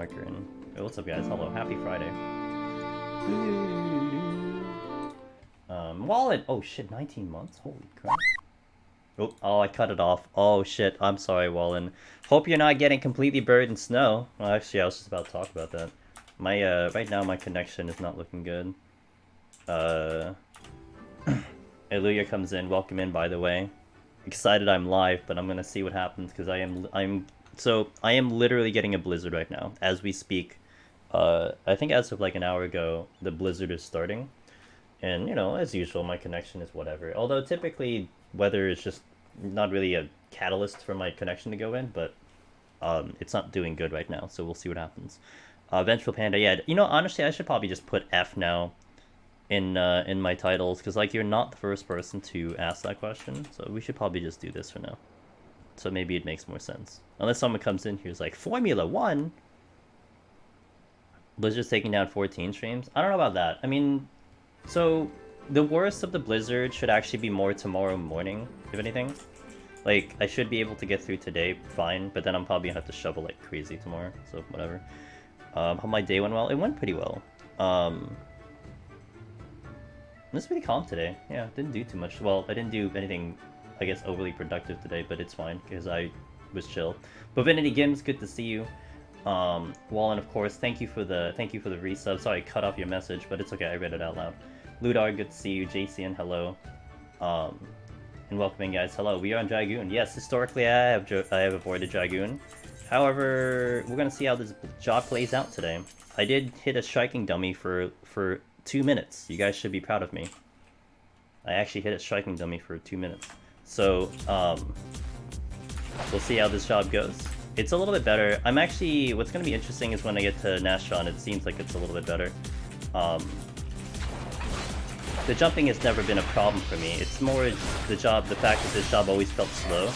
marker in. Hey, what's up, guys? Hello, happy Friday. Wallet! Oh shit, 19 months? Holy crap. Oh, I cut it off. Oh shit, I'm sorry, Wallen. Hope you're not getting completely buried in snow. Well, actually, I was just about to talk about that. My, right now my connection is not looking good. Eluya comes in, welcome in, by the way. Excited I'm live, but I'm gonna see what happens, because I am literally getting a blizzard right now, as we speak. I think as of like an hour ago, the blizzard is starting. And, you know, as usual, my connection is whatever. Although, typically, weather is just not really a catalyst for my connection to go in, but it's not doing good right now, so we'll see what happens. Vengeful Panda, yeah, you know, honestly, I should probably just put F now in my titles, because, like, you're not the first person to ask that question, so we should probably just do this for now. So maybe it makes more sense. Unless someone comes in here's like, Formula 1? Blizzard's taking down 14 streams? I don't know about that. I mean... So, the worst of the blizzard should actually be more tomorrow morning, if anything. Like, I should be able to get through today fine, but then I'm probably gonna have to shovel like crazy tomorrow, so whatever. How my day went well? It went pretty well. It was pretty calm today. Yeah, didn't do too much. Well, I didn't do anything, I guess, overly productive today, but it's fine, because I was chill. Bovinity Gims, good to see you. Wallen, of course, thank you for the resub. Sorry, I cut off your message, but it's okay, I read it out loud. Ludar, good to see you. JCN, hello. And welcoming guys, hello. We are on Dragoon. Yes, historically I have avoided Dragoon. However, we're gonna see how this job plays out today. I did hit a striking dummy for 2 minutes. You guys should be proud of me. I actually hit a striking dummy for 2 minutes. So, we'll see how this job goes. It's a little bit better. I'm actually, what's gonna be interesting is when I get to Nashon, it seems like it's a little bit better. The jumping has never been a problem for me. It's more the fact that this job always felt slow.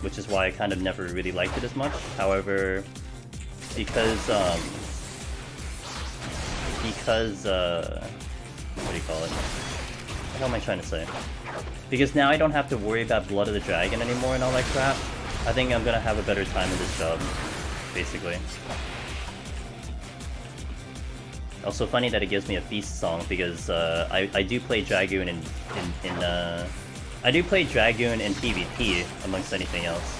Which is why I kind of never really liked it as much. However, because, what do you call it? What the hell am I trying to say? Because now I don't have to worry about Blood of the Dragon anymore and all that crap. I think I'm gonna have a better time in this job, basically. Also funny that it gives me a feast song because I do play Dragoon I do play Dragoon in PvP amongst anything else.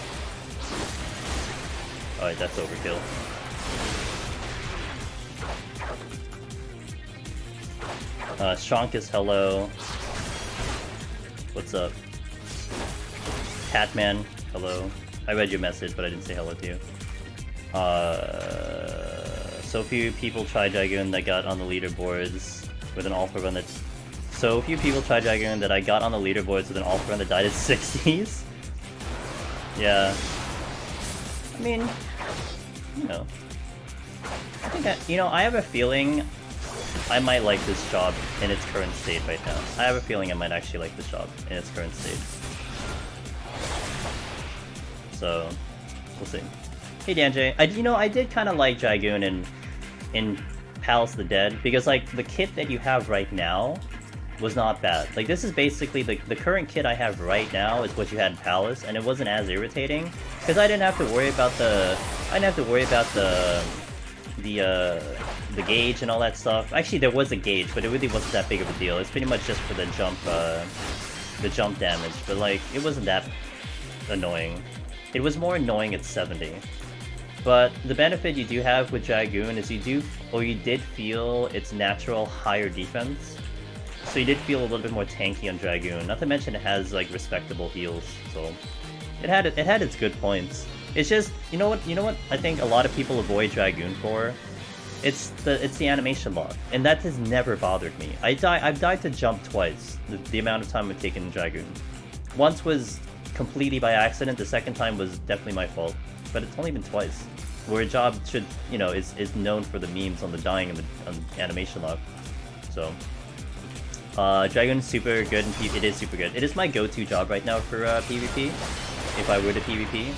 Alright, that's overkill. Stronkus, hello. What's up? Catman, hello. I read your message, but I didn't say hello to you. So few people tried Dragoon that got on the leaderboards with an alpha run that's... So few people tried Dragoon that I got on the leaderboards with an alpha run that died at 60s. Yeah. I mean, you know. I think that, you know, I have a feeling I might like this job in its current state right now. I have a feeling I might actually like this job in its current state. So, we'll see. Hey Danjay, I did kind of like Dragoon in Palace of the Dead, because like the kit that you have right now was not bad. Like this is basically the current kit I have right now is what you had in Palace, and it wasn't as irritating because I didn't have to worry about the gauge and all that stuff. Actually, there was a gauge, but it really wasn't that big of a deal. It's pretty much just for the jump damage, but like it wasn't that annoying. It was more annoying at 70. But the benefit you do have with Dragoon is you did feel its natural higher defense. So you did feel a little bit more tanky on Dragoon. Not to mention it has like respectable heals, so it had its good points. It's just, you know what I think a lot of people avoid Dragoon for? It's the animation lock, and that has never bothered me. I've died to jump twice, the amount of time I've taken in Dragoon. Once was completely by accident, the second time was definitely my fault. But it's only been twice. Where a job should, you know, is known for the memes on the dying and on the animation log. So, Dragoon is super good, and it is super good. It is my go-to job right now for PvP. If I were to PvP,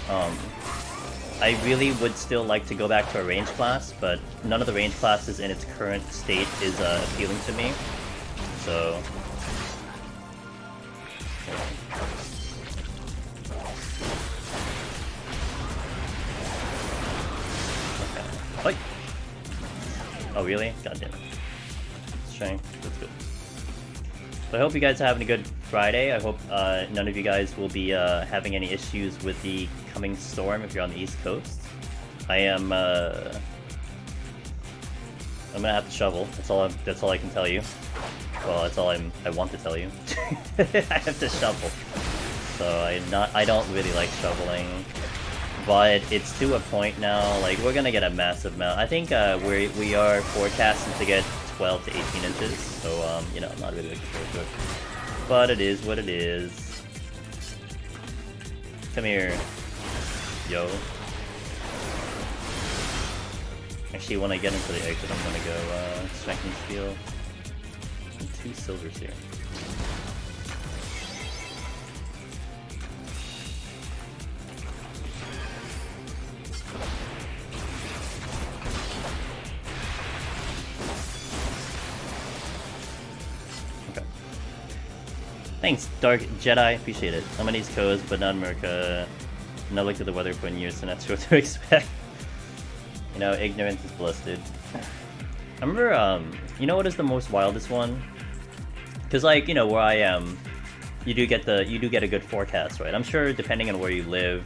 I really would still like to go back to a range class, but none of the range classes in its current state is appealing to me. So. Oi! Oh really? God damn it. Strength, that's good. So I hope you guys are having a good Friday. I hope none of you guys will be having any issues with the coming storm if you're on the East Coast. I am I'm gonna have to shovel. That's all I can tell you. Well, that's all I want to tell you. I have to shovel. So I don't really like shoveling. But it's to a point now, like, we're gonna get a massive amount. I think we are forecasting to get 12 to 18 inches, so, you know, I'm not really looking forward to it. But it is what it is. Come here, yo. Actually, when I get into the exit, I'm gonna go, strength and steel. And 2 silvers here. Thanks, Dark Jedi, appreciate it. I'm on East Coast, but not America. Not looked at the weather for years, so not sure what to expect. You know, ignorance is blessed. I remember, you know what is the most wildest one? Because, like, you know, where I am, you do get a good forecast, right? I'm sure, depending on where you live,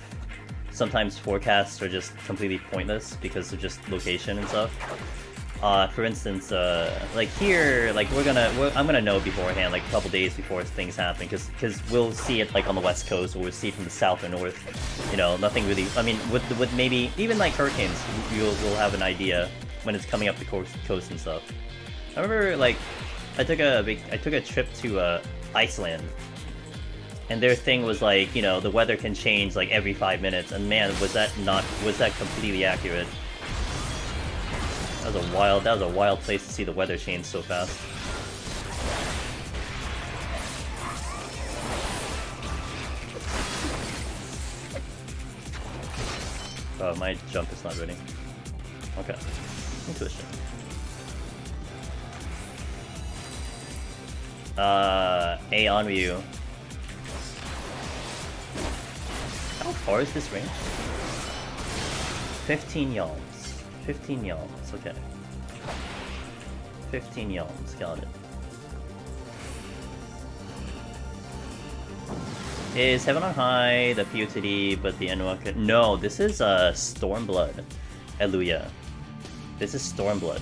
sometimes forecasts are just completely pointless because of just location and stuff. For instance, like here, like I'm gonna know beforehand, like a couple days before things happen, because we'll see it like on the west coast, or we'll see it from the south or north. You know, nothing really. I mean, with maybe even like hurricanes, we'll have an idea when it's coming up the coast and stuff. I remember like I took a trip to Iceland, and their thing was like, you know, the weather can change like every 5 minutes, and man, was that completely accurate. That was a wild place to see the weather change so fast. Oh, my jump is not ready. Okay. Intuition. A on Ryu. How far is this range? 15 yalms. 15 yalms, okay. 15 yalms, got it. Is Heaven on High the PoTD, but the N1 No, this is Stormblood. Eluya. This is Stormblood.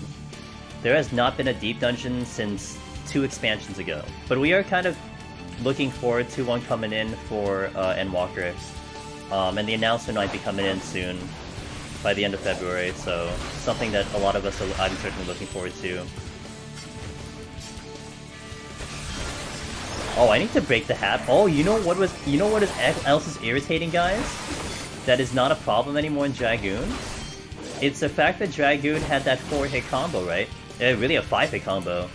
There has not been a deep dungeon since 2 expansions ago. But we are kind of looking forward to one coming in for Endwalker. And the announcement might be coming in soon. By the end of February, so something that a lot of us I'm certainly looking forward to. Oh, I need to break the hat. Oh, you know what else is irritating, guys? That is not a problem anymore in Dragoon. It's the fact that Dragoon had that 4-hit combo, right? Really a 5-hit combo.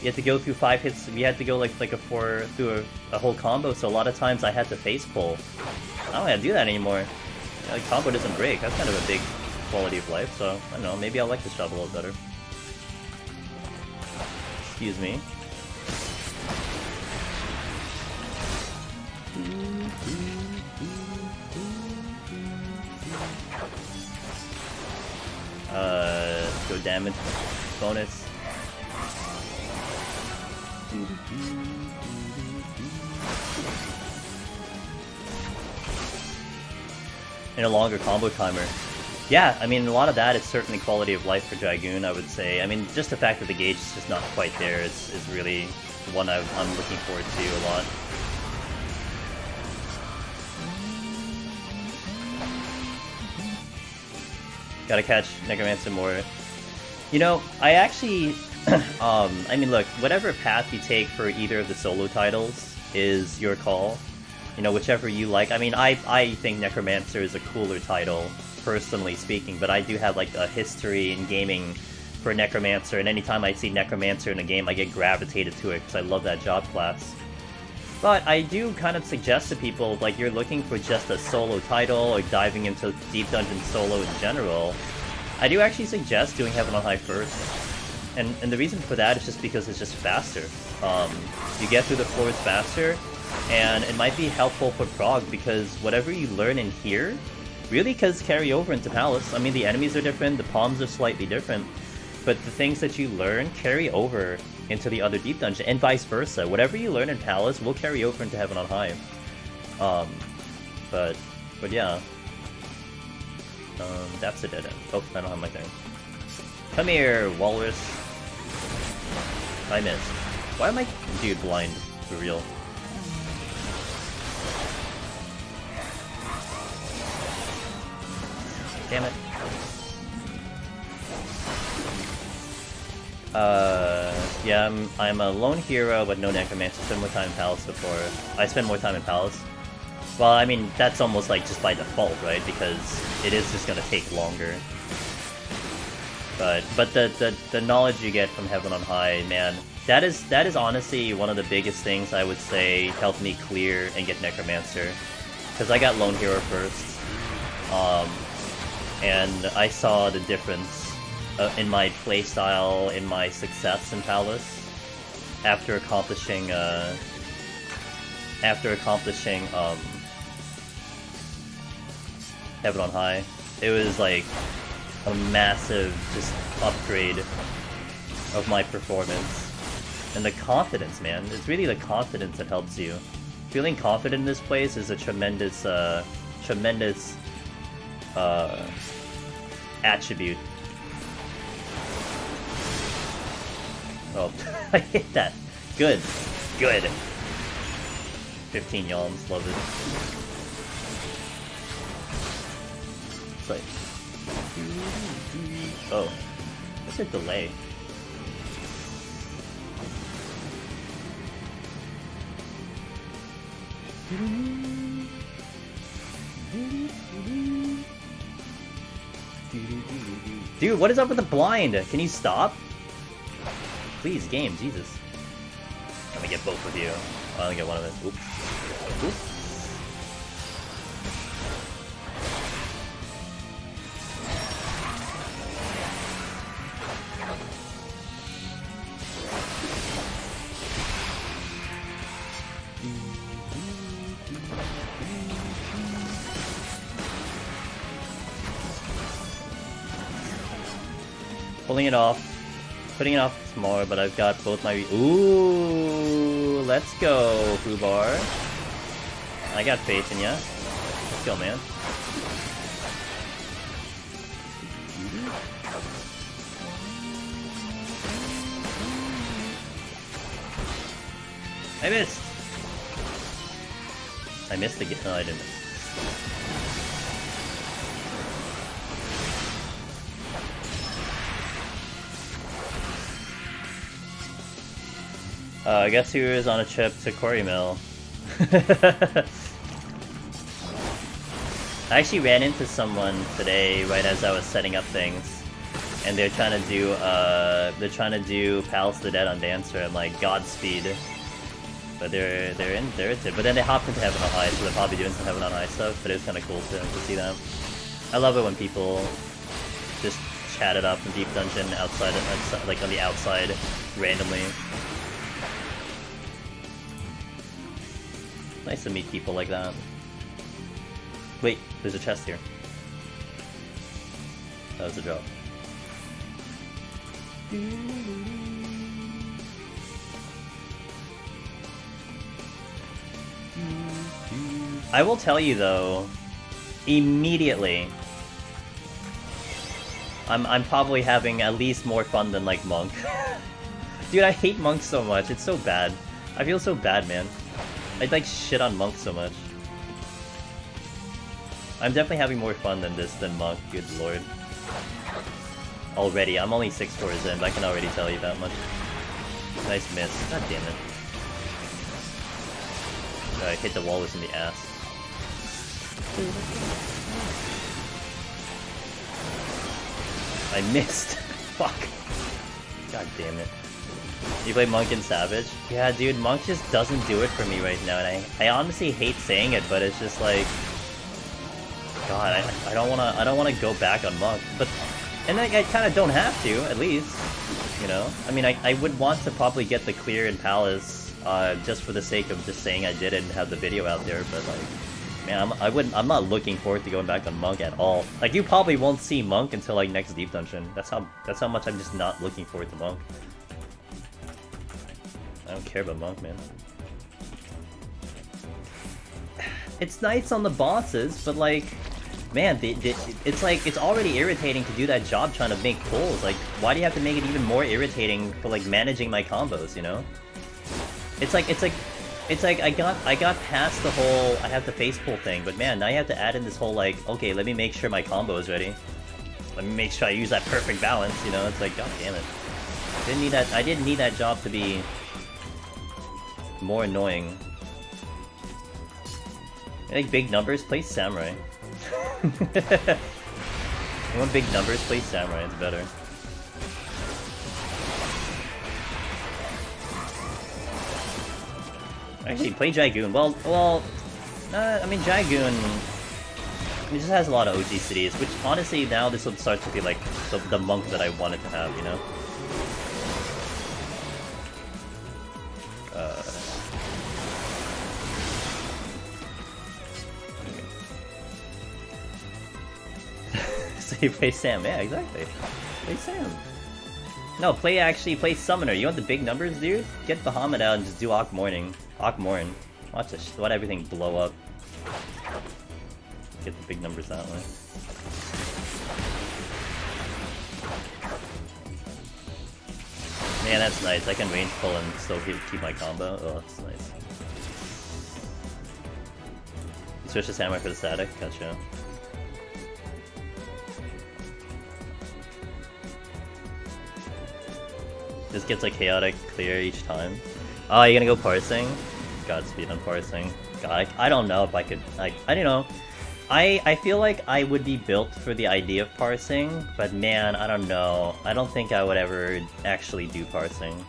You had to go through 5 hits. We had to go like through a whole combo. So a lot of times I had to face pull. I don't have to do that anymore. Yeah, the combo doesn't break. That's kind of a big quality of life, so I don't know, maybe I'll like the shovel a little better. Excuse me. Go damage bonus. And a longer combo timer. Yeah, I mean, a lot of that is certainly quality of life for Dragoon, I would say. I mean, just the fact that the gauge is just not quite there is really one I'm looking forward to a lot. Gotta catch Necromancer more. You know, I actually... I mean, look, whatever path you take for either of the solo titles is your call. You know, whichever you like. I mean, I think Necromancer is a cooler title, personally speaking, but I do have, like, a history in gaming for Necromancer, and anytime I see Necromancer in a game, I get gravitated to it, because I love that job class. But I do kind of suggest to people, like, you're looking for just a solo title, or diving into Deep Dungeon solo in general, I do actually suggest doing Heaven on High first. And the reason for that is just because it's just faster. You get through the floors faster, and it might be helpful for prog because whatever you learn in here Really, because carry over into Palace. I mean, the enemies are different, the palms are slightly different, but the things that you learn carry over into the other deep dungeon, and vice versa. Whatever you learn in Palace will carry over into Heaven on High. But yeah. That's a dead end. Oh, I don't have my thing. Come here, Walrus. I missed. Why am I... Dude, blind. For real. Damn it. Yeah, I'm a lone hero but no necromancer. Spend more time in Palace before... I spend more time in Palace. Well, I mean, that's almost like just by default, right? Because it is just gonna take longer. But the knowledge you get from Heaven on High, man, that is honestly one of the biggest things I would say helped me clear and get Necromancer. Because I got Lone Hero first. And I saw the difference in my playstyle, in my success in Palace, after accomplishing Heaven on High. It was like a massive just upgrade of my performance. And the confidence, man. It's really the confidence that helps you. Feeling confident in this place is a tremendous attribute. Oh, I hit that. Good. Good. 15 yawns, love it. It's like... Oh. What's a delay? Dude, what is up with the blind? Can you stop? Please, game, Jesus. Let me get both of you. I'll only get one of them. Oops. Oops. Pulling it off. Putting it off more, but I've got both my... Ooh, let's go, Fubar. I got faith in ya. Let's go, man. I missed! I missed again. No, I didn't. I guess he was on a trip to Quarry Mill. I actually ran into someone today right as I was setting up things, and they're trying to do Palace of the Dead on Dancer. I'm like, Godspeed. But they're into it. But then they hopped into Heaven on High, so they're probably doing some Heaven on High stuff. But it was kind of cool to see them. I love it when people just chat it up in Deep Dungeon outside, like on the outside, randomly. Nice to meet people like that. Wait, there's a chest here. That was a drop. I will tell you though, immediately, I'm probably having at least more fun than like Monk. Dude, I hate Monk so much. It's so bad. I feel so bad, man. I'd like shit on Monk so much. I'm definitely having more fun than Monk, good lord. Already, I'm only 6 tours in, but I can already tell you that much. Nice miss. God damn it. I hit the walrus in the ass. I missed! Fuck. God damn it. You play Monk and Savage? Yeah, dude, Monk just doesn't do it for me right now, and I honestly hate saying it, but it's just like... God, I don't wanna go back on Monk, but... And I kinda don't have to, at least. You know? I mean, I would want to probably get the clear in Palace, just for the sake of just saying I did it and have the video out there, but like... Man, I'm not looking forward to going back on Monk at all. Like, you probably won't see Monk until, like, next Deep Dungeon. That's how much I'm just not looking forward to Monk. I don't care about Monk, man. It's nice on the bosses, but, like, man, it's like, it's already irritating to do that job trying to make pulls. Like, why do you have to make it even more irritating for, like, managing my combos, you know? It's like I got past the whole I have to face pull thing, but man, now you have to add in this whole like, okay, let me make sure my combo is ready. Let me make sure I use that perfect balance, you know? It's like, god damn it. I didn't need that job to be more annoying. You like big numbers? Play Samurai. You want big numbers? Play Samurai, it's better. Actually, play Dragoon. Well, I mean, Dragoon, it just has a lot of OG cities, which honestly now this would start to be like the monk that I wanted to have, you know? So you play Sam, yeah, exactly. Play Sam. No, play Summoner. You want the big numbers, dude? Get Bahamut out and just do Akmorn. Watch everything blow up. Get the big numbers that way. Man, that's nice. I can range pull and still keep my combo. Oh, that's nice. Switch to Samurai for the static. Gotcha. This gets like chaotic clear each time. Oh, you're gonna go parsing? Godspeed on parsing. God, I don't know if I could. I don't know. I feel like I would be built for the idea of parsing, but man, I don't know. I don't think I would ever actually do parsing.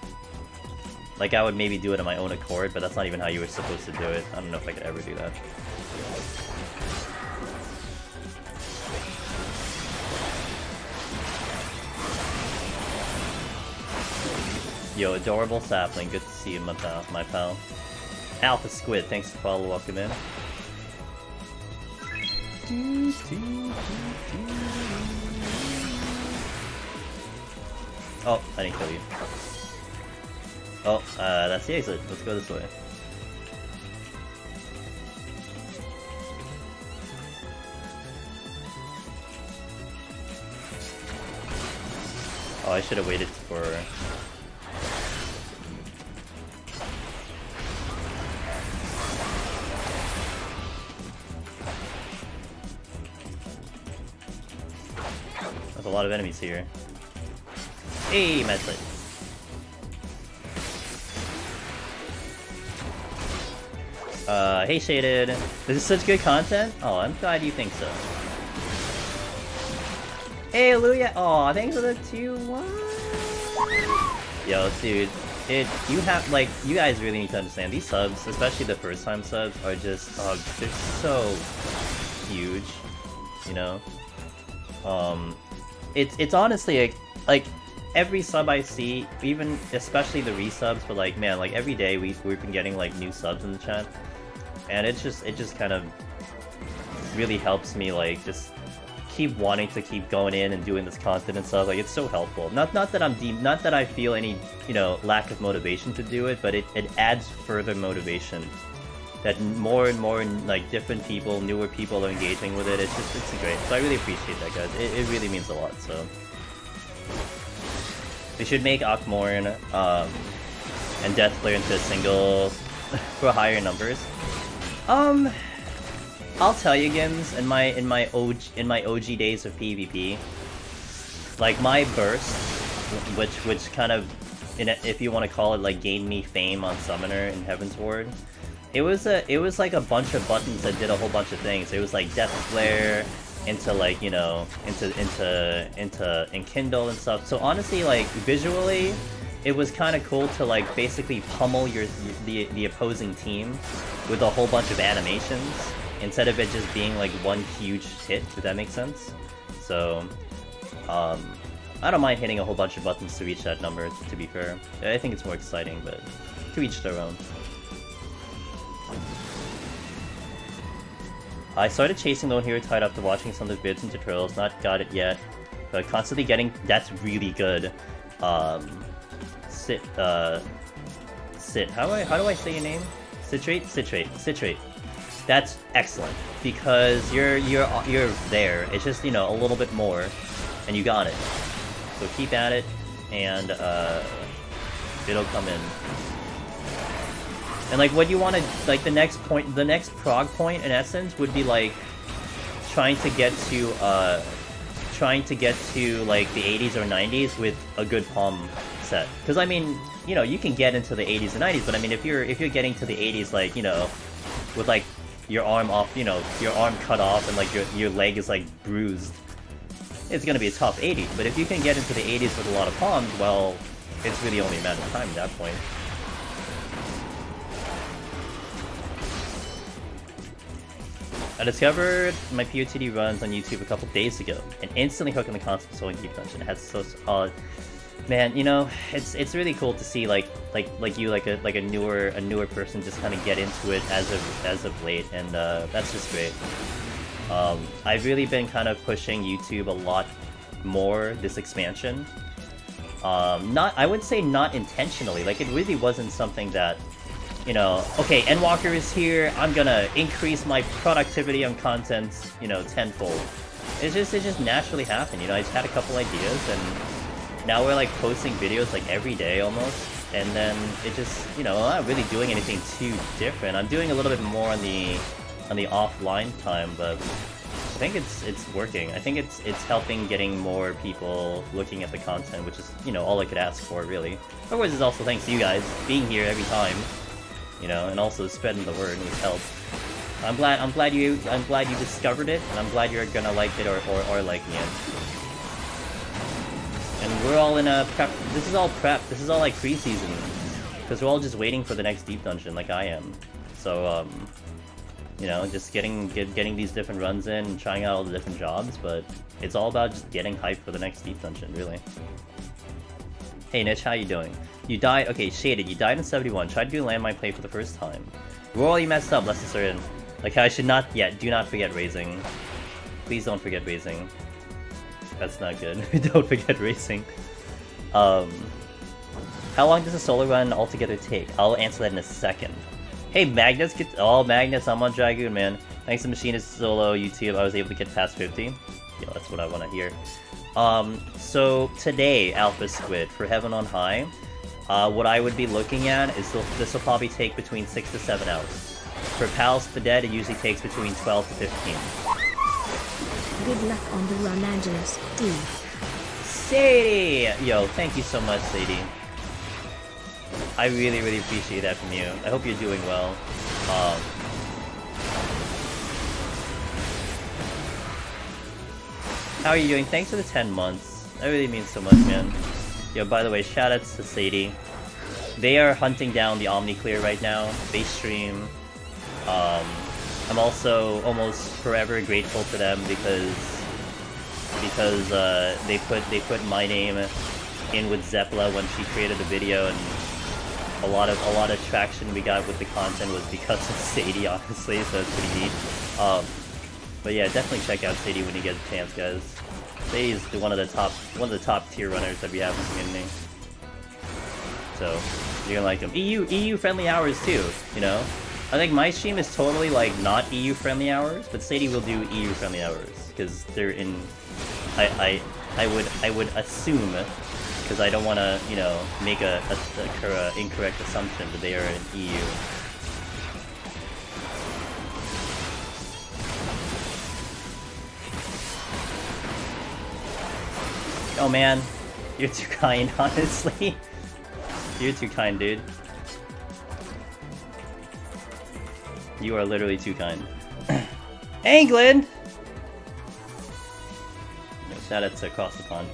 Like, I would maybe do it on my own accord, but that's not even how you were supposed to do it. I don't know if I could ever do that. Yo, adorable sapling, good to see you, my pal. Alpha Squid, thanks for follow, welcome in. Oh, I didn't kill you. Oh, that's the exit. Let's go this way. Oh, I should have waited for... There's a lot of enemies here. Hey, medkit. Hey Shaded. This is such good content? Oh, I'm glad you think so. Hey, Luya! Aw, thanks for the 2-1. Yo, dude. You have, like, you guys really need to understand, these subs, especially the first time subs, are just, they're so huge, you know? It's honestly, like, every sub I see, even, especially the resubs, but like, man, like, every day we've been getting, like, new subs in the chat, and it just kind of really helps me, like, just keep wanting to keep going in and doing this content and stuff. Like, it's so helpful. Not that I feel any, you know, lack of motivation to do it, but it adds further motivation. That more and more, like, different people, newer people are engaging with it. It's great. So I really appreciate that, guys. It really means a lot, so. We should make Akmorn, and Deathflare into a single for higher numbers. I'll tell you, Gims, in my OG days of PvP, like, my burst, which kind of, if you want to call it, like, gained me fame on Summoner in Heaven's Ward, it was like a bunch of buttons that did a whole bunch of things. It was like Death Flare into, like, you know, into Enkindle and stuff. So honestly, like, visually, it was kind of cool to, like, basically pummel the opposing team with a whole bunch of animations, instead of it just being like one huge hit, if that makes sense. So, I don't mind hitting a whole bunch of buttons to reach that number, to be fair. I think it's more exciting, but to each their own. I started chasing Lone Hero tied after watching some of the vids and tutorials. Not got it yet, but constantly getting. That's really good. Sit. How do I say your name? Citrate. That's excellent because you're there. It's just, you know, a little bit more, and you got it. So keep at it, and it'll come in. And like what you want to, like the next prog point in essence would be like trying to get to like the 80s or 90s with a good palm set. Because I mean, you know, you can get into the 80s and 90s, but I mean if you're getting to the 80s, like, you know, with like your arm off, you know, your arm cut off and like your leg is like bruised, it's gonna be a tough 80. But if you can get into the 80s with a lot of palms, well, it's really only a matter of time at that point. I discovered my PoTD runs on YouTube a couple days ago and instantly hooked on the concept of soloing Deep Dungeon. It has so solid. Man, you know, it's really cool to see like a newer person just kind of get into it as of late, and that's just great. I've really been kind of pushing YouTube a lot more this expansion. I would say not intentionally. Like it really wasn't something that, you know, okay, Endwalker is here, I'm gonna increase my productivity on content, you know, tenfold. It just naturally happened, you know. I just had a couple ideas, and now we're like posting videos like every day almost, and then it just, you know, I'm not really doing anything too different. I'm doing a little bit more on the offline time, but I think it's working. I think it's helping getting more people looking at the content, which is, you know, all I could ask for really. Of course, it's also thanks to you guys being here every time, you know, and also spreading the word, which helps. I'm glad you discovered it, and I'm glad you're gonna like it or like me. And we're all in a prep. This is all prep. This is all like pre-season, because we're all just waiting for the next deep dungeon, like I am. So you know, just getting these different runs in and trying out all the different jobs, but it's all about just getting hyped for the next deep dungeon, really. Hey Niche, how you doing? You died. Okay, Shaded. You died in 71. Tried to do landmine play for the first time. Royal, you messed up. Less than certain. Like I should not. Yeah, do not forget raising. Please don't forget raising. That's not good. Don't forget racing. How long does a solo run altogether take? I'll answer that in a second. Hey Magnus, Magnus, I'm on Dragoon, man. Thanks to Machinist Solo YouTube, I was able to get past 50. Yo, that's what I want to hear. So today, Alpha Squid, for Heaven on High, what I would be looking at is this will probably take between 6 to 7 hours. For Pals for Dead, it usually takes between 12 to 15. Good luck on the run, Angelus. D. Sadie! Yo, thank you so much, Sadie. I really, really appreciate that from you. I hope you're doing well. How are you doing? Thanks for the 10 months. That really means so much, man. Yo, by the way, shoutouts to Sadie. They are hunting down the Omni Clear right now. They stream. I'm also almost forever grateful to them because they put my name in with Zeppela when she created the video, and a lot of traction we got with the content was because of Sadie, honestly. So it's pretty neat. But yeah, definitely check out Sadie when you get a chance, guys. Sadie's one of the top tier runners that we have in the community. So you're gonna like them. EU friendly hours too, you know. I think my stream is totally like not EU friendly hours, but Sadie will do EU friendly hours because they're in. I would assume, because I don't want to, you know, make a incorrect assumption that they are in EU. Oh man, you're too kind, honestly. You're too kind, dude. You are literally too kind. England! Shout out to across the pond.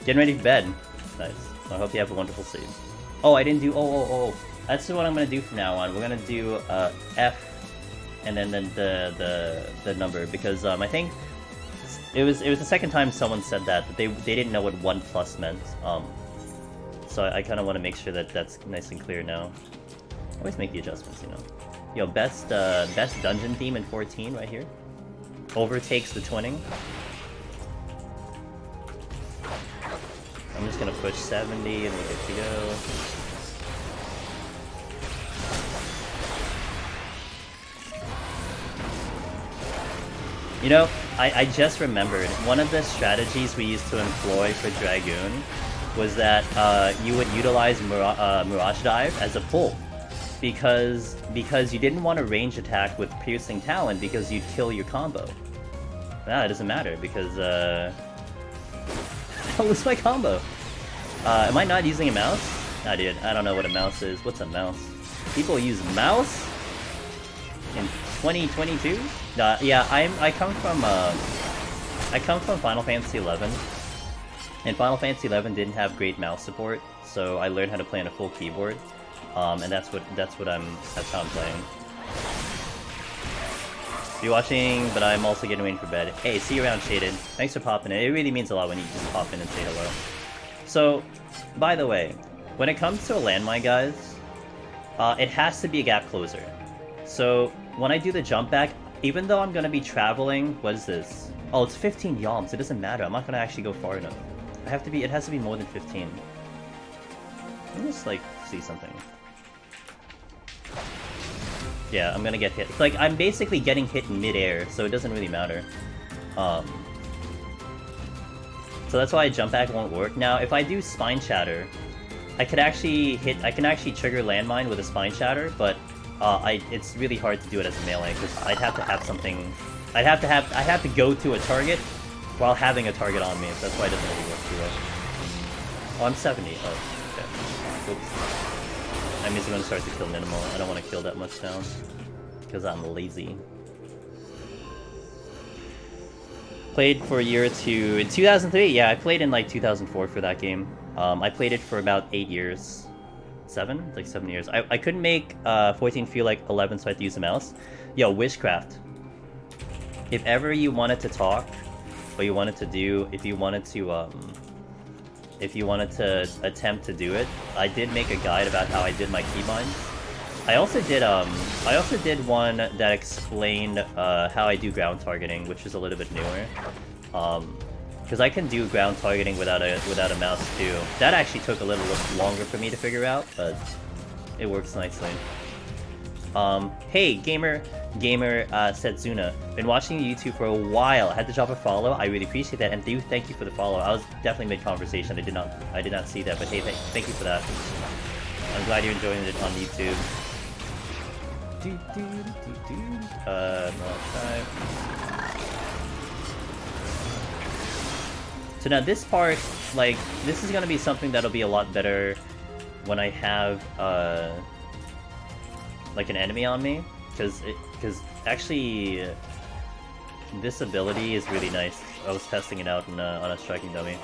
Getting ready for bed. Nice. I hope you have a wonderful sleep. Oh, I didn't do... Oh. That's what I'm gonna do from now on. We're gonna do F and then the number, because I think it was the second time someone said that they didn't know what 1+ meant. So I kind of want to make sure that that's nice and clear now. Always make the adjustments, you know. Yo, best dungeon theme in 14 right here. Overtakes the twinning. I'm just gonna push 70 and we're good to go. You know, I just remembered, one of the strategies we used to employ for Dragoon was that you would utilize Mirage Dive as a pull. Because you didn't want to range attack with Piercing Talon because you'd kill your combo. Nah, it doesn't matter because I lose my combo. Am I not using a mouse? Nah, dude, I don't know what a mouse is. What's a mouse? People use mouse in 2022? Yeah, I come from Final Fantasy 11, and Final Fantasy 11 didn't have great mouse support, so I learned how to play on a full keyboard, and that's how I'm playing. You're watching, but I'm also getting ready for bed. Hey, see you around, Shaded. Thanks for popping in. It really means a lot when you just pop in and say hello. So, by the way, when it comes to a landmine, guys, it has to be a gap closer. So, when I do the jump back, even though I'm going to be traveling, what is this? Oh, it's 15 yalms. It doesn't matter. I'm not going to actually go far enough. It has to be more than 15. Let me just, like, see something. Yeah, I'm gonna get hit. It's like, I'm basically getting hit in mid-air, so it doesn't really matter. So that's why jump back won't work. Now, if I do Spine Shatter, I can actually trigger Landmine with a Spine Shatter, but it's really hard to do it as a melee, because I'd have to have something... I'd have to go to a target while having a target on me, so that's why it doesn't really work too well. Oh, I'm 70. Oh, okay. Oops. I'm just gonna start to kill minimal. I don't want to kill that much now, because I'm lazy. Played for a year or two in 2003. Yeah, I played in like 2004 for that game. I played it for about 8 years, 7, like 7 years. I couldn't make 14 feel like 11, so I had to use the mouse. Yo, Wishcraft. If ever you wanted to talk, what you wanted to do, if you wanted to attempt to do it, I did make a guide about how I did my keybinds. I also did one that explained how I do ground targeting, which is a little bit newer. Because I can do ground targeting without a mouse too. That actually took a little longer for me to figure out, but it works nicely. Hey, gamer Setsuna. Been watching YouTube for a while. I had to drop a follow. I really appreciate that, and thank you for the follow. I was definitely mid-conversation. I did not see that, but hey, thank you for that. I'm glad you're enjoying it on YouTube. So now this part, like, this is gonna be something that'll be a lot better when I have like an enemy on me, because actually this ability is really nice. I was testing it out on a striking dummy.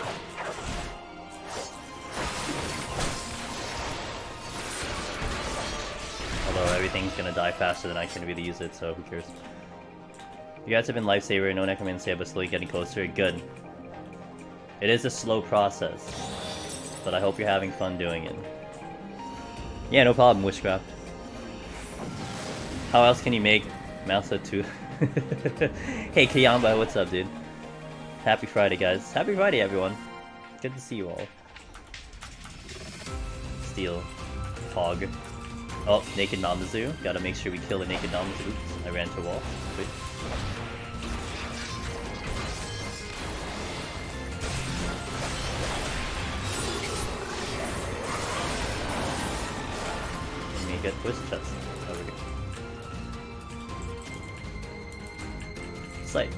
Although everything's gonna die faster than I can really use it, so who cares? You guys have been lifesaver, no necromancy, but slowly getting closer. Good. It is a slow process, but I hope you're having fun doing it. Yeah, no problem, Wishcraft. How else can you make Mousa 2? Hey, Kayamba, what's up, dude? Happy Friday, guys. Happy Friday, everyone. Good to see you all. Steal. Hog. Oh, Naked Namazu. Gotta make sure we kill the Naked Namazu. Oops, I ran to a wall. Wait. Let me get twist chest. Over here. Sight.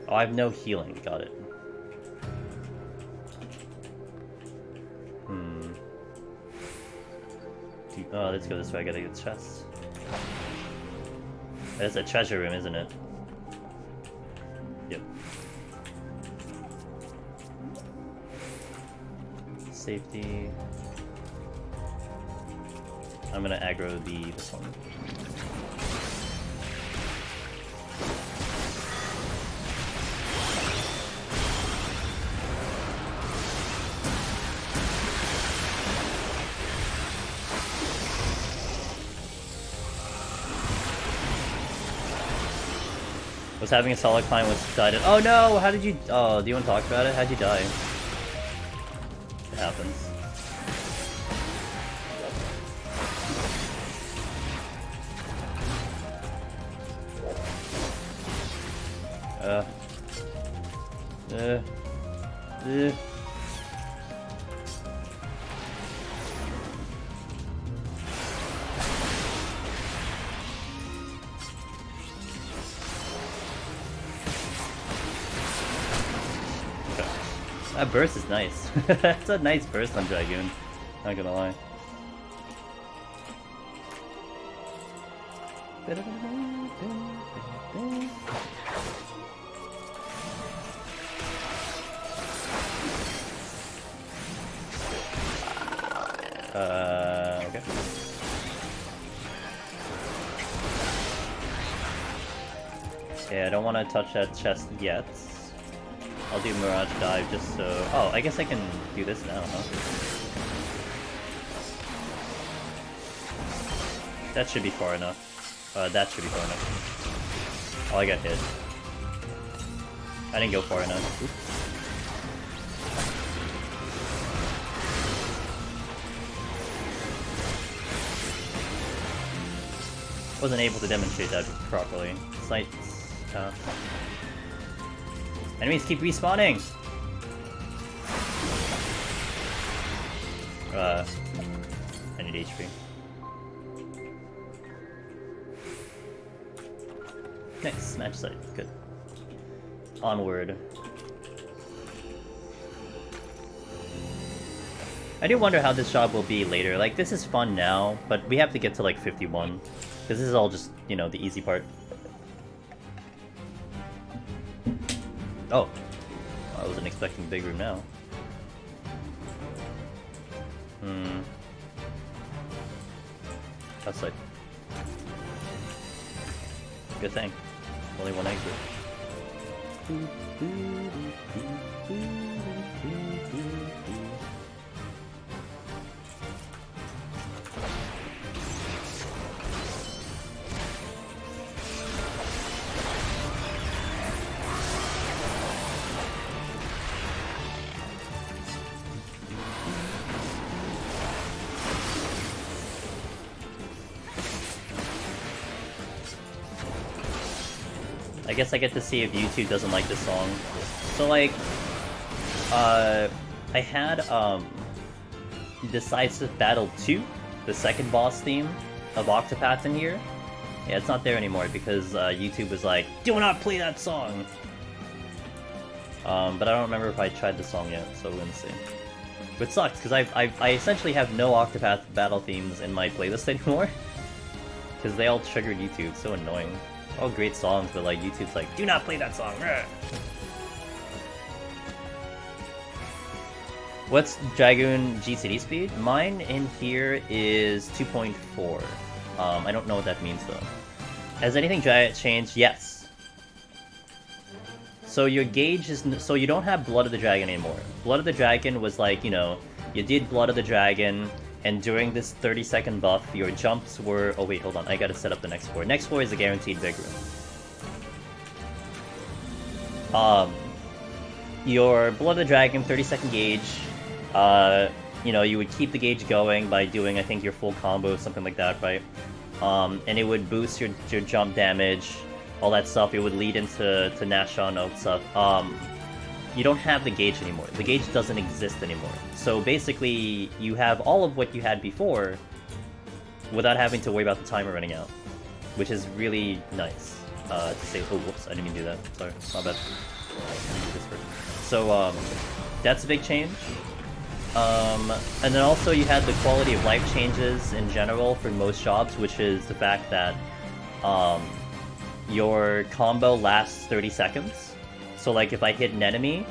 Oh, I have no healing. Got it. Oh, let's go this way. I gotta get the chest. That's a treasure room, isn't it? Yep. Safety. I'm gonna aggro this one. Was having a solid climb, was died. Oh no! How did you? Oh, do you want to talk about it? How'd you die? It happens. That burst is nice. That's a nice burst on Dragoon. Not gonna lie. Okay. Yeah, I don't want to touch that chest yet. I'll do Mirage Dive just so... Oh, I guess I can do this now, huh? That should be far enough. That should be far enough. Oh, I got hit. I didn't go far enough. Oops. Wasn't able to demonstrate that properly. Sights, enemies keep respawning! I need HP. Nice, match site, good. Onward. I do wonder how this job will be later. Like, this is fun now, but we have to get to like 51. Because this is all just, you know, the easy part. Oh. I wasn't expecting big room now. Outside. Good thing. Only one exit. I guess I get to see if YouTube doesn't like this song. So like, I had Decisive Battle 2, the second boss theme of Octopath in here. Yeah, it's not there anymore because YouTube was like, do not play that song! But I don't remember if I tried the song yet, so we're gonna see. Which sucks, because I essentially have no Octopath battle themes in my playlist anymore. Because they all triggered YouTube, so annoying. All great songs, but like YouTube's like, do not play that song! What's Dragoon GCD speed? Mine in here is 2.4. I don't know what that means though. Has anything changed? Yes. So your gauge is... So you don't have Blood of the Dragon anymore. Blood of the Dragon was like, you know, you did Blood of the Dragon, and during this 30-second buff, your jumps were... Oh wait, hold on, I gotta set up the next floor. Next floor is a guaranteed big room. Your Blood of the Dragon 30-second gauge, you know, you would keep the gauge going by doing, I think, your full combo, something like that, right? And it would boost your jump damage, all that stuff. It would lead into Nashon and stuff. You don't have the gauge anymore. The gauge doesn't exist anymore. So basically, you have all of what you had before without having to worry about the timer running out, which is really nice. To say, oh, whoops, I didn't even do that. Sorry, my bad. So, that's a big change. And then also you had the quality of life changes in general for most jobs, which is the fact that your combo lasts 30 seconds. So like if I hit an enemy,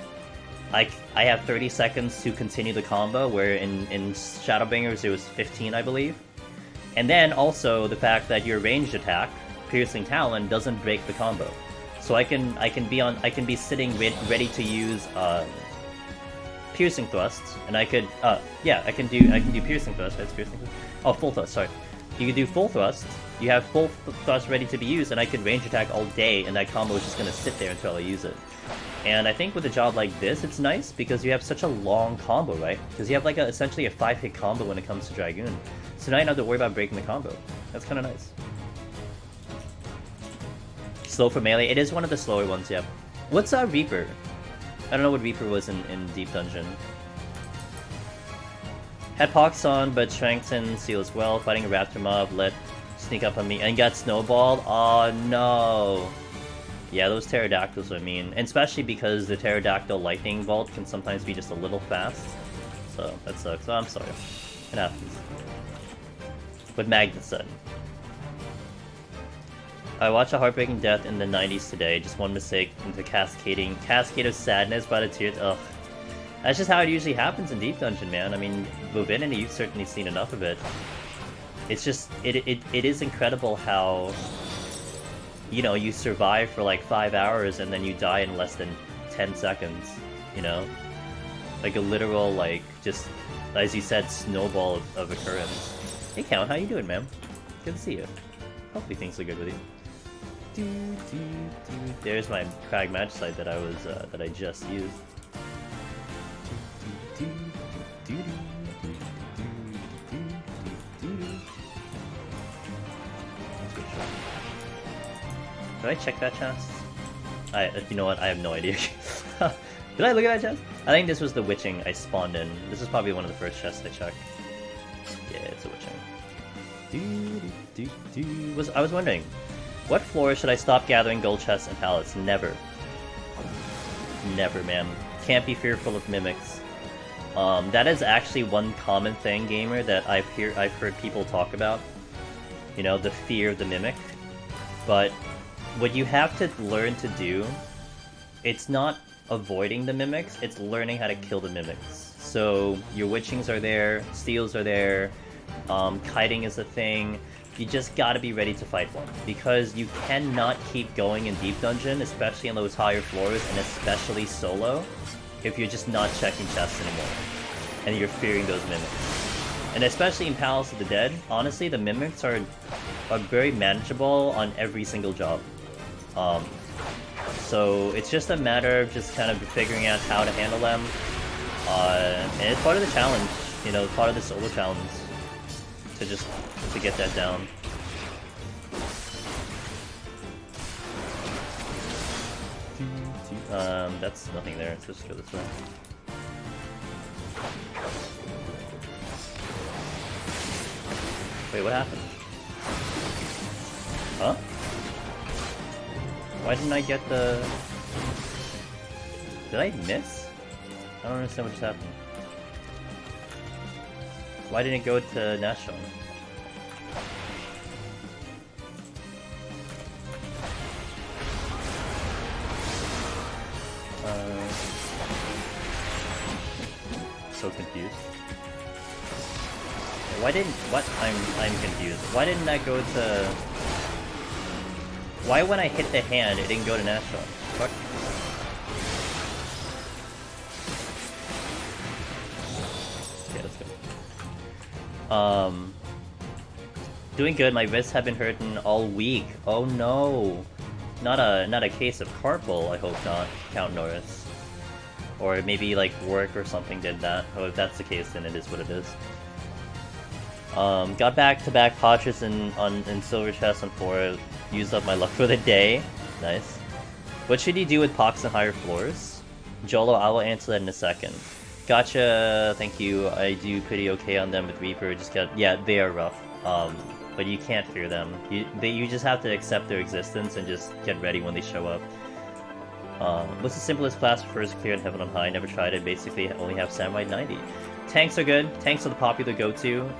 I have 30 seconds to continue the combo, where in Shadowbringers it was 15, I believe. And then also the fact that your ranged attack, Piercing Talon, doesn't break the combo. So I can be sitting ready to use Piercing Thrust, and I could yeah, I can do Piercing Thrust. That's Piercing Thrust. Oh, Full Thrust, sorry. You could do full thrust, you have full thrust ready to be used, and I could range attack all day, and that combo is just gonna sit there until I use it. And I think with a job like this, it's nice because you have such a long combo, right? Because you have like essentially a 5-hit combo when it comes to Dragoon. So now you don't have to worry about breaking the combo. That's kind of nice. Slow for melee. It is one of the slower ones, yeah. What's Reaper? I don't know what Reaper was in Deep Dungeon. Had Pox on, but Strengthen Seal as well. Fighting a Raptor mob, let sneak up on me, and got snowballed. Oh no! Yeah, those pterodactyls are mean, and especially because the pterodactyl lightning bolt can sometimes be just a little fast. So that sucks. Oh, I'm sorry. It happens. With Magnus said. I watched a heartbreaking death in the 90s today. Just one mistake into cascade of sadness by the tears. Ugh. That's just how it usually happens in Deep Dungeon, man. I mean, Bovinity, you've certainly seen enough of it. It's just, it is incredible how, you know, you survive for like 5 hours and then you die in less than 10 seconds, you know? Like a literal, like, just, as you said, snowball of occurrence. Hey Count, how you doing, man? Good to see you. Hopefully things are good with you. There's my Crag match site that I just used. Did I check that chest? You know what? I have no idea. Did I look at that chest? I think this was the witching I spawned in. This is probably one of the first chests I checked. Yeah, it's a witching. I was wondering, what floor should I stop gathering gold chests and pallets? Never. Never, man. Can't be fearful of mimics. That is actually one common thing, gamer, that I've heard people talk about. You know, the fear of the mimic. But what you have to learn to do, it's not avoiding the mimics, it's learning how to kill the mimics. So your witchings are there, steals are there, kiting is a thing. You just gotta be ready to fight one, because you cannot keep going in Deep Dungeon, especially on those higher floors, and especially solo, if you're just not checking chests anymore, and you're fearing those mimics. And especially in Palace of the Dead, honestly, the mimics are very manageable on every single job. So it's just a matter of just kind of figuring out how to handle them. And it's part of the challenge, you know, part of the solo challenge, to get that down. That's nothing there, let's just go this way. Wait, what happened? Huh? Why didn't I get the... Did I miss? I don't understand what just happened. Why didn't it go to National? So confused. Why didn't... What? I'm confused. Why didn't that go to... Why when I hit the hand, it didn't go to National? Fuck. Okay, let's go. Doing good. My wrists have been hurting all week. Oh no. Not a case of carpal, I hope not, Count Norris. Or maybe like work or something did that. Oh, if that's the case, then it is what it is. Got back-to-back potches in silver chest on 4. Used up my luck for the day. Nice. What should you do with Pox on higher floors? Jolo, I will answer that in a second. Gotcha, thank you. I do pretty okay on them with Reaper. Yeah, they are rough. But you can't fear them. You just have to accept their existence and just get ready when they show up. What's the simplest class for first clear in Heaven on High? Never tried it. Basically, only have Samurai 90. Tanks are good. Tanks are the popular go-to.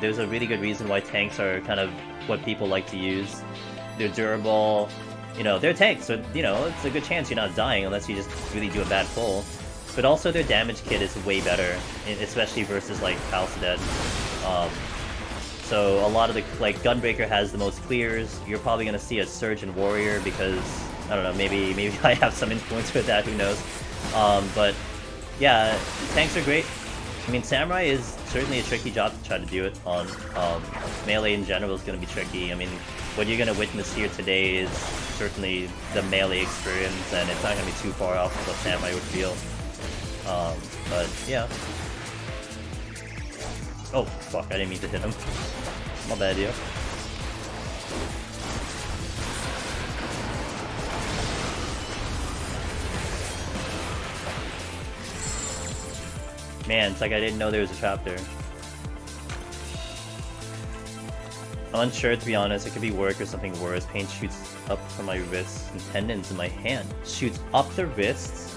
There's a really good reason why tanks are kind of what people like to use. They're durable. You know, they're tanks, so, you know, it's a good chance you're not dying unless you just really do a bad pull. But also their damage kit is way better, especially versus, like, Palace of Dead. So a lot of the, like, Gunbreaker has the most clears. You're probably going to see a Surgeon Warrior because, I don't know, maybe I have some influence with that, who knows. But, yeah, tanks are great. I mean, Samurai is certainly a tricky job to try to do it on. Melee in general is going to be tricky. I mean, what you're going to witness here today is certainly the melee experience, and it's not going to be too far off of what Samurai would feel. But yeah. Oh, fuck, I didn't mean to hit him. My bad, yo. Man, it's like I didn't know there was a trap there. I'm unsure, to be honest. It could be work or something worse. Pain shoots up from my wrists and tendons in my hand. Shoots up the wrists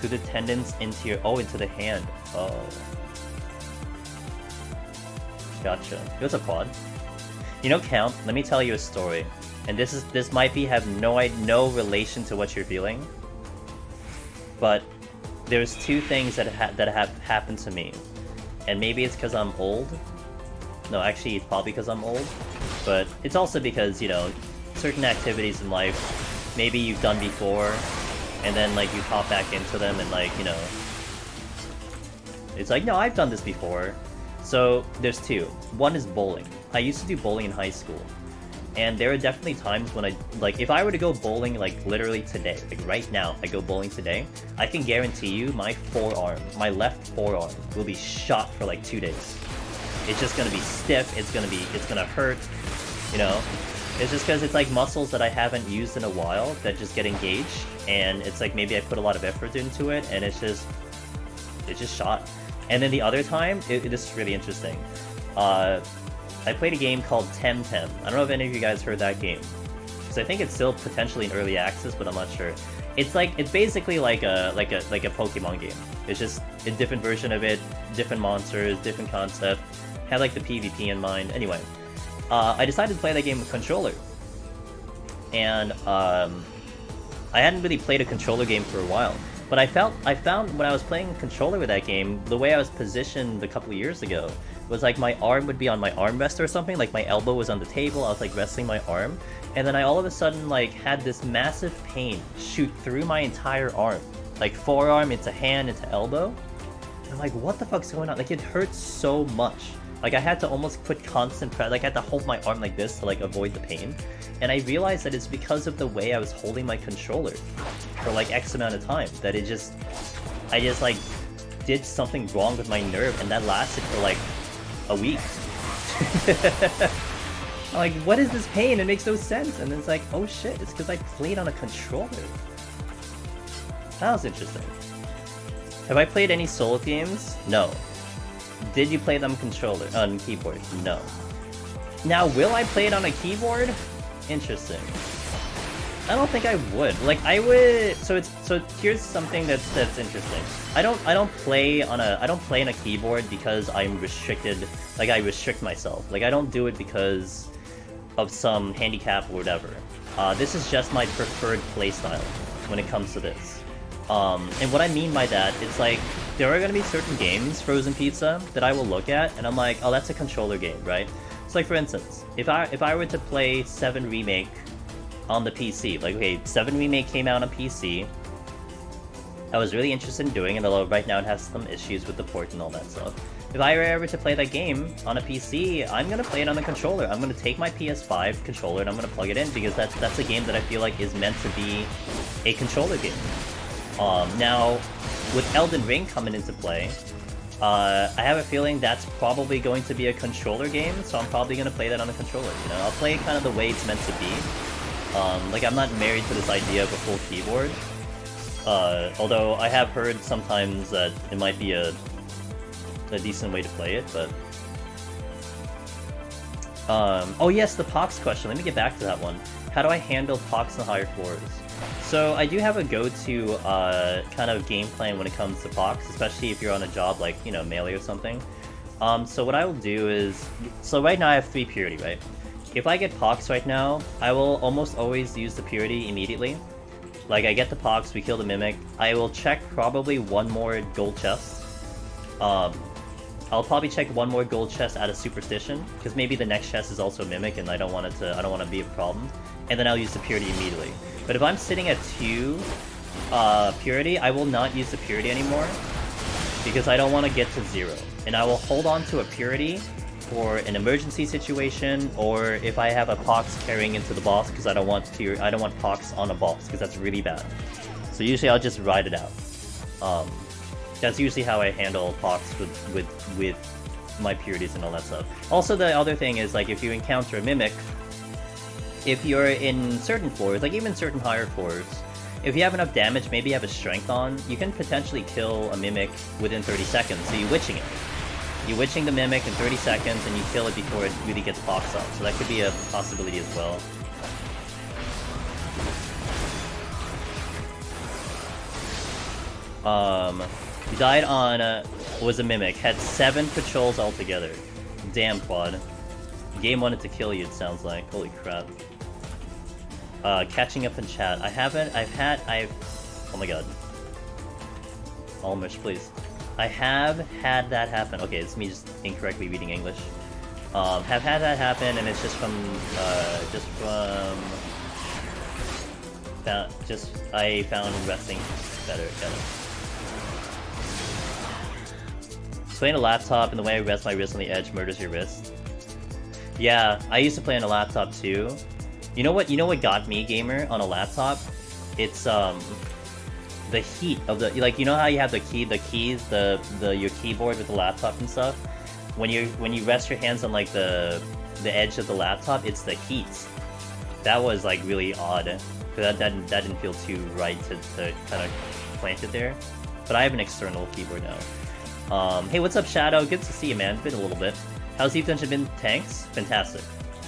to the tendons into your... Oh, into the hand. Oh. Gotcha. It was a quad. You know, Count, let me tell you a story. And this might have no relation to what you're feeling. But there's two things that have happened to me. And maybe it's because I'm old. No, actually, it's probably because I'm old. But it's also because, you know, certain activities in life, maybe you've done before, and then, like, you hop back into them, and, like, you know, it's like, no, I've done this before. So, there's two. One is bowling. I used to do bowling in high school. And there are definitely times when if I were to go bowling, like, literally today, like, right now, I go bowling today, I can guarantee you my left forearm will be shot for, like, 2 days. It's just gonna be stiff, it's gonna hurt, you know? It's just because it's, like, muscles that I haven't used in a while that just get engaged, and it's like maybe I put a lot of effort into it, and it's just shot. And then the other time, this is really interesting. I played a game called Temtem. I don't know if any of you guys heard that game. Because I think it's still potentially in early access, but I'm not sure. It's basically like a Pokemon game. It's just a different version of it, different monsters, different concept. Had like the PvP in mind. Anyway, I decided to play that game with controller. And I hadn't really played a controller game for a while. But I found when I was playing controller with that game, the way I was positioned a couple years ago was like my arm would be on my armrest or something, like my elbow was on the table, I was like resting my arm, and then I all of a sudden like had this massive pain shoot through my entire arm. Like forearm into hand into elbow. And I'm like, what the fuck's going on? Like it hurts so much. Like I had to almost put constant pressure, like I had to hold my arm like this to like avoid the pain. And I realized that it's because of the way I was holding my controller for like X amount of time, that I just like did something wrong with my nerve, and that lasted for like a week. I'm like, what is this pain? It makes no sense. And then it's like, oh shit, it's because I played on a controller. That was interesting. Have I played any solo games? No. Did you play them on keyboard? No. Now, will I play it on a keyboard? Interesting. I don't think I would. Like I would. So here's something that's interesting. I don't play on a keyboard because I'm restricted. Like I restrict myself. Like I don't do it because of some handicap or whatever. This is just my preferred playstyle when it comes to this. And what I mean by that is like there are gonna be certain games, Frozen Pizza, that I will look at and I'm like, oh, that's a controller game, right? So like for instance, if I were to play 7 Remake on the PC, like okay, 7 Remake came out on PC. I was really interested in doing it, although right now it has some issues with the port and all that stuff. If I were ever to play that game on a PC, I'm gonna play it on the controller. I'm gonna take my PS5 controller and I'm gonna plug it in because that's a game that I feel like is meant to be a controller game. Now, with Elden Ring coming into play, I have a feeling that's probably going to be a controller game, so I'm probably gonna play that on a controller. You know, I'll play it kind of the way it's meant to be. Like I'm not married to this idea of a full keyboard. Although I have heard sometimes that it might be a decent way to play it, but... oh yes, the Pox question. Let me get back to that one. How do I handle Pox on higher floors? So I do have a go-to kind of game plan when it comes to Pox, especially if you're on a job like, you know, Melee or something. So what I will do is... So right now I have 3 Purity, right? If I get Pox right now, I will almost always use the Purity immediately. Like, I get the Pox, we kill the Mimic. I will check probably one more gold chest. I'll probably check one more gold chest out of Superstition, because maybe the next chest is also Mimic, and I don't want to be a problem. And then I'll use the Purity immediately. But if I'm sitting at 2 Purity, I will not use the Purity anymore. because I don't want to get to 0. And I will hold on to a purity for an emergency situation, or if I have a Pox carrying into the boss, because I don't want Pox on a boss, because that's really bad. So usually I'll just ride it out. That's usually how I handle Pox with my purities and all that stuff. Also, the other thing is, like, if you encounter a Mimic, if you're in certain floors, like even certain higher floors, if you have enough damage, maybe you have a strength on, you can potentially kill a Mimic within 30 seconds, so you're witching it. You're witching the Mimic in 30 seconds, and you kill it before it really gets Pox up, so that could be a possibility as well. You died on, was a Mimic, had 7 patrols altogether. Damn, Quad. Game wanted to kill you, it sounds like. Holy crap. Catching up in chat. Oh my god. Almish, please. I have had that happen. Okay, it's me just incorrectly reading English. Have had that happen, and it's I found resting better. Got it. Playing a laptop and the way I rest my wrist on the edge murders your wrist. Yeah, I used to play on a laptop too. You know what got me, gamer, on a laptop? It's the heat of the, like, you know how you have your keyboard with the laptop and stuff? When you rest your hands on like the edge of the laptop, it's the heat. That was like really odd. Cause that didn't feel too right to kind of plant it there. But I have an external keyboard now. Hey, what's up, Shadow? Good to see you, man. It's been a little bit. How's Deep Dungeon been? Tanks? Fantastic.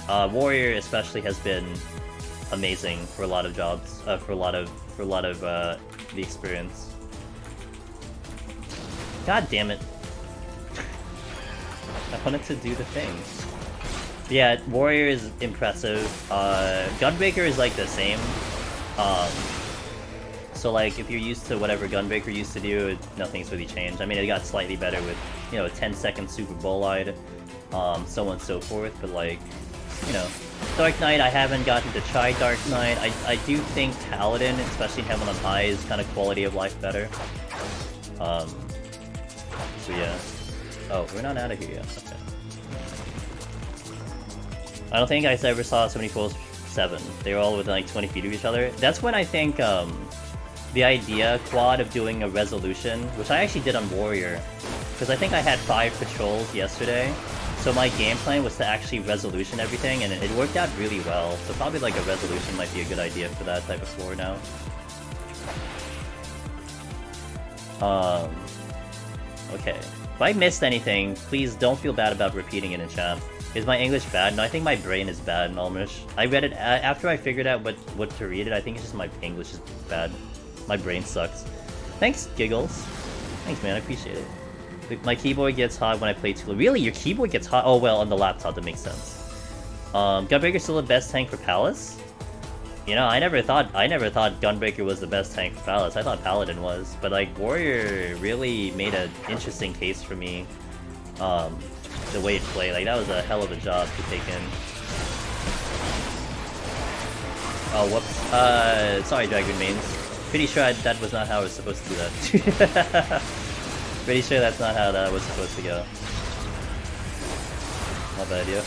Warrior especially has been amazing for a lot of jobs. For a lot of the experience. God damn it! I wanted to do the thing. Yeah, Warrior is impressive. Gunbreaker is like the same. So like, if you're used to whatever Gunbreaker used to do, nothing's really changed. I mean, it got slightly better with, you know, 10-second Super Bolide, so on and so forth, but like, you know. Dark Knight, I haven't gotten to try Dark Knight. I do think Paladin, especially in Heaven on High, is kind of quality of life better. So yeah. Oh, we're not out of here yet. Okay. I don't think I ever saw 74-7. They were all within like 20 feet of each other. That's when I think, the idea, Quad, of doing a resolution, which I actually did on Warrior, because I think I had 5 patrols yesterday, so my game plan was to actually resolution everything, and it worked out really well, so probably like a resolution might be a good idea for that type of floor now. Okay. If I missed anything, please don't feel bad about repeating it in chat. Is my English bad? No, I think my brain is bad, Malmish. I read it, after I figured out what to read it, I think it's just my English is bad. My brain sucks. Thanks, Giggles. Thanks, man, I appreciate it. My keyboard gets hot when I play too. Really? Your keyboard gets hot? Oh, well, on the laptop, that makes sense. Gunbreaker's still the best tank for Palace? You know, I never thought Gunbreaker was the best tank for Palace. I thought Paladin was. But, like, Warrior really made an interesting case for me. The way it played. Like, that was a hell of a job to take in. Oh, whoops. Sorry, Dragon Mains. Pretty sure that was not how I was supposed to do that. Pretty sure that's not how that was supposed to go. Not bad idea.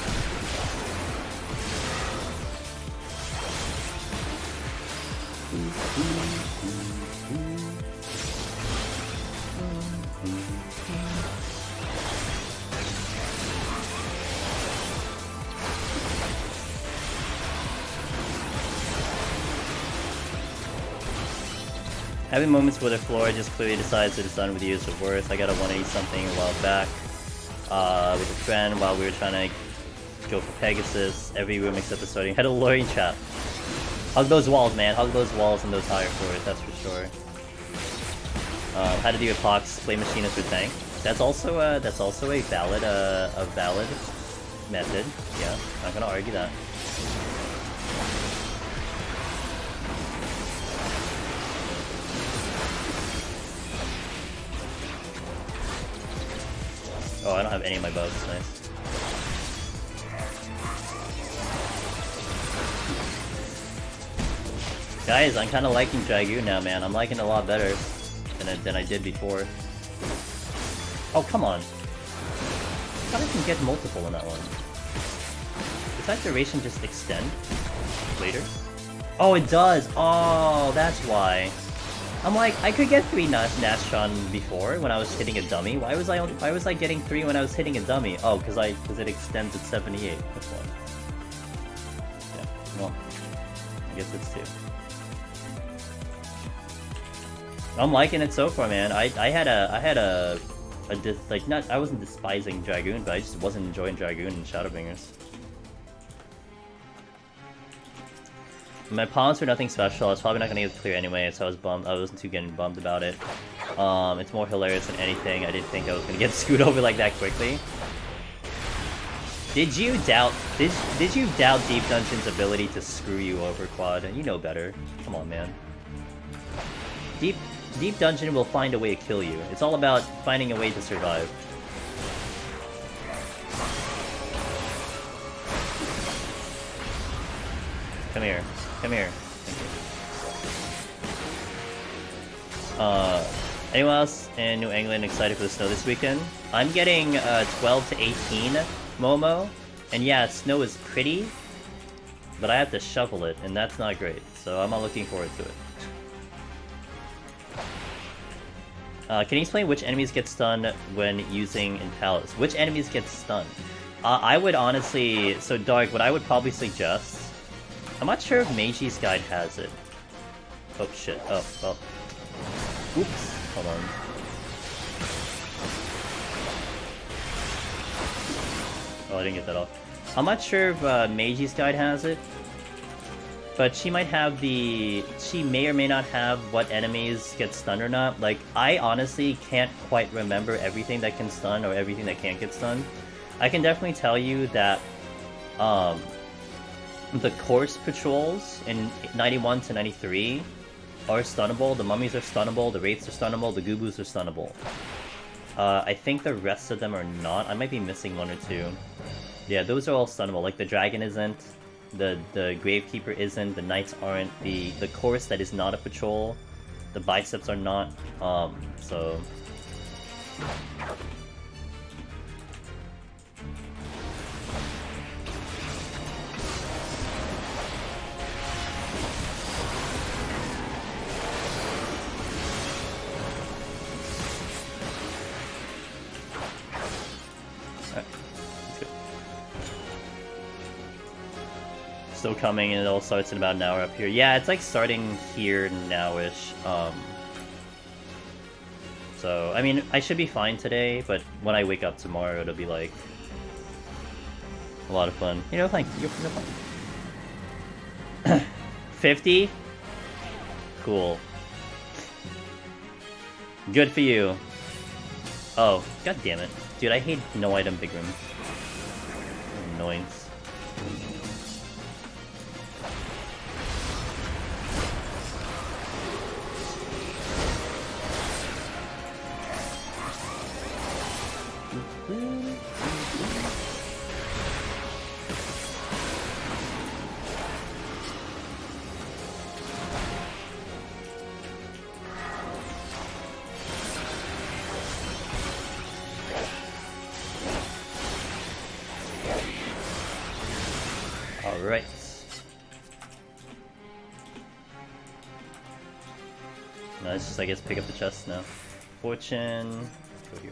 Having moments where the floor just clearly decides that it's done with years of worth. I got a 180 something a while back with a friend while we were trying to go for Pegasus. Every room except the starting had a luring trap. Hug those walls, man. Hug those walls and those higher floors, that's for sure. How to do a Pox play machinist with tank. That's also a valid method. Yeah, not gonna argue that. Oh, I don't have any of my bugs, nice. Guys, I'm kind of liking Dragoon now, man. I'm liking it a lot better than I did before. Oh, come on. I thought I can get multiple in that one. Does that duration just extend later? Oh, it does! Oh, that's why. I'm like, I could get 3 Nastron before when I was hitting a dummy. Why was I getting 3 when I was hitting a dummy? Oh, because it extends at 78. That's why. Yeah, well, I guess it's 2. I'm liking it so far, man. I had a I wasn't despising Dragoon, but I just wasn't enjoying Dragoon and Shadowbringers. My pawns were nothing special. I was probably not gonna get clear anyway, so I was bummed. I wasn't too getting bummed about it. It's more hilarious than anything. I didn't think I was gonna get screwed over like that quickly. Did you doubt Deep Dungeon's ability to screw you over, Quad? You know better. Come on, man. Deep Dungeon will find a way to kill you. It's all about finding a way to survive. Come here. Come here. Thank you. Anyone else in New England excited for the snow this weekend? I'm getting 12 to 18 Momo, and yeah, snow is pretty, but I have to shovel it, and that's not great, so I'm not looking forward to it. Can you explain which enemies get stunned when using in Palace? Which enemies get stunned? I would honestly... So, Dark, what I would probably suggest... I'm not sure if Meiji's Guide has it. Oh, shit. Oh, well. Oops. Hold on. Oh, I didn't get that off. I'm not sure if Meiji's Guide has it. But she might have the... She may or may not have what enemies get stunned or not. Like, I honestly can't quite remember everything that can stun or everything that can't get stunned. I can definitely tell you that, the course patrols in 91 to 93 are stunnable, the mummies are stunnable, the wraiths are stunnable, the goobus are stunnable. I think the rest of them are not. I might be missing 1 or 2. Yeah, those are all stunnable. Like, the dragon isn't, the gravekeeper isn't, the knights aren't, the course that is not a patrol, the biceps are not, so... Still coming, and it all starts in about an hour up here. Yeah, it's like starting here now-ish. So, I mean, I should be fine today, but when I wake up tomorrow, it'll be like a lot of fun. You know, like, you're fun. 50? Cool. Good for you. Oh, god damn it. Dude, I hate no item big room. Annoyance. Alright. Now let's just, I guess, pick up the chest now. Fortune. Let's go here.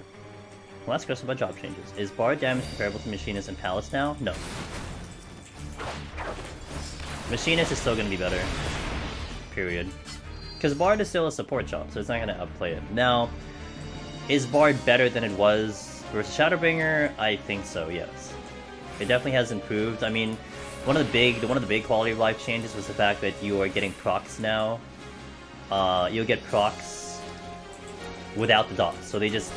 Last question about job changes. Is Bard damage comparable to Machinist and Palace now? No. Machinist is still going to be better. Period. Because Bard is still a support job, so it's not going to outplay it. Now, is Bard better than it was versus Shadowbringer? I think so, yes. It definitely has improved. I mean, one of the big quality of life changes was the fact that you are getting procs now. You'll get procs without the dots. So they just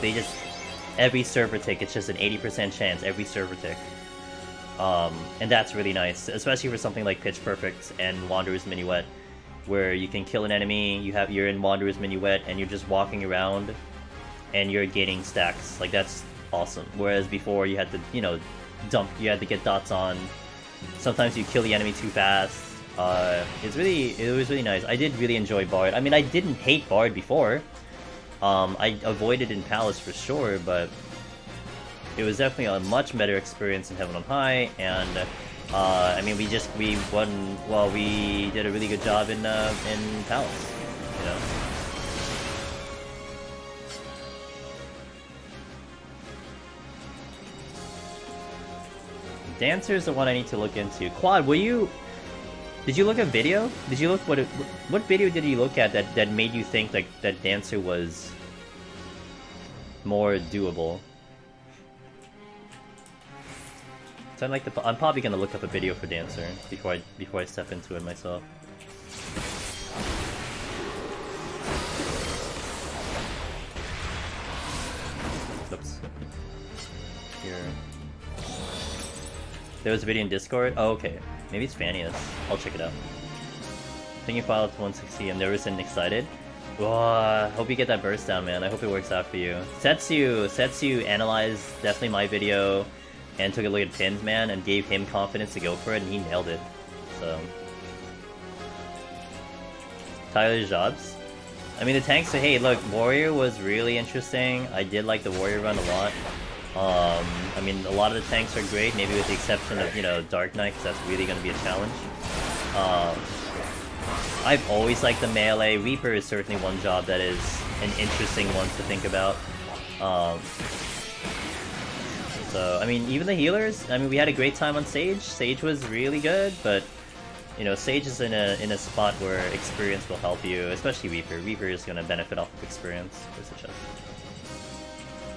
every server tick, it's just an 80% chance every server tick. And that's really nice, especially for something like Pitch Perfect and Wanderer's Minuet, where you can kill an enemy, you're in Wanderer's Minuet, and you're just walking around, and you're gaining stacks. Like, that's awesome. Whereas before, you had to, you know, you had to get dots on. Sometimes you kill the enemy too fast. It was really nice. I did really enjoy Bard. I mean, I didn't hate Bard before. I avoided in Palace for sure, but it was definitely a much better experience in Heaven on High, and I mean, we won. Well, we did a really good job in Palace, you know. Dancer is the one I need to look into. Quad, did you look at video? Did you look what video did you look at that made you think like that Dancer was more doable? So I'm probably gonna look up a video for Dancer before I step into it myself. Oops. Here. There was a video in Discord? Oh, okay. Maybe it's Fanius. I'll check it out. Thinking file up to 160. I'm nervous and excited. Oh, hope you get that burst down, man. I hope it works out for you. Setsu analyzed definitely my video and took a look at pins, man, and gave him confidence to go for it, and he nailed it. So Tyler's jobs. I mean, the tanks. So hey, look, Warrior was really interesting. I did like the Warrior run a lot. I mean, a lot of the tanks are great, maybe with the exception of, you know, Dark Knight, because that's really going to be a challenge. I've always liked the melee. Reaper is certainly one job that is an interesting one to think about. So, I mean, even the healers, I mean, we had a great time on Sage. Sage was really good, but, you know, Sage is in a spot where experience will help you, especially Reaper. Reaper is going to benefit off of experience. Where's the chest?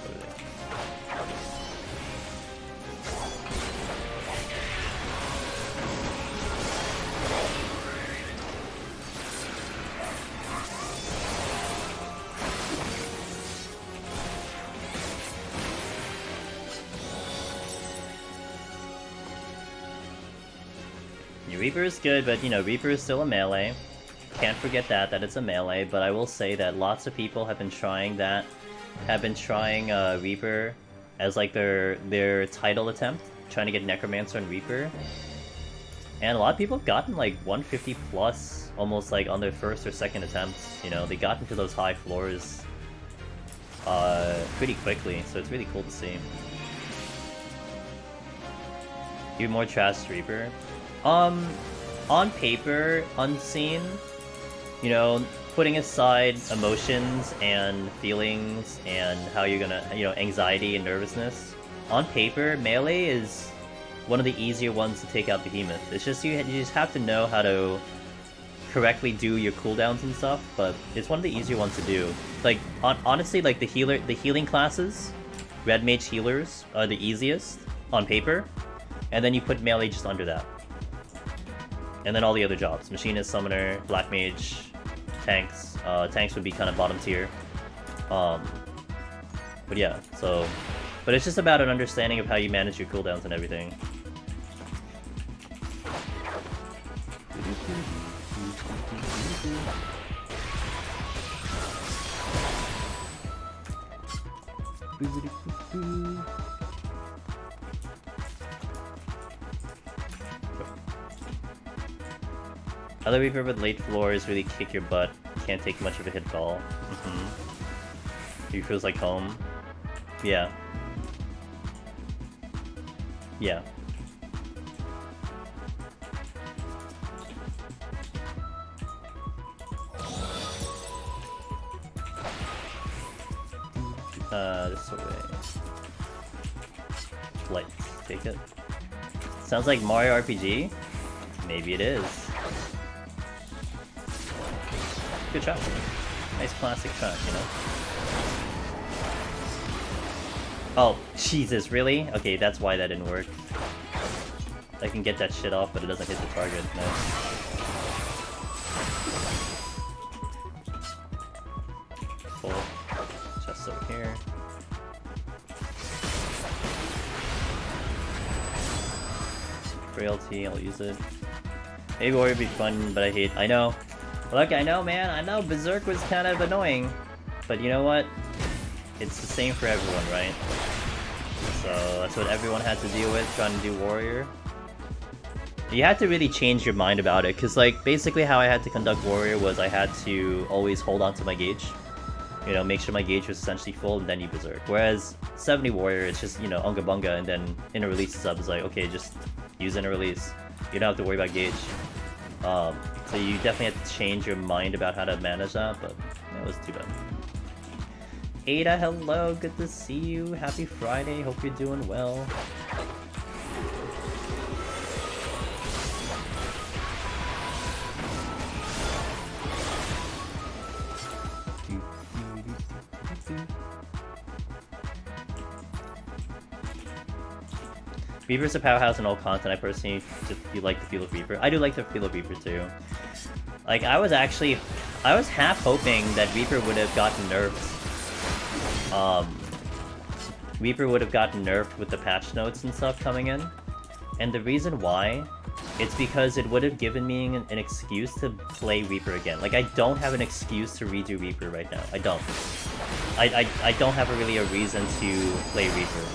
Over there. Reaper is good, but you know, Reaper is still a melee. Can't forget that it's a melee, but I will say that lots of people have been trying Reaper as like their title attempt, trying to get Necromancer and Reaper. And a lot of people have gotten like 150 plus almost like on their first or second attempts, you know, they got into those high floors pretty quickly, so it's really cool to see. Even more trash Reaper. On paper, unseen, you know, putting aside emotions and feelings and how you're gonna, you know, anxiety and nervousness, on paper, melee is one of the easier ones to take out Behemoth. It's just, you just have to know how to correctly do your cooldowns and stuff, but it's one of the easier ones to do. Like, honestly, like the healing classes, Red Mage healers are the easiest on paper, and then you put melee just under that. And then all the other jobs. Machinist, Summoner, Black Mage, Tanks. Tanks would be kind of bottom tier. But yeah, so... But it's just about an understanding of how you manage your cooldowns and everything. Other Reaper with late floors really kick your butt. Can't take much of a hit at all. He feels like home. Yeah. Yeah. This way. Flight. Take it. Sounds like Mario RPG? Maybe it is. Good track. Nice classic track, you know? Oh, Jesus, really? Okay, that's why that didn't work. I can get that shit off, but it doesn't hit the target. Nice. Full. Chest over here. Frailty, I'll use it. Maybe Warrior would be fun, but I know. Look, I know, man, I know Berserk was kind of annoying, but you know what? It's the same for everyone, right? So that's what everyone had to deal with, trying to do Warrior. You had to really change your mind about it, because like, basically how I had to conduct Warrior was I had to always hold on to my gauge. You know, make sure my gauge was essentially full, and then you berserk. Whereas 70 warrior, it's just, you know, unga bunga, and then inner release is up. It's like, okay, just use inner release. You don't have to worry about gauge. So you definitely have to change your mind about how to manage that, but that was too bad. Ada, hello, good to see you. Happy Friday, hope you're doing well. Reaper's a powerhouse in all content. I personally just like the feel of Reaper. I do like the feel of Reaper too. Like, I was half hoping that Reaper would have gotten nerfed. Reaper would have gotten nerfed with the patch notes and stuff coming in. And the reason why, it's because it would have given me an excuse to play Reaper again. Like, I don't have an excuse to redo Reaper right now. I don't. I don't have really a reason to play Reaper.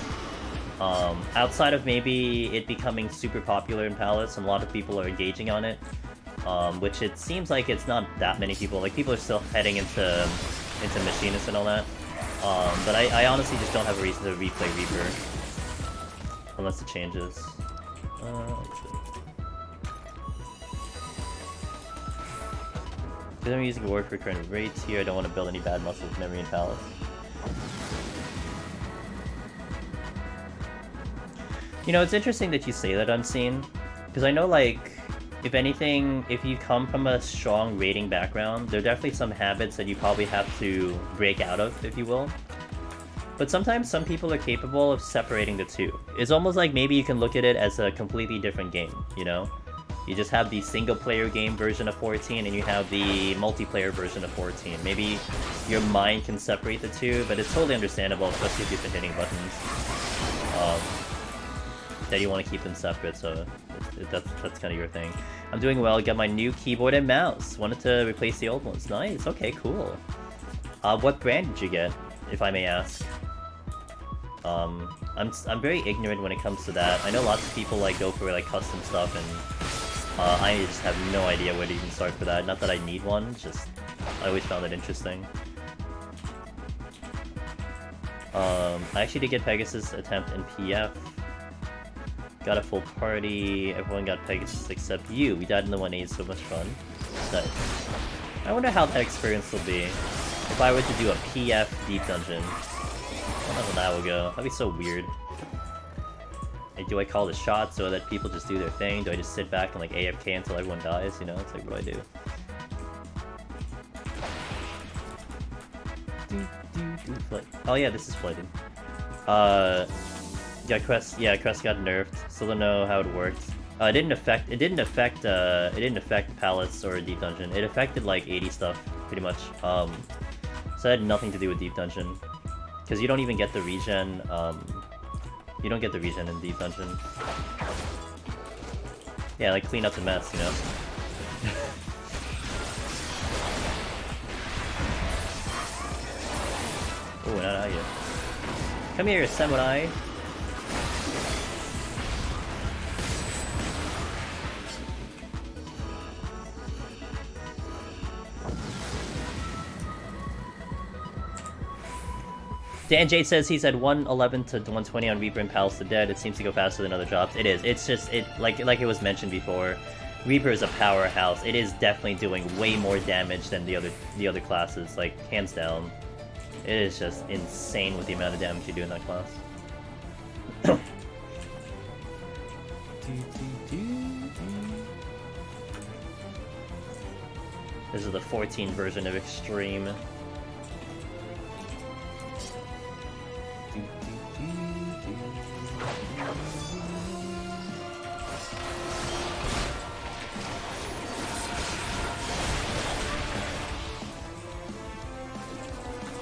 Outside of maybe it becoming super popular in Palace, and a lot of people are engaging on it, which it seems like it's not that many people. Like, people are still heading into Machinists and all that. But I honestly just don't have a reason to replay Reaper. Unless it changes. Because I'm using a word for current rates here, I don't want to build any bad muscles memory in Palace. You know, it's interesting that you say that, Unseen, because I know, like, if anything, if you come from a strong rating background, there are definitely some habits that you probably have to break out of, if you will. But sometimes some people are capable of separating the two. It's almost like maybe you can look at it as a completely different game, you know? You just have the single-player game version of 14, and you have the multiplayer version of 14. Maybe your mind can separate the two, but it's totally understandable, especially if you've been hitting buttons. That you want to keep them separate, so that's kind of your thing. I'm doing well, got my new keyboard and mouse. Wanted to replace the old ones. Nice, okay, cool. What brand did you get, if I may ask? I'm very ignorant when it comes to that. I know lots of people like go for like custom stuff, and I just have no idea where to even start for that. Not that I need one, just I always found it interesting. I actually did get Pegasus attempt in PF. Got a full party, everyone got Pegasus except you. We died in the 1-8, so much fun. Nice. I wonder how that experience will be if I were to do a PF deep dungeon. I don't know how that will go. That'd be so weird. Like, do I call the shot so that people just do their thing? Do I just sit back and like AFK until everyone dies? You know, it's like, what do I do? Oh yeah, this is flooded. Yeah, Crest got nerfed. Still don't know how it worked. It didn't affect Palace or Deep Dungeon. It affected like 80 stuff, pretty much. So it had nothing to do with Deep Dungeon. Because you don't even get the regen, you don't get the regen in Deep Dungeon. Yeah, like clean up the mess, you know? Oh, not out yet. Come here, samurai! Dan Jade says he's at 111 to 120 on Reaper and Palace the Dead. It seems to go faster than other drops. It is. It's just like it was mentioned before. Reaper is a powerhouse. It is definitely doing way more damage than the other classes, like hands down. It is just insane with the amount of damage you do in that class. This is the 14 version of Extreme.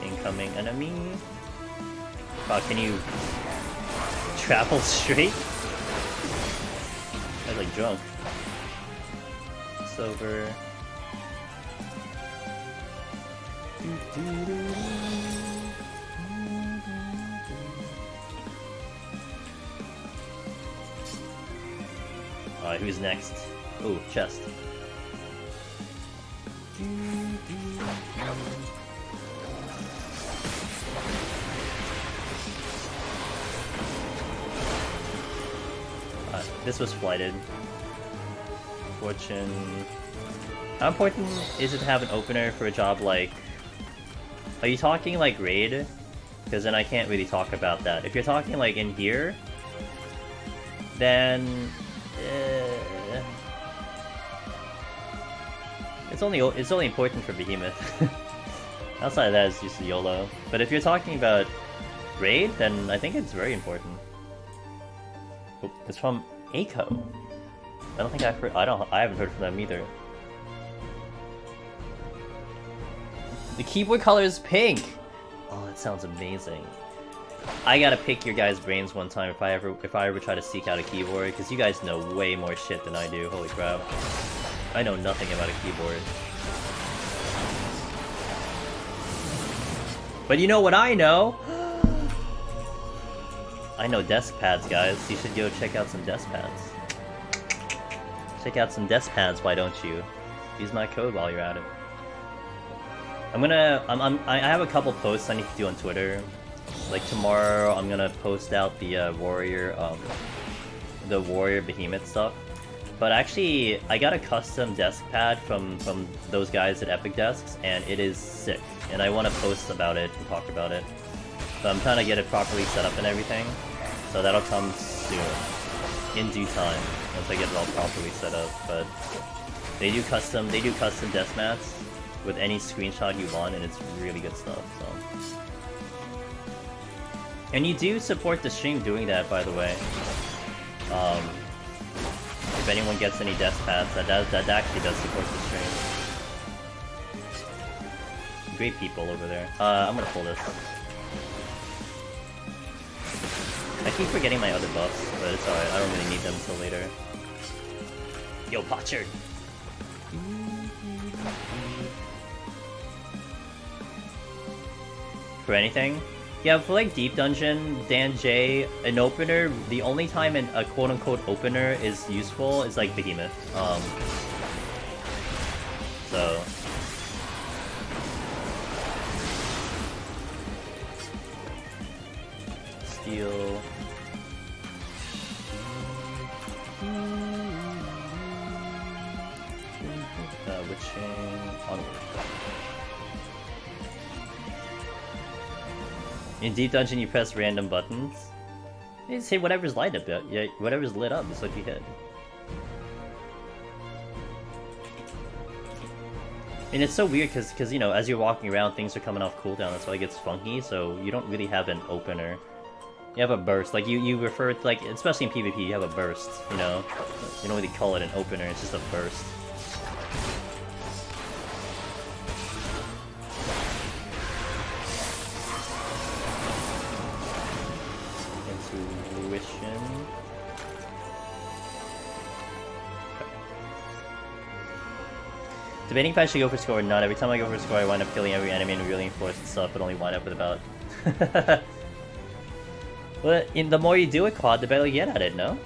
Incoming enemy. Wow, can you travel straight? I was like drunk. It's over. Alright, who's next? Oh, chest. this was flighted. Fortune. How important is it to have an opener for a job like... Are you talking like raid? Because then I can't really talk about that. If you're talking like in here, then... It's only important for Behemoth. Outside of that, it's just YOLO. But if you're talking about raid, then I think it's very important. Oh, it's from Aiko. I don't think I've heard. I haven't heard from them either. The keyboard color is pink. Oh, that sounds amazing. I gotta pick your guys' brains one time if I ever try to seek out a keyboard, because you guys know way more shit than I do. Holy crap! I know nothing about a keyboard. But you know what I know? I know desk pads, guys. You should go check out some desk pads. Check out some desk pads, why don't you? Use my code while you're at it. I have a couple posts I need to do on Twitter. Like tomorrow, I'm gonna post out the warrior behemoth stuff. But actually, I got a custom desk pad from those guys at Epic Desks, and it is sick. And I want to post about it and talk about it. So I'm trying to get it properly set up and everything. So that'll come soon, in due time, once I get it all properly set up. But they do custom desk mats with any screenshot you want, and it's really good stuff. So. And you do support the stream doing that, by the way. If anyone gets any desk pads, that actually does support the stream. Great people over there. I'm gonna pull this. I keep forgetting my other buffs, but it's alright. I don't really need them until later. Yo, Potchard! For anything? Yeah, for like Deep Dungeon, Dan J, an opener, the only time a quote-unquote opener is useful is like Behemoth. So... Steel... Witching... Onward. In Deep Dungeon, you press random buttons. You just hit whatever's lit up. Yeah, whatever's lit up is what you hit. And it's so weird because you know, as you're walking around, things are coming off cooldown. That's why it gets funky. So you don't really have an opener. You have a burst. Like you refer to, like, especially in PvP, you have a burst. You know, you don't really call it an opener. It's just a burst. Debating if I should go for score or not. Every time I go for score, I wind up killing every enemy and really enforce and stuff, but only wind up with about... Well, the more you do it, Quad, the better you get at it, no?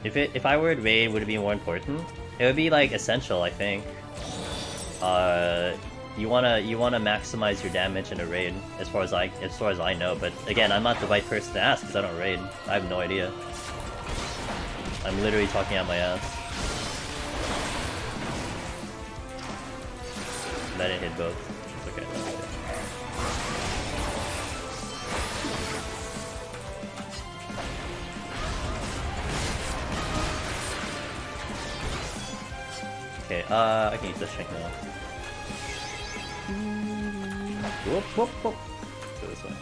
If I were at raid, would it be more important? It would be, like, essential, I think. You wanna maximize your damage in a raid, as far as I know. But again, I'm not the right person to ask because I don't raid. I have no idea. I'm literally talking out my ass. I didn't hit both. It's okay. Okay, I can use this shank now. Whoop, whoop, whoop. Let's go this way.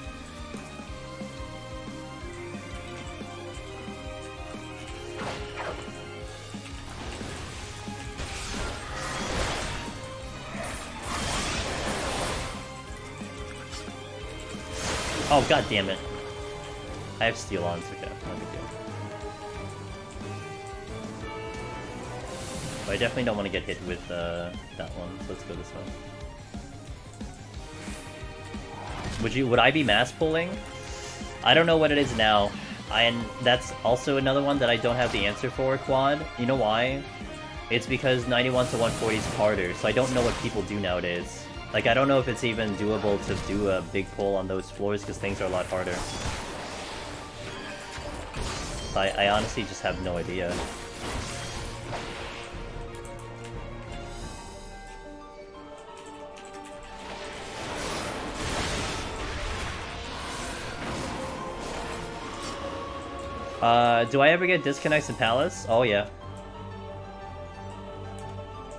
Oh, god damn it. I have steel on, so okay, no big deal. But I definitely don't want to get hit with that one, so let's go this way. Would I be mass pulling? I don't know what it is now. And that's also another one that I don't have the answer for, Quad. You know why? It's because 91 to 140 is harder, so I don't know what people do nowadays. Like, I don't know if it's even doable to do a big pull on those floors, because things are a lot harder. So I honestly just have no idea. Do I ever get disconnects in Palace? Oh yeah.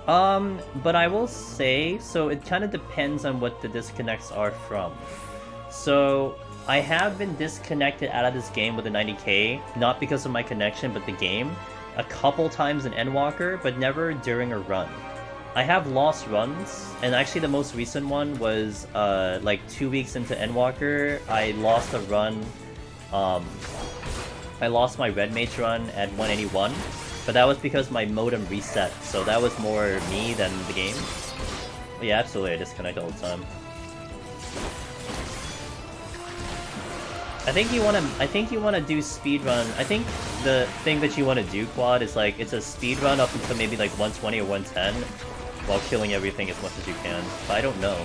But I will say, so it kind of depends on what the disconnects are from. So, I have been disconnected out of this game with a 90k, not because of my connection, but the game, a couple times in Endwalker, but never during a run. I have lost runs, and actually the most recent one was, like 2 weeks into Endwalker, I lost a run, I lost my Red Mage run at 181, but that was because my modem reset, so that was more me than the game. But yeah, absolutely, I disconnect all the time. I think you wanna do speedrun. I think the thing that you wanna do, Quad, is like it's a speedrun up until maybe like 120 or 110, while killing everything as much as you can. But I don't know.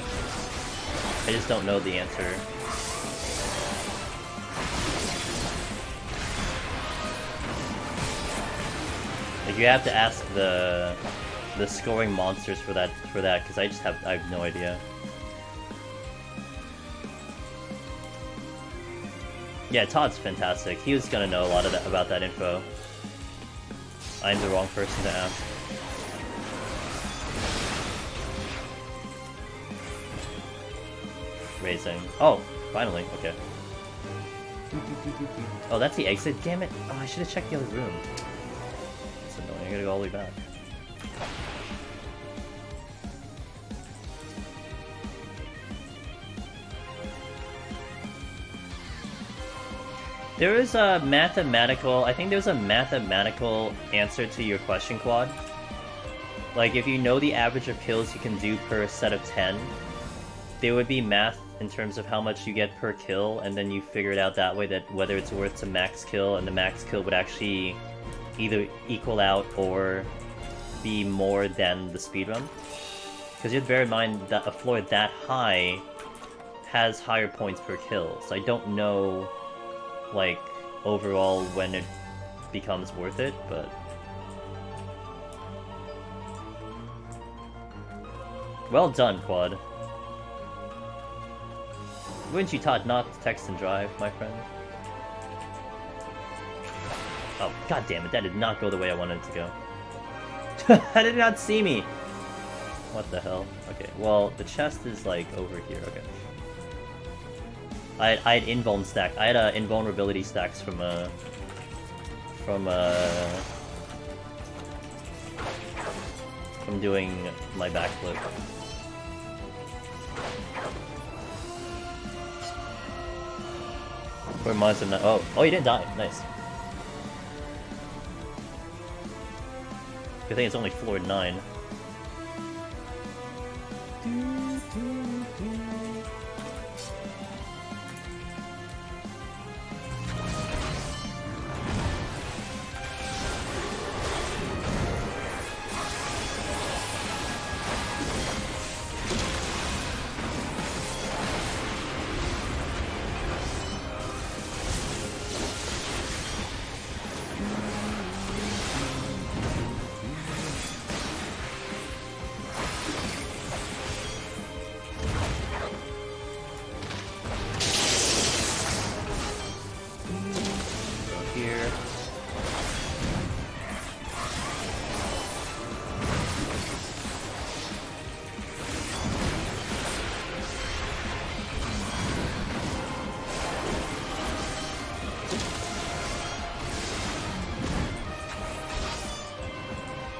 I just don't know the answer. Like you have to ask the scoring monsters for that, because I have no idea. Yeah, Todd's fantastic. He was gonna know a lot of about that info. I'm the wrong person to ask. Raising. Oh, finally. Okay. Oh, that's the exit. Damn it! Oh, I should have checked the other room. That's annoying. I gotta go all the way back. There is a mathematical... I think there's a mathematical answer to your question, Quad. Like, if you know the average of kills you can do per set of 10, there would be math in terms of how much you get per kill, and then you figure it out that way, that whether it's worth to max kill, and the max kill would actually either equal out or be more than the speedrun. Because you have to bear in mind that a floor that high has higher points per kill, so I don't know... like, overall when it becomes worth it, but... Well done, Quad. Wouldn't you taught not to text and drive, my friend? Oh, god damn it, that did not go the way I wanted it to go. I did not see me! What the hell? Okay, well, the chest is, like, over here, okay. I had invuln stack. I had invulnerability stacks from doing my backflip. Where mines have not. Oh, you didn't die. Nice. Good thing it's only floor 9.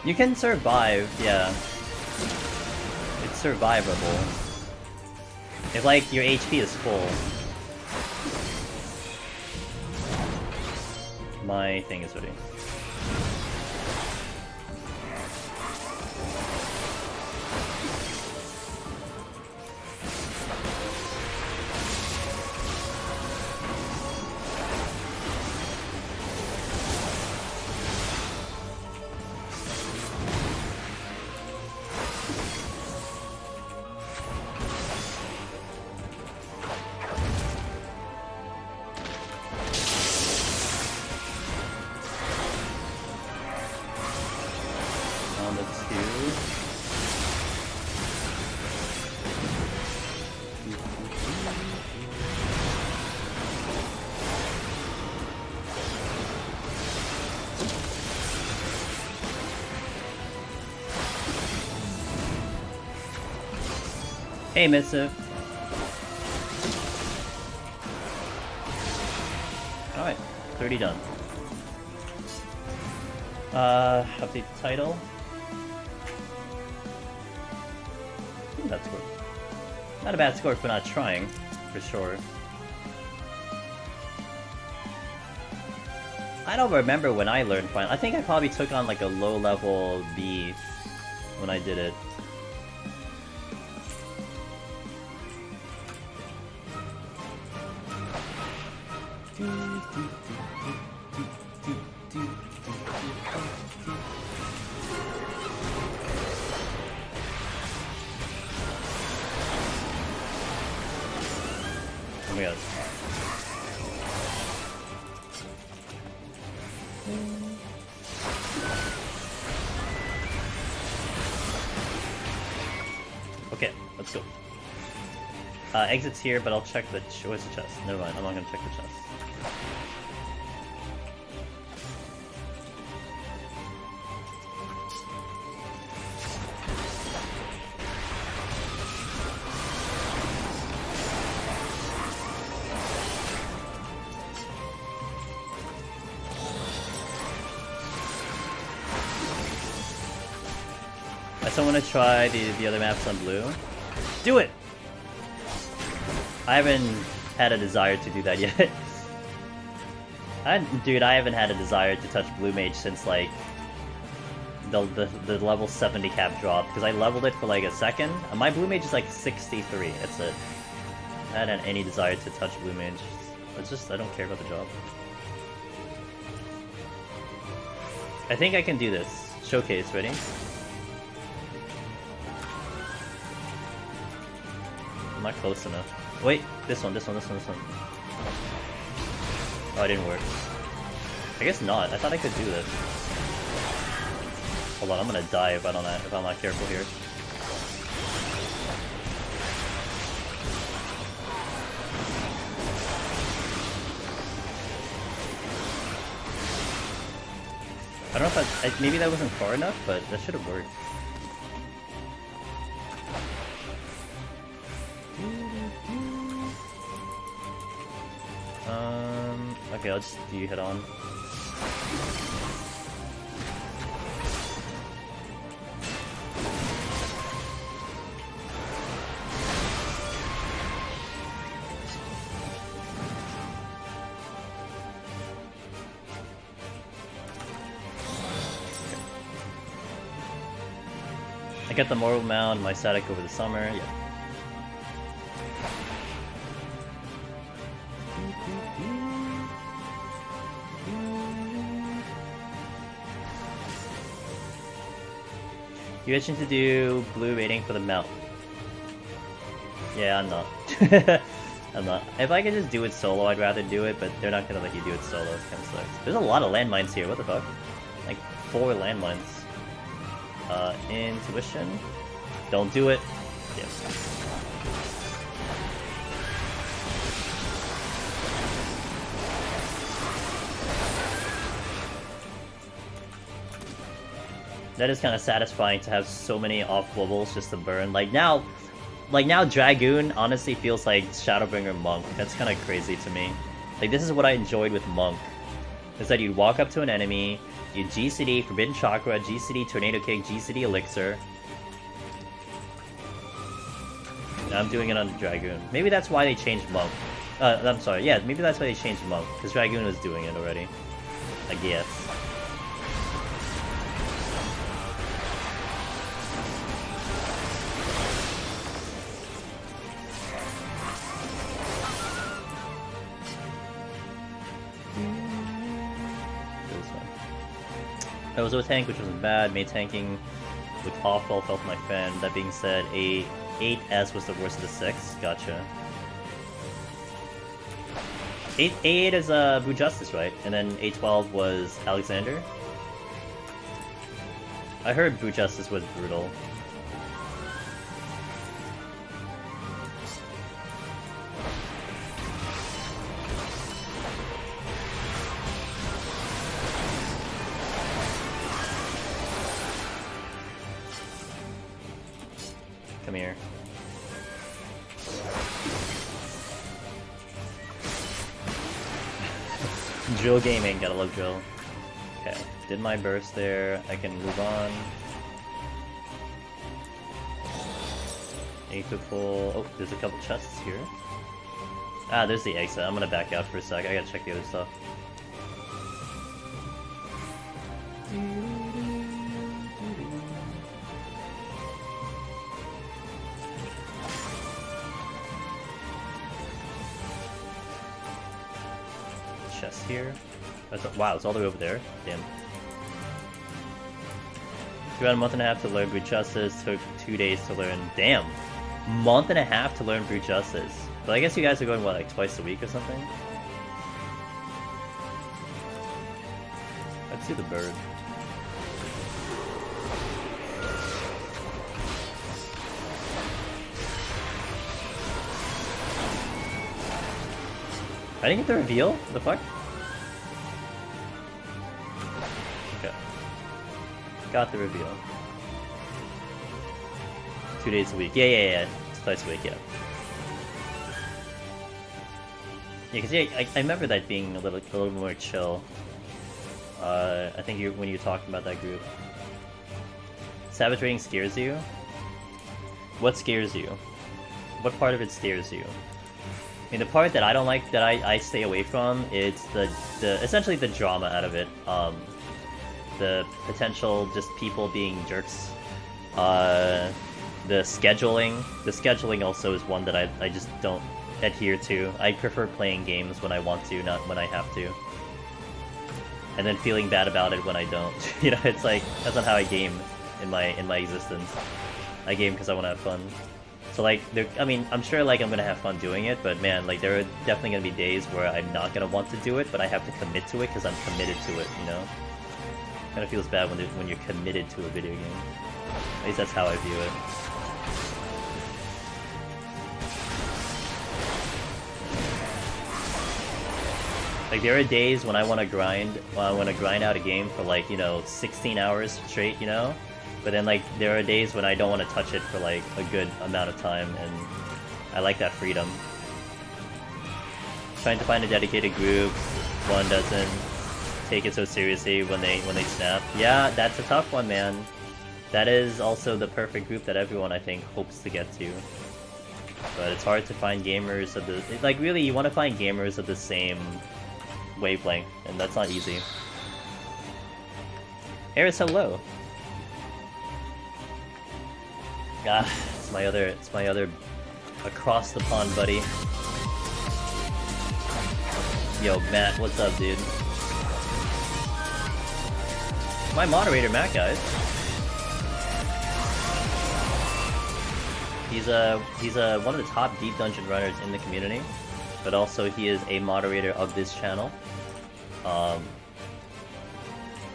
You can survive, yeah. It's survivable. If, like, your HP is full. My thing is ready. on the 2. Hey, Mitsu. Alright, 30 done. Update the title. That's good. Not a bad score for not trying, for sure. I don't remember when I learned Final. I think I probably took on like a low level B when I did it. Oh my god. Okay, let's go. Exit's here, but I'll check the where's the chest? Never mind, I'm not gonna check the chest. I still want to try the other maps on blue. Do it! I haven't had a desire to do that yet. Dude, I haven't had a desire to touch blue mage since like the level 70 cap drop, because I leveled it for like a second. And my blue mage is like 63. That's it. I hadn't had any desire to touch blue mage. It's just I don't care about the job. I think I can do this. Showcase, ready? I'm not close enough. Wait, this one. Oh, it didn't work. I guess not. I thought I could do this. Hold on, I'm gonna die if I'm not careful here. I don't know if maybe that wasn't far enough, but that should have worked. Okay, I'll just do you head on. I get the Mortal Mound, my static over the summer, yeah. You itching to do blue rating for the melt? Yeah, I'm not. I'm not. If I could just do it solo, I'd rather do it, but they're not gonna let you do it solo. It kind of sucks. There's a lot of landmines here. What the fuck? Like 4 landmines. Intuition. Don't do it. Yes. That is kind of satisfying to have so many off wobbles just to burn. Like now Dragoon honestly feels like Shadowbringer Monk. That's kind of crazy to me. Like this is what I enjoyed with Monk. Is that you'd walk up to an enemy, you'd GCD Forbidden Chakra, GCD Tornado Kick, GCD Elixir. Now I'm doing it on Dragoon. Maybe that's why they changed Monk. I'm sorry, yeah, maybe that's why they changed Monk. Because Dragoon was doing it already. I guess. I was with tank, which wasn't bad. Made tanking with awful, felt my fan. That being said, A8S was the worst of the 6. Gotcha. A8 is Blue Justice, right? And then A12 was Alexander. I heard Brute Justice was brutal. Come here. Drill gaming, gotta love drill. Okay, did my burst there. I can move on. Need to pull. Oh, there's a couple chests here. Ah, there's the exit. I'm gonna back out for a sec. I gotta check the other stuff. Chest here. Wow, it's all the way over there. Damn. About a month and a half to learn Brute Justice. Took 2 days to learn. Damn. Month and a half to learn Brute Justice. But I guess you guys are going, what, like twice a week or something? Let's see the bird. I didn't get the reveal? What the fuck? Okay. Got the reveal. 2 days a week. Yeah. It's twice a week, yeah. Yeah, because I remember that being a little more chill. I think when you talked about that group. Savage rating scares you? What scares you? What part of it scares you? I mean, the part that I don't like, that I stay away from, it's the essentially the drama out of it. The potential just people being jerks. The scheduling also is one that I just don't adhere to. I prefer playing games when I want to, not when I have to. And then feeling bad about it when I don't. You know, it's like, that's not how I game in my existence. I game because I want to have fun. So like, I mean, I'm sure like I'm gonna have fun doing it, but man, like there are definitely gonna be days where I'm not gonna want to do it, but I have to commit to it because I'm committed to it, you know? Kind of feels bad when you're committed to a video game. At least that's how I view it. Like there are days when I want to grind out a game for like, you know, 16 hours straight, you know? But then like there are days when I don't want to touch it for like a good amount of time, and I like that freedom. Trying to find a dedicated group, one doesn't take it so seriously when they snap. Yeah, that's a tough one, man. That is also the perfect group that everyone I think hopes to get to. But it's hard to find gamers of the like really you want to find gamers of the same wavelength, and that's not easy. Eris, hello. Ah, it's my other across the pond buddy. Yo, Matt, what's up, dude? My moderator, Matt, guys. He's one of the top deep dungeon runners in the community, but also he is a moderator of this channel.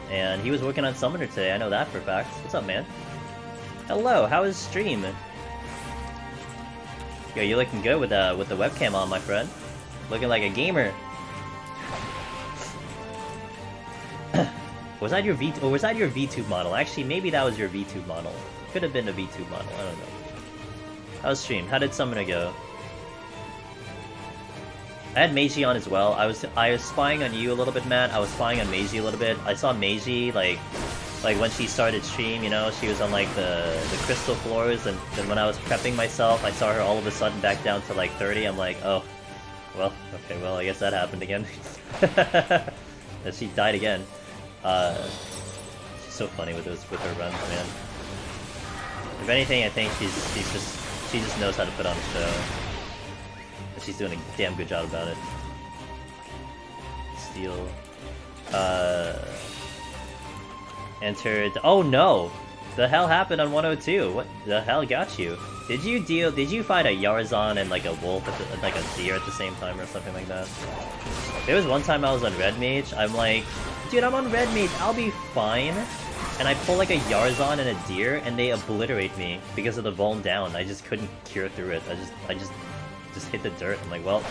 And he was working on Summoner today. I know that for a fact. What's up, man? Hello, how is stream? Yo, you're looking good with the webcam on, my friend. Looking like a gamer. Was that your VTube model? Actually, maybe that was your VTube model. Could have been a VTube model. I don't know. How's stream? How did Summoner go? I had Meiji on as well. I was spying on you a little bit, Matt. I was spying on Meiji a little bit. I saw Meiji like when she started stream, you know, she was on like the crystal floors, and then when I was prepping myself, I saw her all of a sudden back down to like 30. I'm like, oh, well, okay, well, I guess that happened again. And she died again. She's so funny with her runs, man. If anything, I think she just knows how to put on a show. And she's doing a damn good job about it. Steel. Entered. Oh no! The hell happened on 102? What the hell got you? Did you fight a Yarzan and like a wolf like a deer at the same time or something like that? There was one time I was on Red Mage. I'm like, dude, I'm on Red Mage. I'll be fine. and I pull like a Yarzon and a Deer, and they obliterate me because of the Vuln down. I just couldn't cure through it. I just hit the dirt. I'm like, well,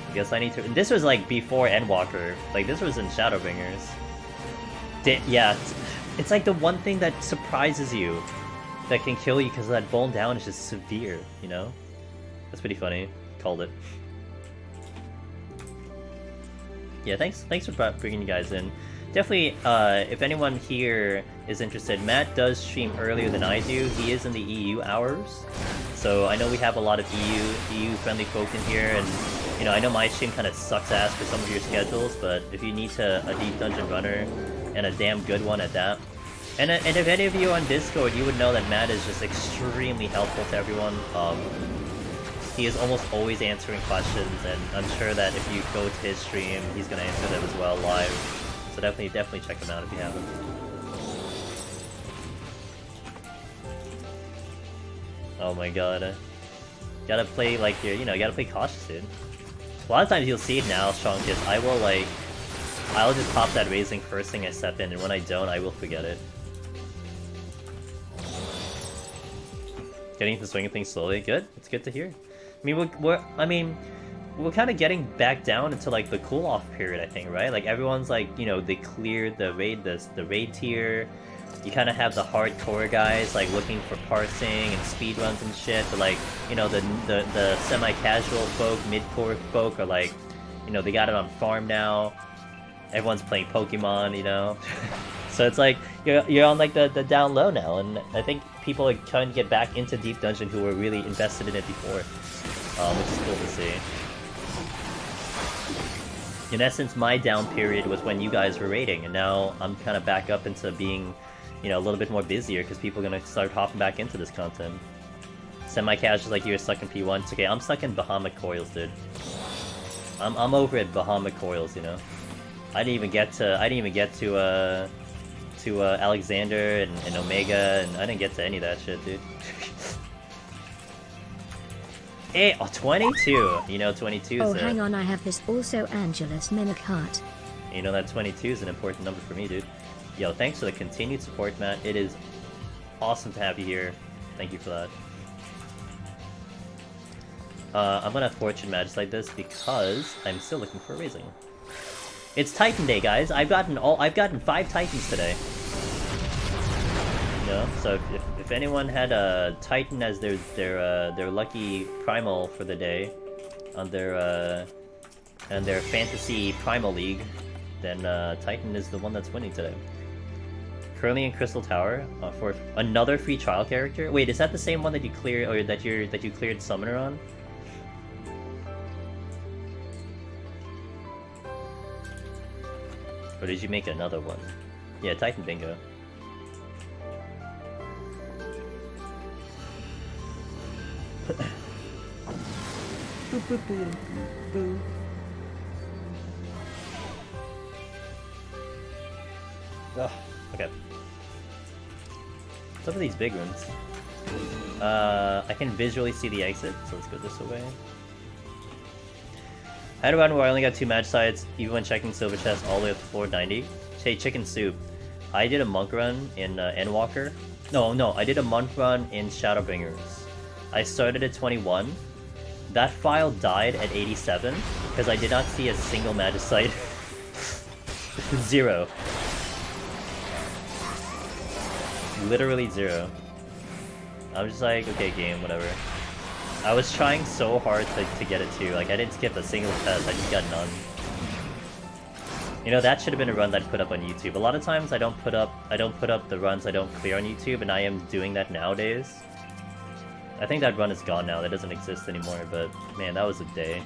I guess I need to. And this was like before Endwalker. Like this was in Shadowbringers. Yeah, it's like the one thing that surprises you that can kill you because that Vuln down is just severe. You know, that's pretty funny. Called it. Yeah, thanks for bringing you guys in. Definitely, if anyone here is interested, Matt does stream earlier than I do. He is in the EU hours, so I know we have a lot of EU-friendly folk in here, and you know, I know my stream kind of sucks ass for some of your schedules, but if you need a deep dungeon runner, and a damn good one at that, and if any of you on Discord, you would know that Matt is just extremely helpful to everyone. He is almost always answering questions, and I'm sure that if you go to his stream, he's gonna answer them as well live. So definitely check him out if you haven't. Oh my god. Gotta play like you're, you know, gotta play cautious, dude. A lot of times you'll see it now, Strong Kiss. I'll just pop that raising first thing I step in, and when I don't, I will forget it. Getting into the swing of things slowly. Good. It's good to hear. I mean, we're kind of getting back down into like the cool-off period, I think, right? Like everyone's like, you know, they cleared the raid tier. You kind of have the hardcore guys like looking for parsing and speedruns and shit, but like, you know, the semi-casual folk, mid-core folk are like, you know, they got it on farm now. Everyone's playing Pokemon, you know. So it's like you're on like the down low now, and I think people are trying to get back into Deep Dungeon who were really invested in it before, which is cool to see. In essence, my down period was when you guys were raiding, and now I'm kind of back up into being, you know, a little bit more busier because people are gonna start hopping back into this content. Semi-casual like you're stuck in P1. It's okay, I'm stuck in Bahamut Coils, dude. I'm over at Bahamut Coils, you know. I didn't even get to Alexander and Omega, and I didn't get to any of that shit, dude. Hey, oh, 22! You know, 22 is hang on, I have this also, Angelus Mimic Heart. You know that 22 is an important number for me, dude. Yo, thanks for the continued support, Matt. It is awesome to have you here. Thank you for that. I'm gonna Fortune Magic like this because I'm still looking for a raising. It's Titan Day, guys. I've gotten 5 Titans today. You know, so if anyone had a Titan as their lucky primal for the day on their fantasy primal league, then Titan is the one that's winning today. Currently in Crystal Tower for another free trial character. Wait, is that the same one that you cleared, or that you cleared Summoner on? Or did you make another one? Yeah, Titan Bingo. Ugh, okay. What's up with these big ones? I can visually see the exit, so let's go this way. I had a run where I only got 2 match sites, even when checking silver chest all the way up to floor 90. Hey, Chicken Soup. I did a monk run in Endwalker. No, I did a monk run in Shadowbringers. I started at 21. That file died at 87, because I did not see a single magic site. 0. Literally 0. I'm just like, okay, game, whatever. I was trying so hard to get it too. Like, I didn't skip a single test, I just got none. You know, that should have been a run that I'd put up on YouTube. A lot of times I don't put up the runs I don't clear on YouTube, and I am doing that nowadays. I think that run is gone now, that doesn't exist anymore, but man, that was a day.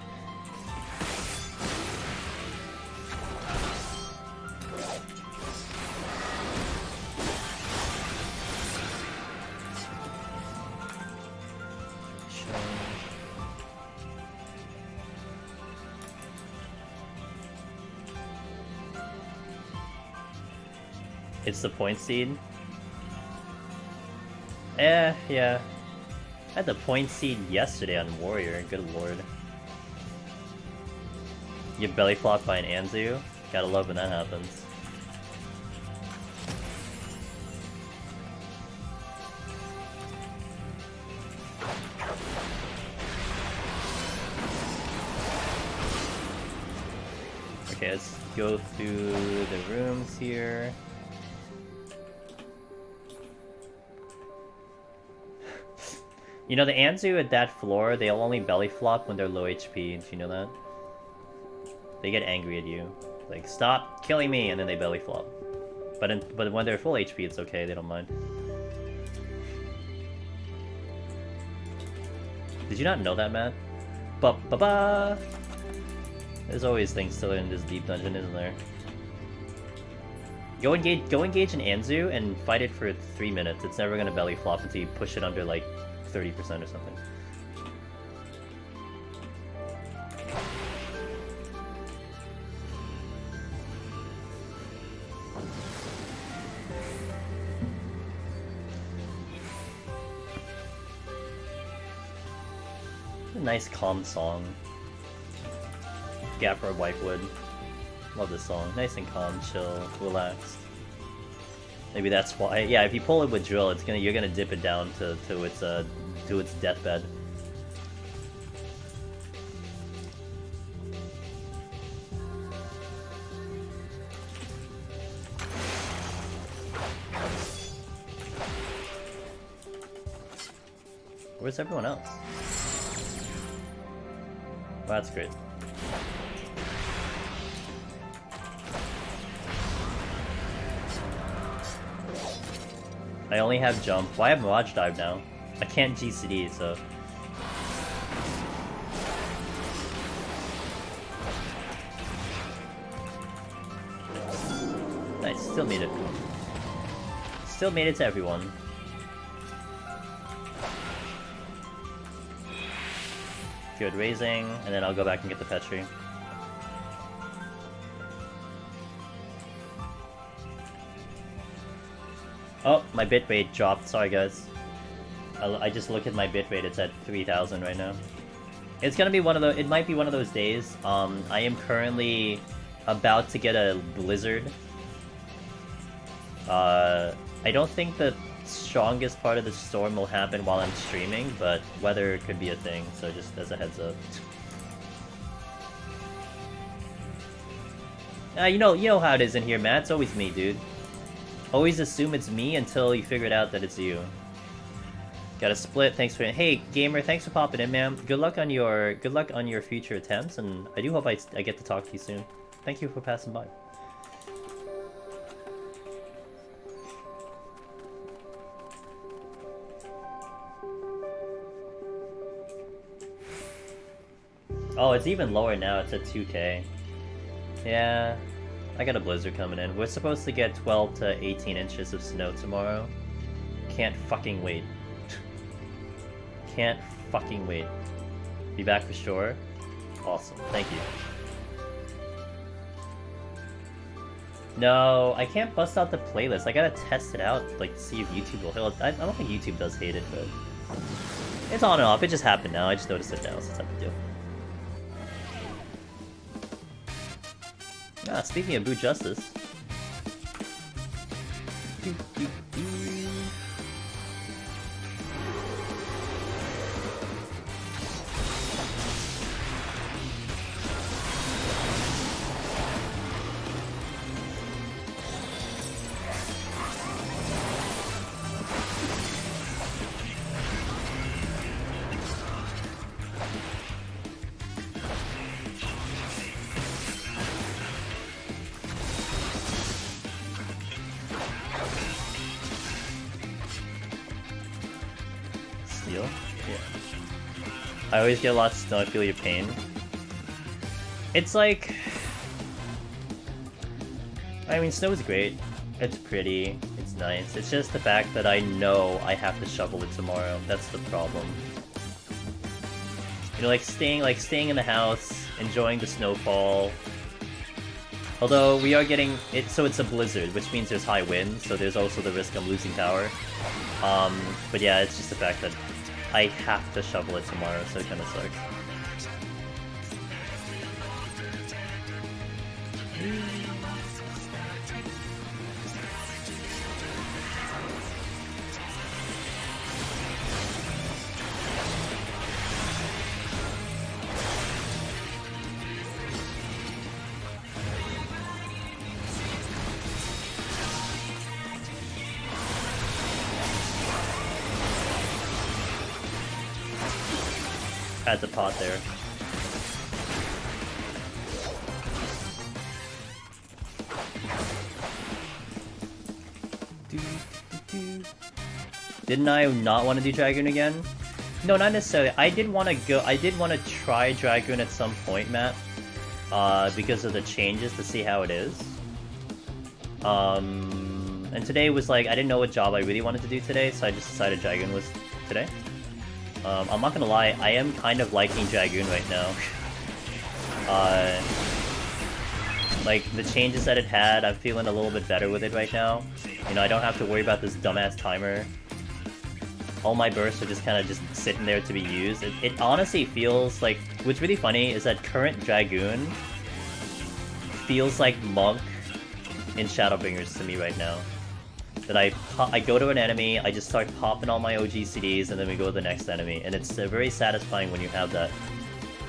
It's the point seed? Yeah. I had the point seed yesterday on Warrior, good lord. You belly flopped by an Anzu? Gotta love when that happens. Okay, let's go through the rooms here. You know, the Anzu at that floor, they'll only belly flop when they're low HP. Do you know that? They get angry at you. Like, stop killing me, and then they belly flop. But when they're full HP, it's okay, they don't mind. Did you not know that, Matt? Ba-ba-ba! There's always things to learn in this deep dungeon, isn't there? Go engage an Anzu and fight it for 3 minutes. It's never gonna belly flop until you push it under like 30% or something. A nice calm song. Gapper Whitewood. Love this song. Nice and calm, chill, relaxed. Maybe that's why. Yeah, if you pull it with drill, it's you're gonna dip it down to its deathbed. Where's everyone else? Well, that's great. I only have jump. Why have Mirage Dive now? I can't GCD, so... Nice, still made it. Still made it to everyone. Good raising, and then I'll go back and get the Petri. Oh, my bitrate dropped. Sorry, guys. I just looked at my bitrate. It's at 3,000 right now. It's gonna be one of the. It might be one of those days. I am currently about to get a blizzard. I don't think the strongest part of the storm will happen while I'm streaming, but weather could be a thing. So just as a heads up. You know how it is in here, Matt. It's always me, dude. Always assume it's me until you figure it out that it's you. Got a split. Thanks for hey gamer. Thanks for popping in, man. Good luck on your future attempts, and I do hope I get to talk to you soon. Thank you for passing by. Oh, it's even lower now. It's at 2K. Yeah. I got a blizzard coming in. We're supposed to get 12 to 18 inches of snow tomorrow. Can't fucking wait. Can't fucking wait. Be back for sure. Awesome. Thank you. No, I can't bust out the playlist. I gotta test it out, like, to see if YouTube will help. I don't think YouTube does hate it, but... It's on and off. It just happened now. I just noticed it now, so it's not a big deal. Ah, speaking of Boot Justice. I always get a lot of snow, I feel your pain. It's like... I mean, snow is great. It's pretty. It's nice. It's just the fact that I know I have to shovel it tomorrow. That's the problem. You know, like staying in the house, enjoying the snowfall. Although we are getting it, so it's a blizzard, which means there's high wind, so there's also the risk I'm losing power. But yeah, it's just the fact that I have to shovel it tomorrow, so it kind of sucks. Had the pot there. Didn't I not want to do Dragoon again? No, not necessarily. I did want to try Dragoon at some point, Matt. Because of the changes to see how it is. And today was like, I didn't know what job I really wanted to do today, so I just decided Dragoon was today. I'm not gonna lie, I am kind of liking Dragoon right now. Like, the changes that it had, I'm feeling a little bit better with it right now. You know, I don't have to worry about this dumbass timer. All my bursts are just kind of just sitting there to be used. It honestly feels like... What's really funny is that current Dragoon feels like Monk in Shadowbringers to me right now. That I go to an enemy, I just start popping all my OG CDs, and then we go to the next enemy. And it's very satisfying when you have that.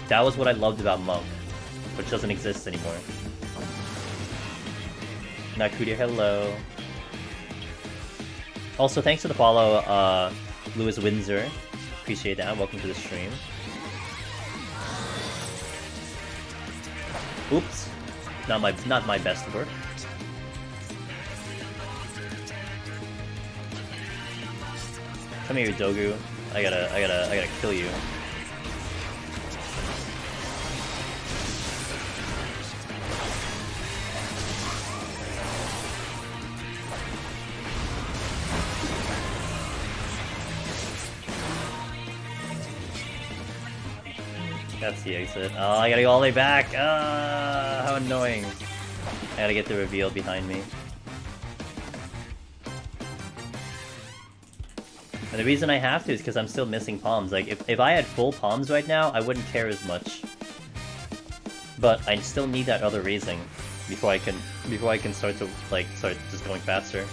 That was what I loved about Monk, which doesn't exist anymore. Nakudia, hello. Also, thanks for the follow, Louis Windsor. Appreciate that. Welcome to the stream. Oops. Not my best work. Come here, Dogu. I gotta kill you. That's the exit. Oh, I gotta go all the way back! Ah, how annoying. I gotta get the reveal behind me. And the reason I have to is because I'm still missing palms. Like, if I had full palms right now, I wouldn't care as much. But I still need that other raising before I can start to, like, start just going faster.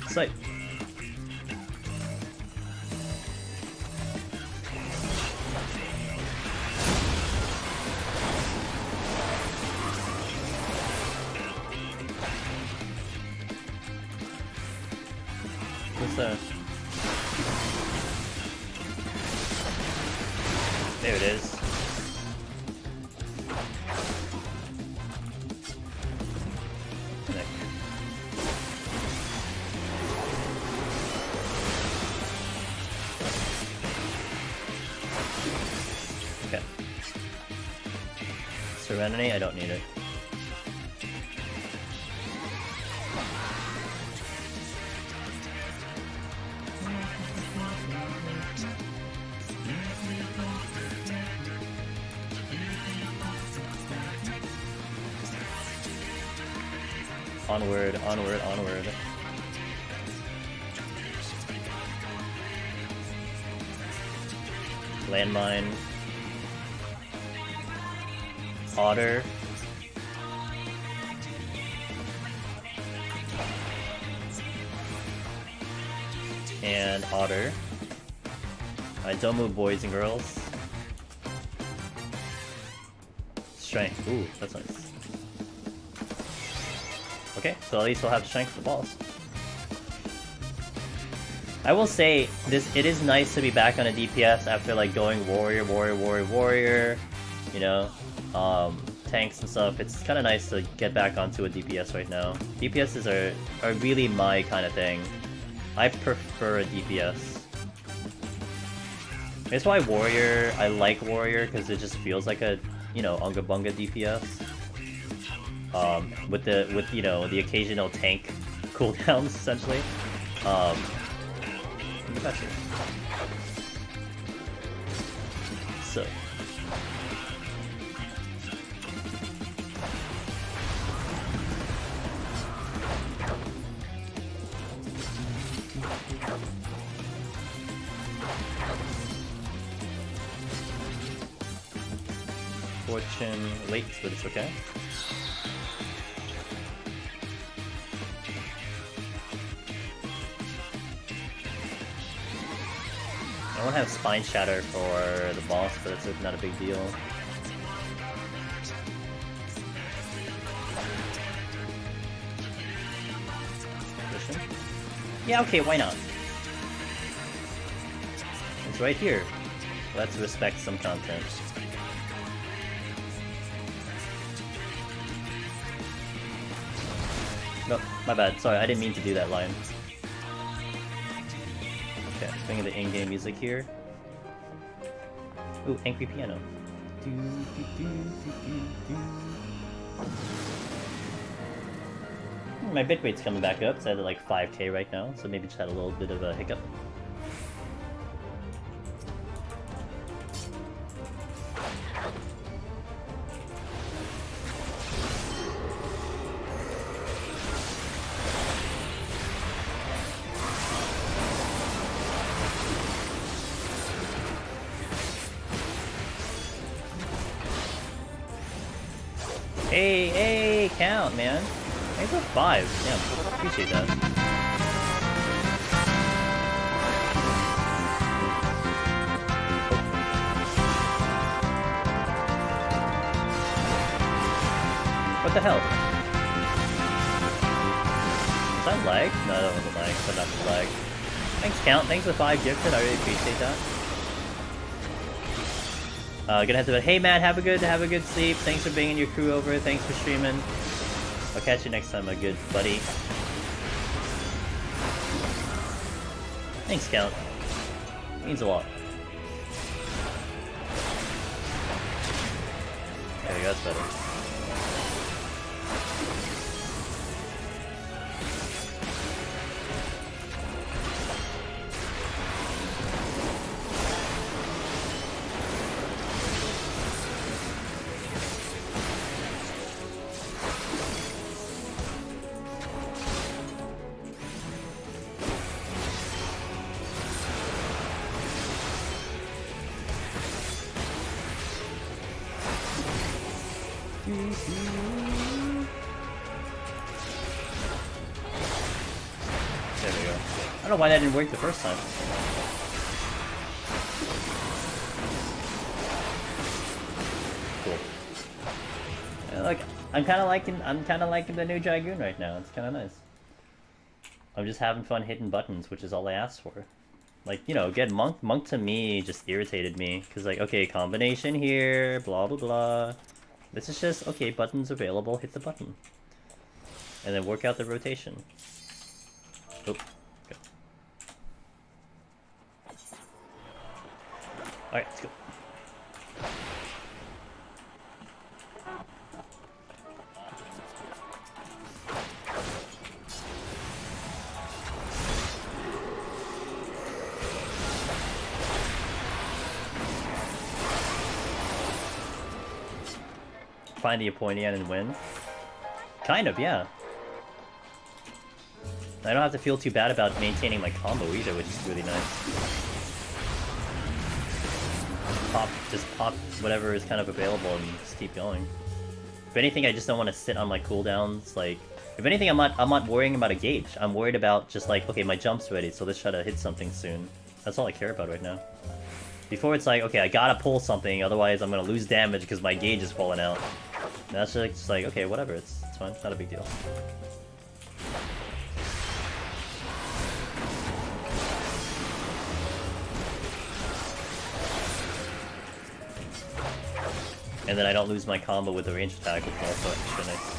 Sight. What's that? There it is. Okay. Serenity, I don't need it. Onward, onward, onward. Landmine. Otter. And Otter. Alright, don't move, boys and girls. Strength. Ooh, that's nice. Okay, so at least we'll have strength for the balls. I will say, it is nice to be back on a DPS after like going warrior, warrior, warrior, warrior, you know, tanks and stuff. It's kind of nice to get back onto a DPS right now. DPSs are really my kind of thing. I prefer a DPS. That's why warrior, I like warrior, because it just feels like a, you know, Unga Bunga DPS. With you know, the occasional tank cooldowns, essentially. So. Fortune late, but it's okay. I want to have Spine Shatter for the boss, but it's not a big deal. Yeah, okay, why not? It's right here. Let's respect some content. No, my bad. Sorry, I didn't mean to do that line. Okay, bringing the in-game music here. Ooh, angry piano. My bitrate's coming back up. It's at like 5K right now, so maybe just had a little bit of a hiccup. Hey, count, man. Thanks for 5. Yeah, appreciate that. What the hell? Is that lag? No, that wasn't lag, but not the lag. Thanks, count. Thanks for 5 gifted. I really appreciate that. Gonna have to. Hey, Matt, have a good sleep. Thanks for bringing your crew over. Thanks for streaming. I'll catch you next time, my good buddy. Thanks, Count. Means a lot. There we go, that's better. I don't know why that didn't work the first time. Cool. Yeah, like I'm kind of liking the new Dragoon right now. It's kind of nice. I'm just having fun hitting buttons, which is all I asked for. Like, you know, again, Monk to me just irritated me because like, okay, combination here, blah blah blah. This is just okay, buttons available, hit the button, and then work out the rotation. Oh. Alright, let's go. Find the Appointian and win? Kind of, yeah. I don't have to feel too bad about maintaining my combo either, which is really nice. Just pop whatever is kind of available and just keep going. If anything, I just don't want to sit on my cooldowns. Like, if anything, I'm not worrying about a gauge. I'm worried about just like, okay, my jump's ready, so let's try to hit something soon. That's all I care about right now. Before it's like, okay, I gotta pull something, otherwise I'm gonna lose damage because my gauge is falling out. And that's just like, okay, whatever, it's fine, it's not a big deal. And then I don't lose my combo with the range attack, which is also extra nice.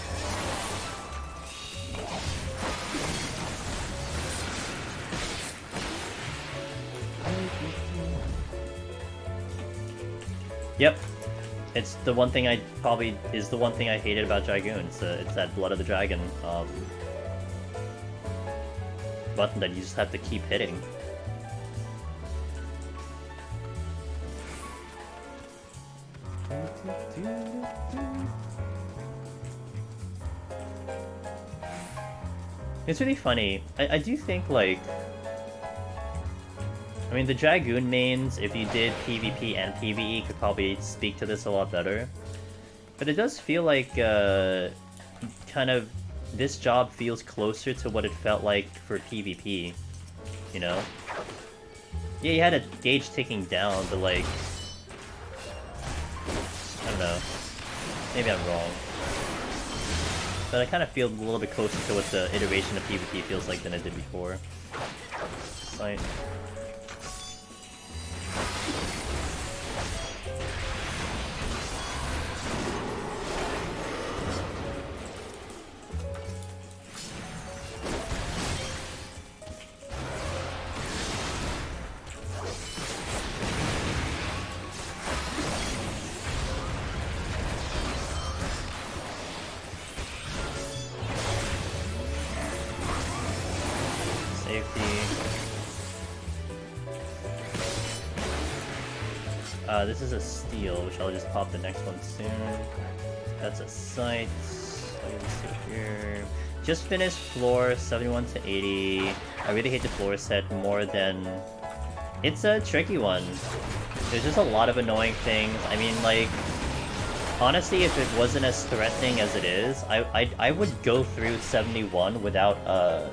Yep. It's the one thing I hated about Dragoon. It's that Blood of the Dragon button that you just have to keep hitting. It's really funny. I do think, like... I mean, the Dragoon mains, if you did PvP and PvE, could probably speak to this a lot better. But it does feel like, kind of, this job feels closer to what it felt like for PvP, you know? Yeah, you had a gauge ticking down, but like... I don't know. Maybe I'm wrong. but I kind of feel a little bit closer to what the iteration of PvP feels like than I did before. Site. This is a steal, which I'll just pop the next one soon. That's a sight. Here. Just finished floor 71 to 80. I really hate the floor set more than... It's a tricky one. There's just a lot of annoying things. I mean, like... Honestly, if it wasn't as threatening as it is, I would go through 71 without a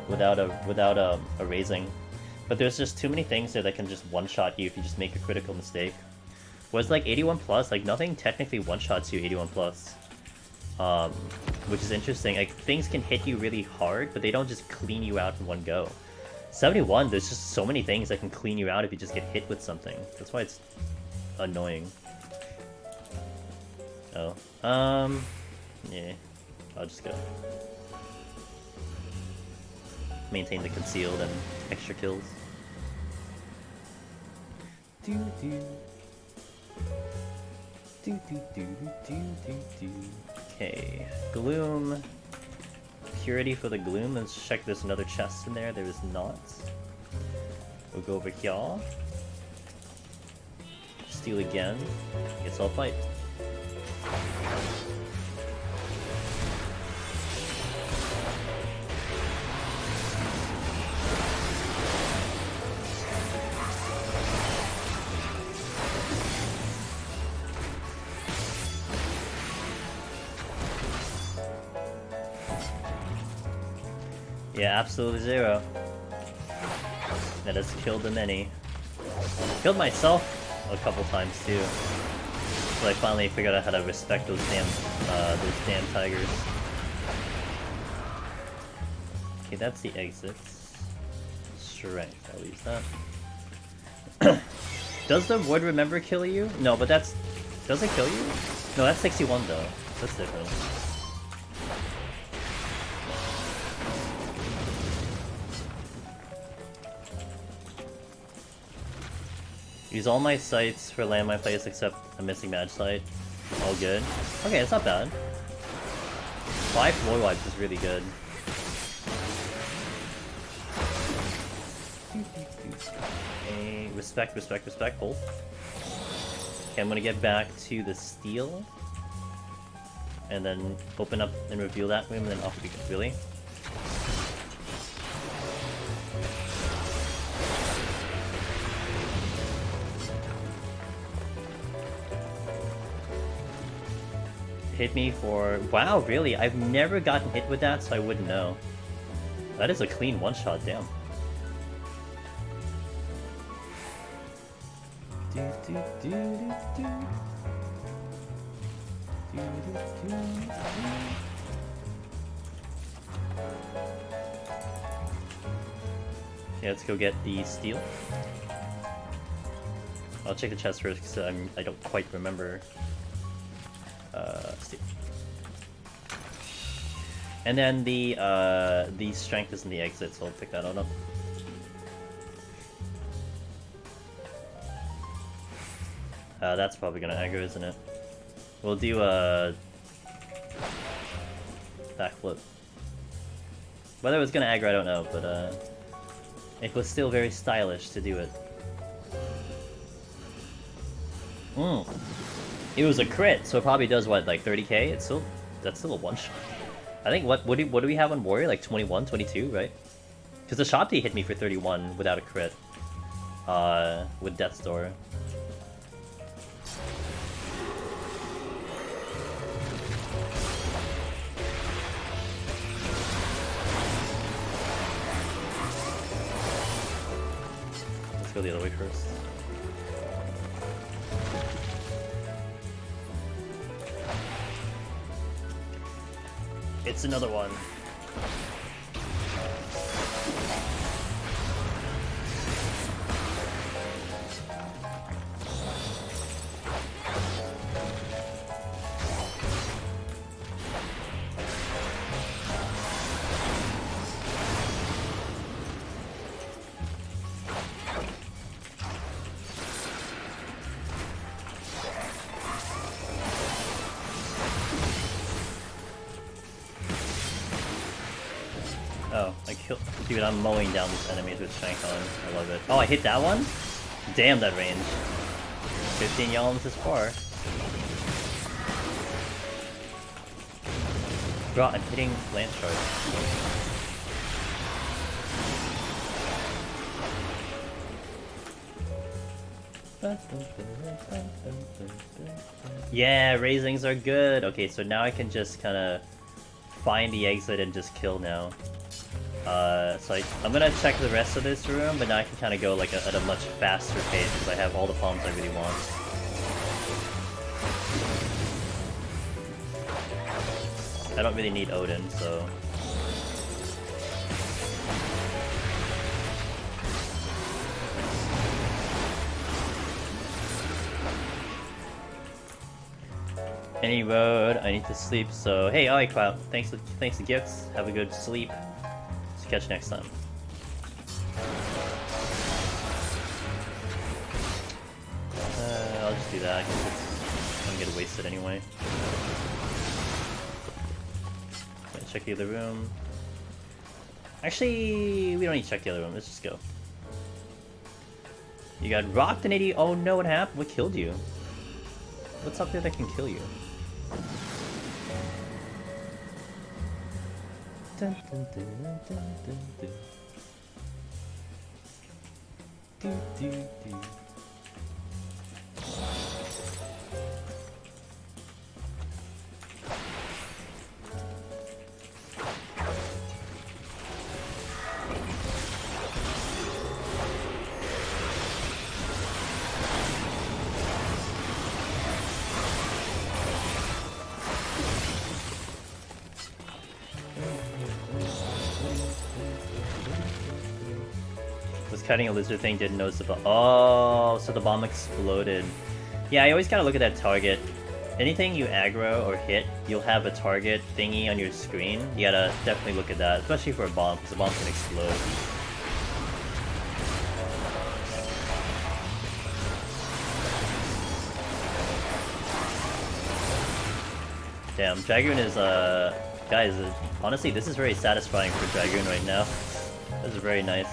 raising. But there's just too many things there that can just one-shot you if you just make a critical mistake. Was like 81 plus, like nothing technically one-shots you 81 plus. Which is interesting. Like things can hit you really hard, but they don't just clean you out in one go. 71, there's just so many things that can clean you out if you just get hit with something. That's why it's annoying. Oh. Yeah. I'll just go. Maintain the concealed and extra kills. Okay, Gloom. Purity for the Gloom. Let's check if there's another chest in there. There is not. We'll go over here. Steal again. Guess I'll fight. Yeah, absolutely zero. That has killed the many. Killed myself a couple times too. So I finally figured out how to respect those damn tigers. Okay, that's the exits. Strength, I'll use that. Does the wood remember kill you? No, but that's... Does it kill you? No, that's 61 though. That's different. Use all my sights for landmine plays except a missing match site. All good. Okay, it's not bad. 5 floor wipes is really good. Okay, respect, respect, respect, hold. Okay, I'm gonna get back to the steel. And then open up and reveal that room, and then off we go. Really? Hit me for... Wow, really? I've never gotten hit with that, so I wouldn't know. That is a clean one-shot, damn. Okay, let's go get the steel. I'll check the chest first, because I don't quite remember... steel. And then the strength is in the exit, so I'll pick that on up. That's probably gonna aggro, isn't it? We'll do a backflip. Whether it was gonna aggro, I don't know, but it was still very stylish to do it. It was a crit, so it probably does what, like 30k? That's still a one shot. I think what do we have on Warrior? Like 21, 22, right? Because the Shopti hit me for 31 without a crit. With Death's Door. Let's go the other way first. It's another one. Oh, I killed. Dude, I'm mowing down these enemies with Shankon. I love it. Oh, I hit that one? Damn, that range. 15 yalms is far. Bro, I'm hitting lance charge. Yeah, raisings are good. Okay, so now I can just kind of find the exit and just kill now. So I'm gonna check the rest of this room, but now I can kind of go like at a much faster pace because I have all the palms I really want. I don't really need Odin, so... Any road, I need to sleep, so... Hey, alright, Cloud. Thanks to gifts. Have a good sleep. See you catch you next time. I'll just do that, because it's gonna get wasted anyway. Check the other room. Actually, we don't need to check the other room. Let's just go. You got rocked in 80. Oh no, what happened? What killed you? What's up there that can kill you? Dun, dun, dun, dun, dun, dun. Do, do, do. Cutting a lizard thing, didn't notice the bomb. Oh, so the bomb exploded. Yeah, I always gotta look at that target. Anything you aggro or hit, you'll have a target thingy on your screen. You gotta definitely look at that, especially for a bomb, because the bomb can explode. Damn, Dragoon is, guys, honestly, this is very satisfying for Dragoon right now. This is very nice.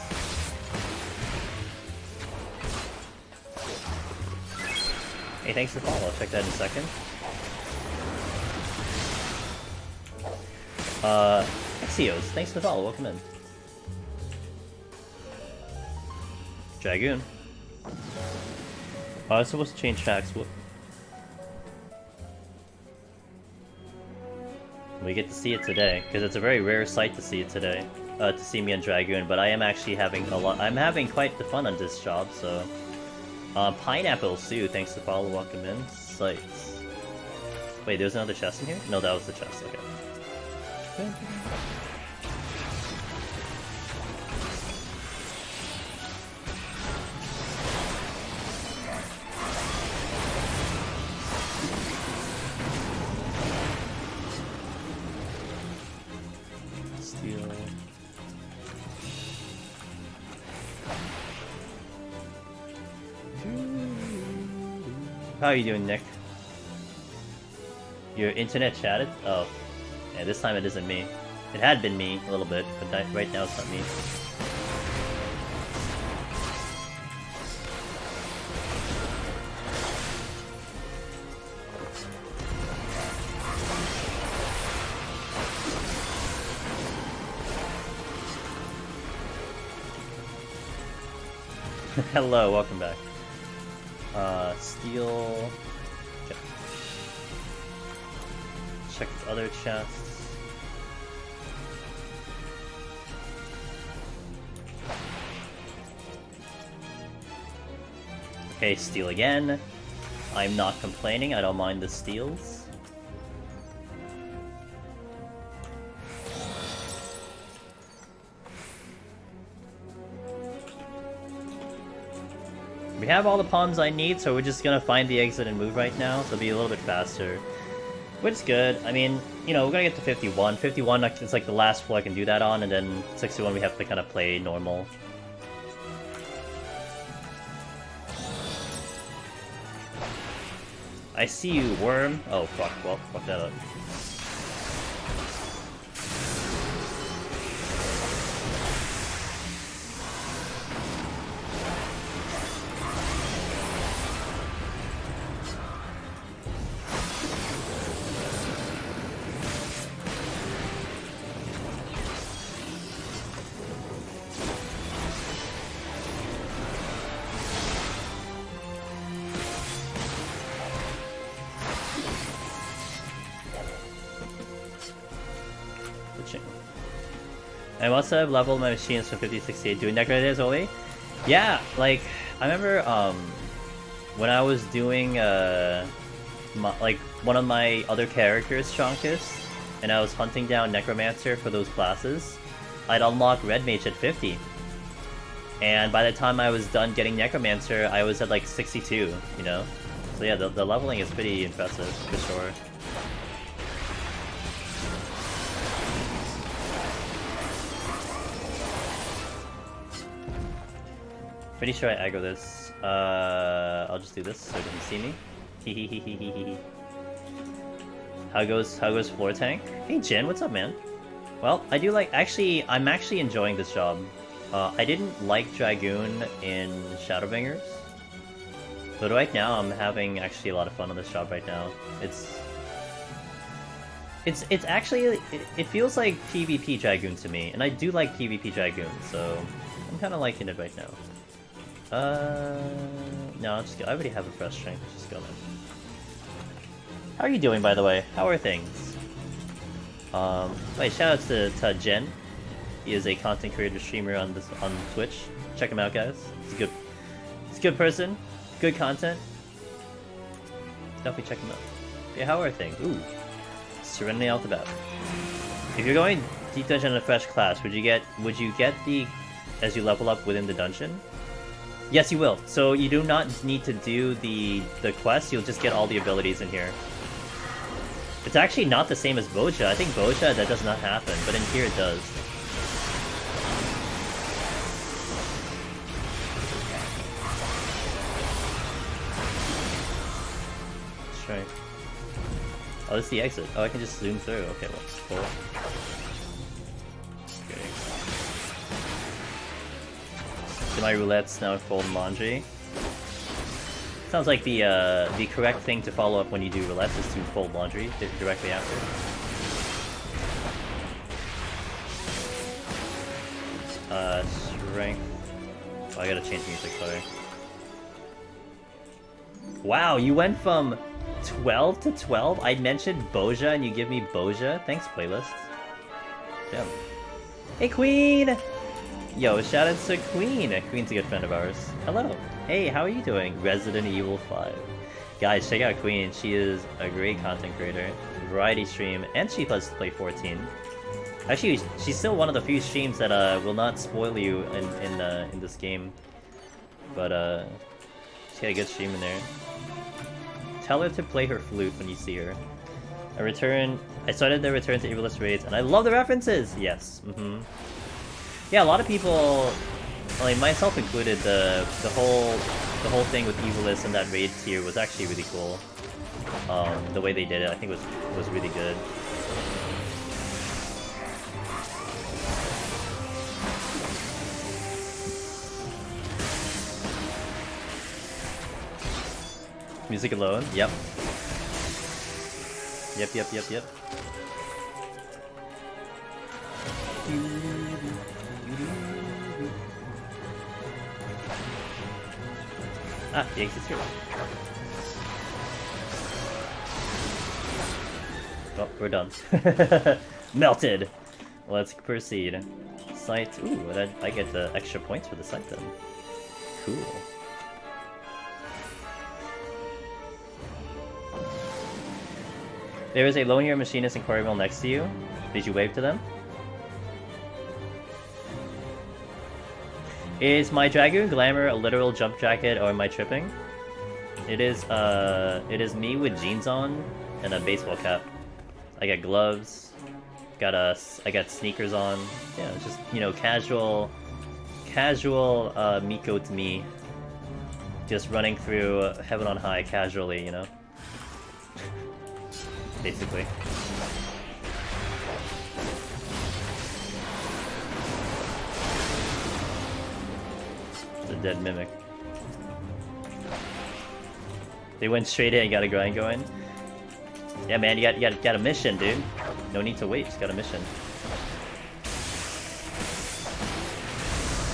Hey, thanks for the follow. I'll check that in a second. Axios, thanks for the follow. Welcome in. Dragoon. Oh, I was supposed to change tracks. What? We get to see it today, because it's a very rare sight to see it today. To see me on Dragoon, but I am actually having a lot. I'm having quite the fun on this job, so. Pineapple Sue, thanks to follow, welcome in. Sights. Wait, there's another chest in here? No, that was the chest, okay. Steel. How are you doing, Nick? Your internet chatted? Oh. Yeah, this time it isn't me. It had been me a little bit, but right now it's not me. Hello, welcome back. Steel. Check the other chests. Okay, steal again. I'm not complaining, I don't mind the steals. We have all the pawns I need, so we're just gonna find the exit and move right now, so it'll be a little bit faster. Which is good. I mean, you know, we're gonna get to 51. 51 is like the last floor I can do that on, and then 61 we have to kind of play normal. I see you, worm. Oh, fuck. Well, fuck that up. I must have leveled my machines from 5068 doing decorators only. Yeah, like I remember when I was doing like one of my other characters, Shonkus, and I was hunting down Necromancer for those classes, I'd unlock Red Mage at 50. And by the time I was done getting Necromancer, I was at like 62, you know? So yeah, the leveling is pretty impressive, for sure. Pretty sure I aggro this. I'll just do this so it doesn't see me. Hehehehehe. How goes floor tank? Hey Jin, what's up, man? Well, I do like. Actually, I'm actually enjoying this job. I didn't like Dragoon in Shadowbringers, but right now I'm having actually a lot of fun on this job right now. It's actually it feels like PvP Dragoon to me, and I do like PvP Dragoon, so I'm kind of liking it right now. No, I already have a fresh strength. Let's just go then. How are you doing, by the way? How are things? Wait, shout out to Jen. He is a content creator streamer on Twitch. Check him out, guys. He's a good person. Good content. Definitely check him out. Yeah, how are things? Ooh, Serenity out the bat. If you're going deep dungeon in a fresh class, would you get the as you level up within the dungeon? Yes, you will. So you do not need to do the quest, you'll just get all the abilities in here. It's actually not the same as Boja. I think Boja, that does not happen, but in here it does. Let's try. Oh, this is the exit. Oh, I can just zoom through. Okay, well, it's cool. My roulettes now fold laundry. Sounds like the correct thing to follow up when you do roulettes is to fold laundry directly after. Strength. Oh, I gotta change music, sorry. Wow, you went from 12 to 12? I mentioned Boja and you give me Boja? Thanks, playlist. Damn. Hey, Queen! Yo, shout out to Queen! Queen's a good friend of ours. Hello! Hey, how are you doing? Resident Evil 5. Guys, check out Queen. She is a great content creator, variety stream, and she does play 14. Actually, she's still one of the few streams that will not spoil you in this game. But she's got a good stream in there. Tell her to play her flute when you see her. I started the Return to Evilist raids, and I love the references! Yes, Yeah, a lot of people, like myself included, the whole thing with Evilist and that raid tier was actually really cool. The way they did it, I think was really good. Music alone? Yep. Yep. Ah, the exit's here. Oh, we're done. Melted! Let's proceed. Site. Ooh, I get the extra points for the site then. Cool. There is a Lone Year Machinist in Quarryville next to you. Did you wave to them? Is my Dragoon Glamour a literal jump jacket, or am I tripping? It is me with jeans on and a baseball cap. I got gloves, I got sneakers on. Yeah, it's just, you know, casual Miko to me. Just running through Heaven on High casually, you know? Basically. It's a dead mimic. They went straight in, got a grind going. Yeah, man, you got a mission, dude. No need to wait, just got a mission.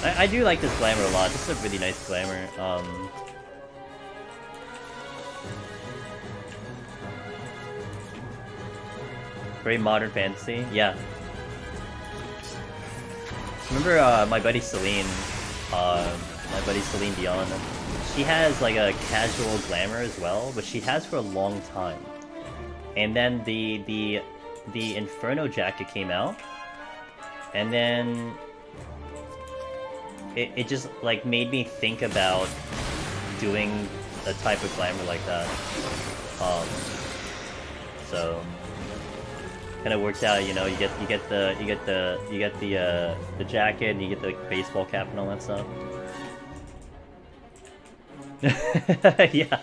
I do like this glamour a lot. This is a really nice glamour. Very modern fantasy, yeah. Remember my buddy Celine Dion? She has like a casual glamour as well, but she has for a long time. And then the Inferno jacket came out, and then it just like made me think about doing a type of glamour like that. So kind of works out, you know. You get the jacket, and you get the baseball cap and all that stuff. Yeah,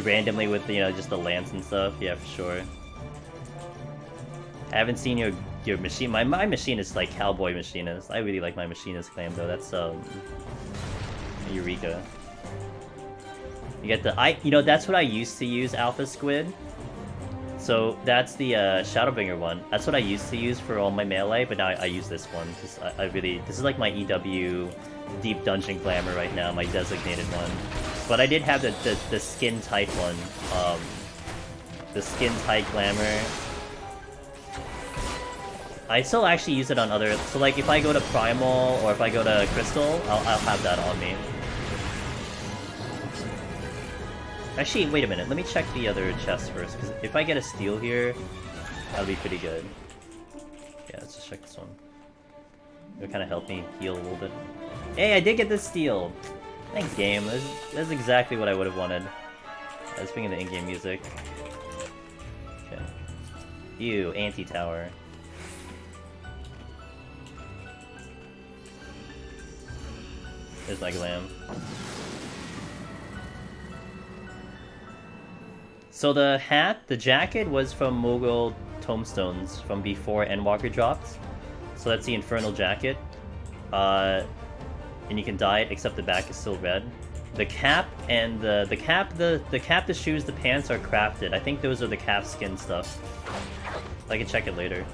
randomly with, you know, just the lance and stuff. Yeah, for sure. I haven't seen your machine. My machine is like cowboy machinist. I really like my machinist claim though. That's Eureka. You get the you know, that's what I used to use, Alpha Squid. So that's the Shadowbringer one. That's what I used to use for all my melee, but now I use this one because I really, this is like my EW Deep Dungeon Glamour right now, my designated one. But I did have the skin tight one, the skin tight glamour. I still actually use it on other, so like if I go to Primal or if I go to Crystal, I'll have that on me. Actually, wait a minute, let me check the other chests first, because if I get a steal here, that'll be pretty good. Yeah, let's just check this one. It'll kind of help me heal a little bit. Hey, I did get this steal! Thanks, game. That's exactly what I would have wanted. Let's bring in the in-game music. Okay. Ew, anti-tower. There's my glam. So the hat, the jacket was from Mogul Tombstones from before Endwalker dropped. So that's the Infernal jacket. And you can dye it, except the back is still red. The cap and the cap, the shoes, the pants are crafted. I think those are the calf skin stuff. I can check it later.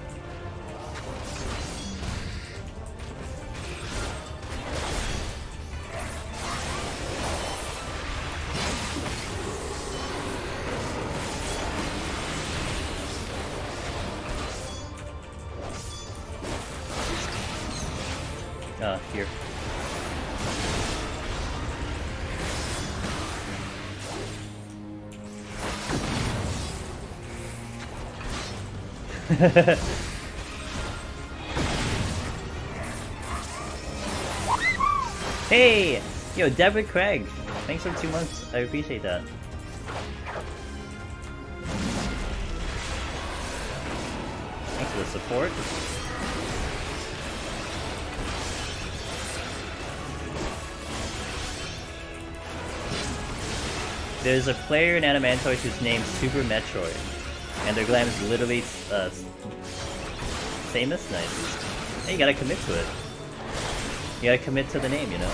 Here. Hey! Yo, Deborah Craig! Thanks for 2 months. I appreciate that. Thanks for the support. There's a player in Animantoid whose name's Super Metroid, and their glam is literally Samus. Nice. Hey, you gotta commit to it. You gotta commit to the name, you know?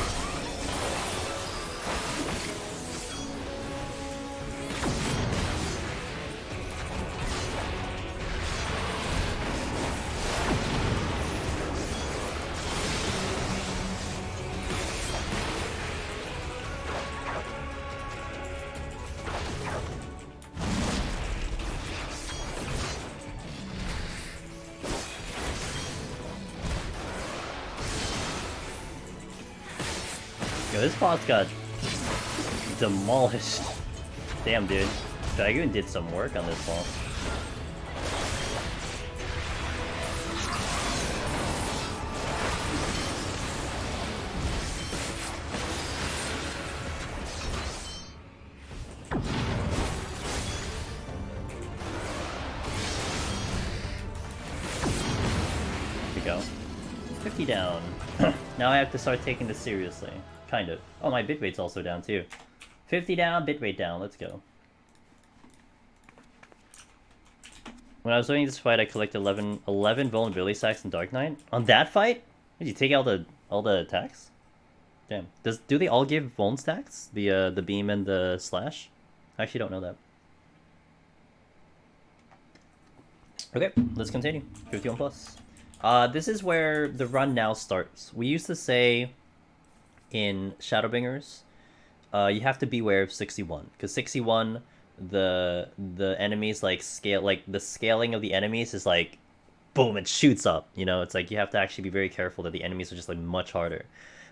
Yo, this boss got demolished. Damn, dude. Dragoon did some work on this boss. 50 down. Now I have to start taking this seriously. Kind of. Oh, my bitrate's also down too. 50 down, bitrate down. Let's go. When I was doing this fight, I collected 11 vulnerability stacks in Dark Knight. On that fight? Did you take all the attacks? Damn. Do they all give vuln stacks? The beam and the slash? I actually don't know that. Okay, let's continue. 51 plus. This is where the run now starts. We used to say in Shadowbringers, you have to beware of 61, because 61, the enemies the scaling of the enemies is like, boom, it shoots up. You know, it's like you have to actually be very careful that the enemies are just like much harder.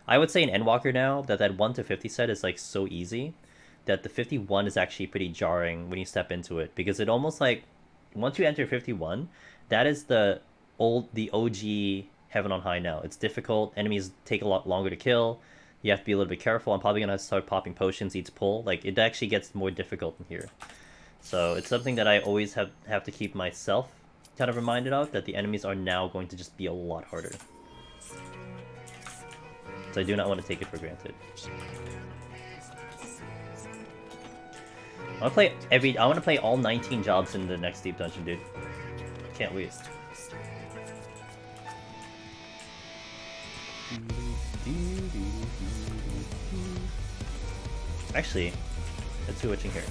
I would say in Endwalker now that 1 to 50 set is like so easy that the 51 is actually pretty jarring when you step into it, because it almost like once you enter 51, that is the OG Heaven on High now. It's difficult. Enemies take a lot longer to kill. You have to be a little bit careful. I'm probably gonna start popping potions each pull. Like, it actually gets more difficult in here. So it's something that I always have to keep myself kind of reminded of, that the enemies are now going to just be a lot harder. So I do not want to take it for granted. I want to play all 19 jobs in the next deep dungeon, dude. Can't wait. Actually, let's see what's in here.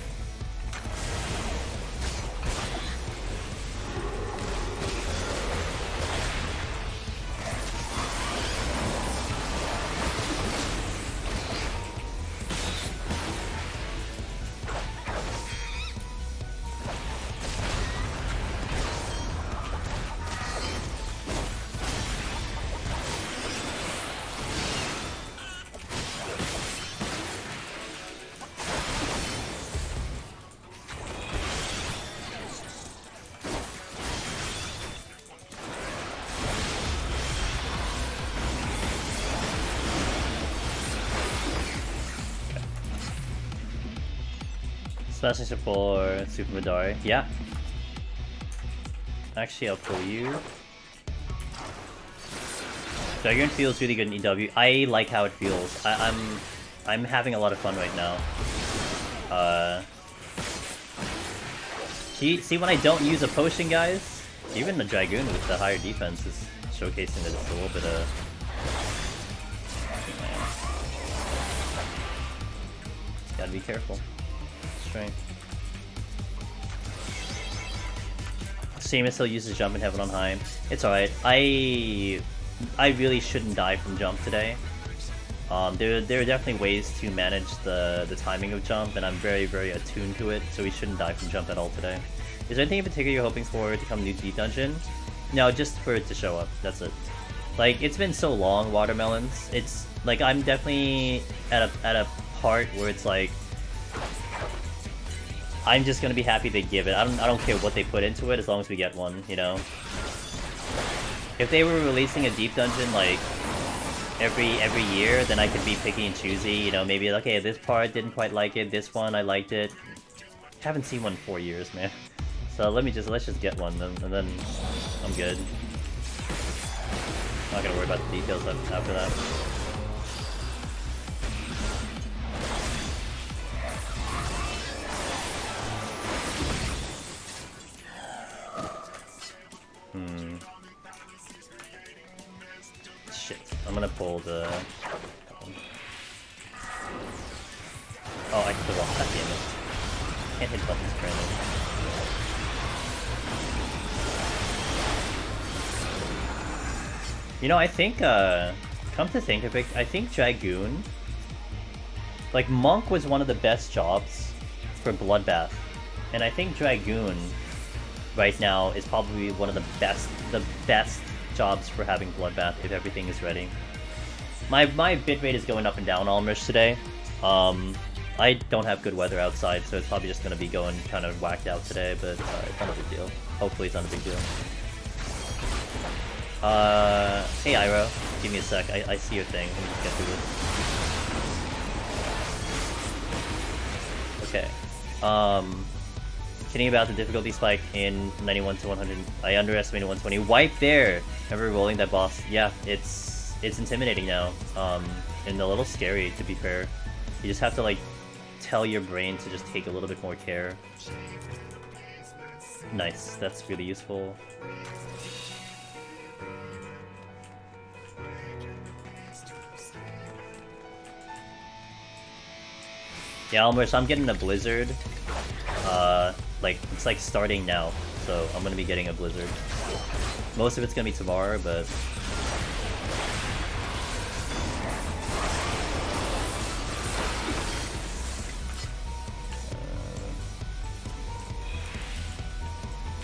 Smashing for Super Madari. Yeah. Actually, I'll pull you. Dragoon feels really good in EW. I like how it feels. I'm having a lot of fun right now. See when I don't use a potion, guys? Even the Dragoon with the higher defense is showcasing that it's a little bit of... Gotta be careful. Strength. Seamus still uses jump in Heaven on High. It's alright. I really shouldn't die from jump today. There are definitely ways to manage the timing of jump, and I'm very, very attuned to it, so we shouldn't die from jump at all today. Is there anything in particular you're hoping for to come new to Deep Dungeon? No, just for it to show up. That's it. Like, it's been so long, Watermelons. It's like I'm definitely at a part where it's like I'm just gonna be happy they give it. I don't care what they put into it as long as we get one, you know? If they were releasing a deep dungeon like every year, then I could be picky and choosy, you know, maybe okay, this part didn't quite like it, this one I liked it. Haven't seen one in 4 years, man. So let's just get one then, and then I'm good. I'm not gonna worry about the details after that. Shit, I'm gonna pull the... Oh, I can pull off that, damn it. Can't hit buttons currently. You know, I think, come to think of it, I think Dragoon... Like, Monk was one of the best jobs for Bloodbath. And I think Dragoon right now is probably one of the best jobs for having Bloodbath if everything is ready. My bitrate is going up and down almost today. I don't have good weather outside, so it's probably just going to be going kind of whacked out today, but it's not a big deal. Hopefully it's not a big deal. Hey Iro, give me a sec, I see your thing, let me just get through this. Okay, Kidding about the difficulty spike in 91 to 100. I underestimated 120. Wipe there! Remember rolling that boss? Yeah, it's intimidating now. And a little scary, to be fair. You just have to, like, tell your brain to just take a little bit more care. Nice, that's really useful. Yeah, Almers, I'm getting a blizzard. Like, it's like starting now, so I'm gonna be getting a blizzard. Most of it's gonna be tomorrow, but...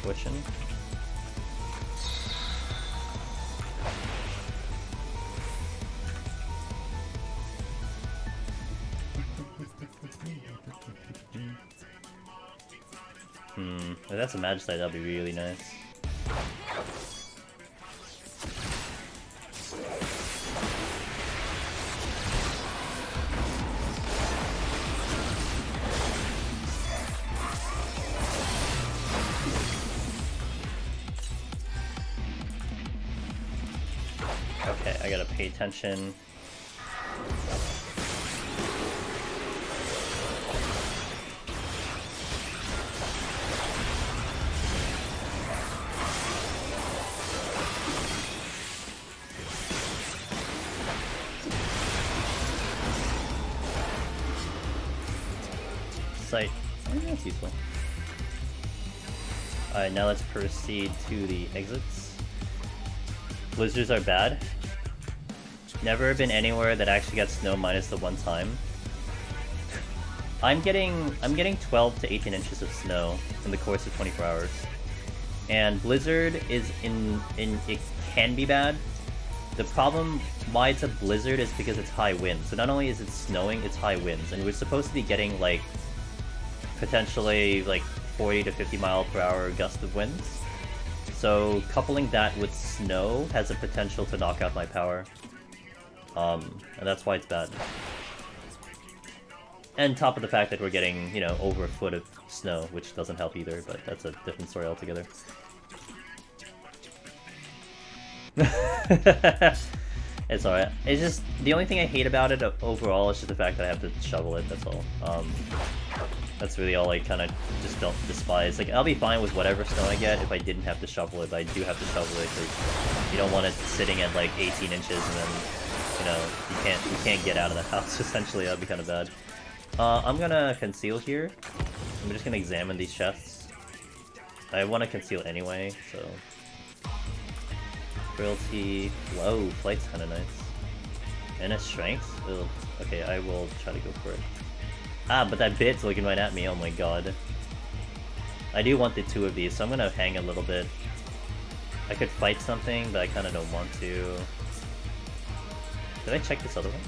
Fortune. If that's a Magicite, that'd be really nice. Okay, I gotta pay attention. Sight. Oh, that's useful. Alright, now let's proceed to the exits. Blizzards are bad. Never been anywhere that actually got snow minus the one time. I'm getting 12 to 18 inches of snow in the course of 24 hours. And blizzard is it can be bad. The problem why it's a blizzard is because it's high winds. So not only is it snowing, it's high winds. And we're supposed to be getting like potentially like 40 to 50 mile per hour gust of winds. So coupling that with snow has a potential to knock out my power. And that's why it's bad. And top of the fact that we're getting, you know, over a foot of snow, which doesn't help either, but that's a different story altogether. It's alright. It's just, the only thing I hate about it overall is just the fact that I have to shovel it, that's all. That's really all I kind of just don't despise. Like, I'll be fine with whatever snow I get if I didn't have to shovel it, but I do have to shovel it because you don't want it sitting at like 18 inches and then, you know, you can't get out of the house, essentially. That'd be kind of bad. I'm gonna conceal here. I'm just gonna examine these chests. I want to conceal anyway, so... Frailty... Whoa, flight's kinda nice. And a strength? Ugh. Okay, I will try to go for it. Ah, but that bit's looking right at me, oh my god. I do want the two of these, so I'm gonna hang a little bit. I could fight something, but I kinda don't want to. Did I check this other one?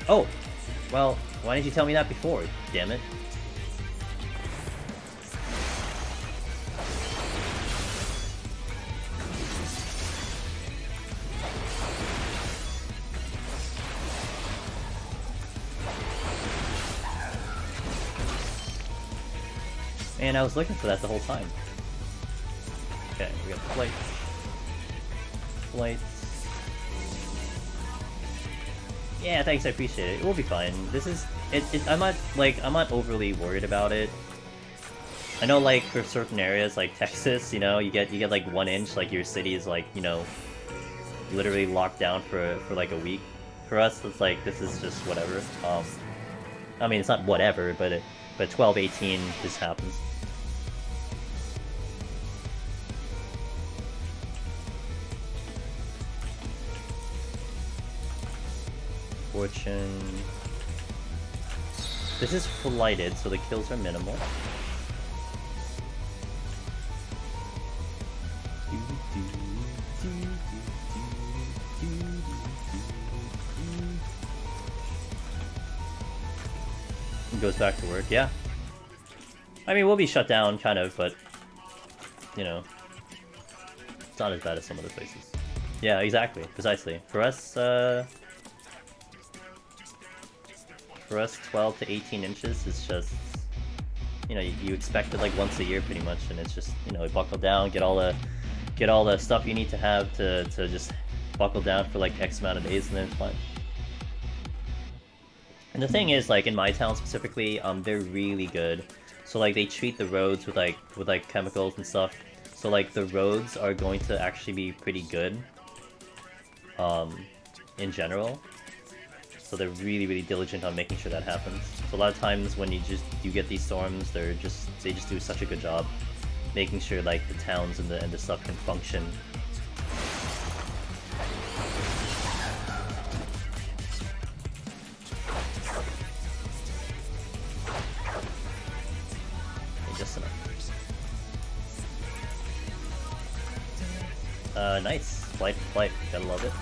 Oh! Well, why didn't you tell me that before, damn it? And I was looking for that the whole time. Okay, we got flights. Flights. Yeah, thanks, I appreciate it. It will be fine. This is... I'm not overly worried about it. I know, like, for certain areas, like Texas, you know, you get like 1 inch, like your city is like, you know, literally locked down for like a week. For us, it's like, this is just whatever. I mean, it's not whatever, but 12, 18 just happens. Fortune. This is flighted, so the kills are minimal. Goes back to work, yeah. I mean, we'll be shut down, kind of, but, you know, it's not as bad as some other places. Yeah, exactly, precisely. For us, 12 to 18 inches is just you know, you expect it like once a year pretty much, and it's just, you know, buckle down, get all the stuff you need to have to just buckle down for like X amount of days, and then it's fine. And the thing is, like in my town specifically, they're really good. So like they treat the roads with like chemicals and stuff. So like the roads are going to actually be pretty good, in general. So they're really diligent on making sure that happens. So a lot of times when you get these storms, they just do such a good job making sure like the towns and the stuff can function. Okay, just enough. Nice. Flight, gotta love it.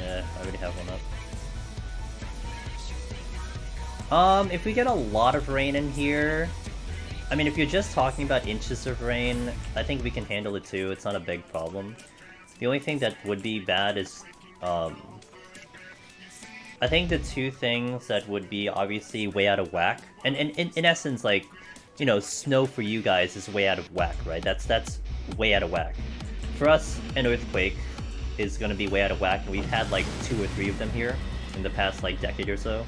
Yeah, I already have one up. If we get a lot of rain in here, I mean, if you're just talking about inches of rain, I think we can handle it too. It's not a big problem. The only thing that would be bad is, I think the two things that would be obviously way out of whack, and in essence, like, you know, snow for you guys is way out of whack, right? That's way out of whack. For us, an earthquake is going to be way out of whack, and we've had like 2 or 3 of them here in the past like decade or so.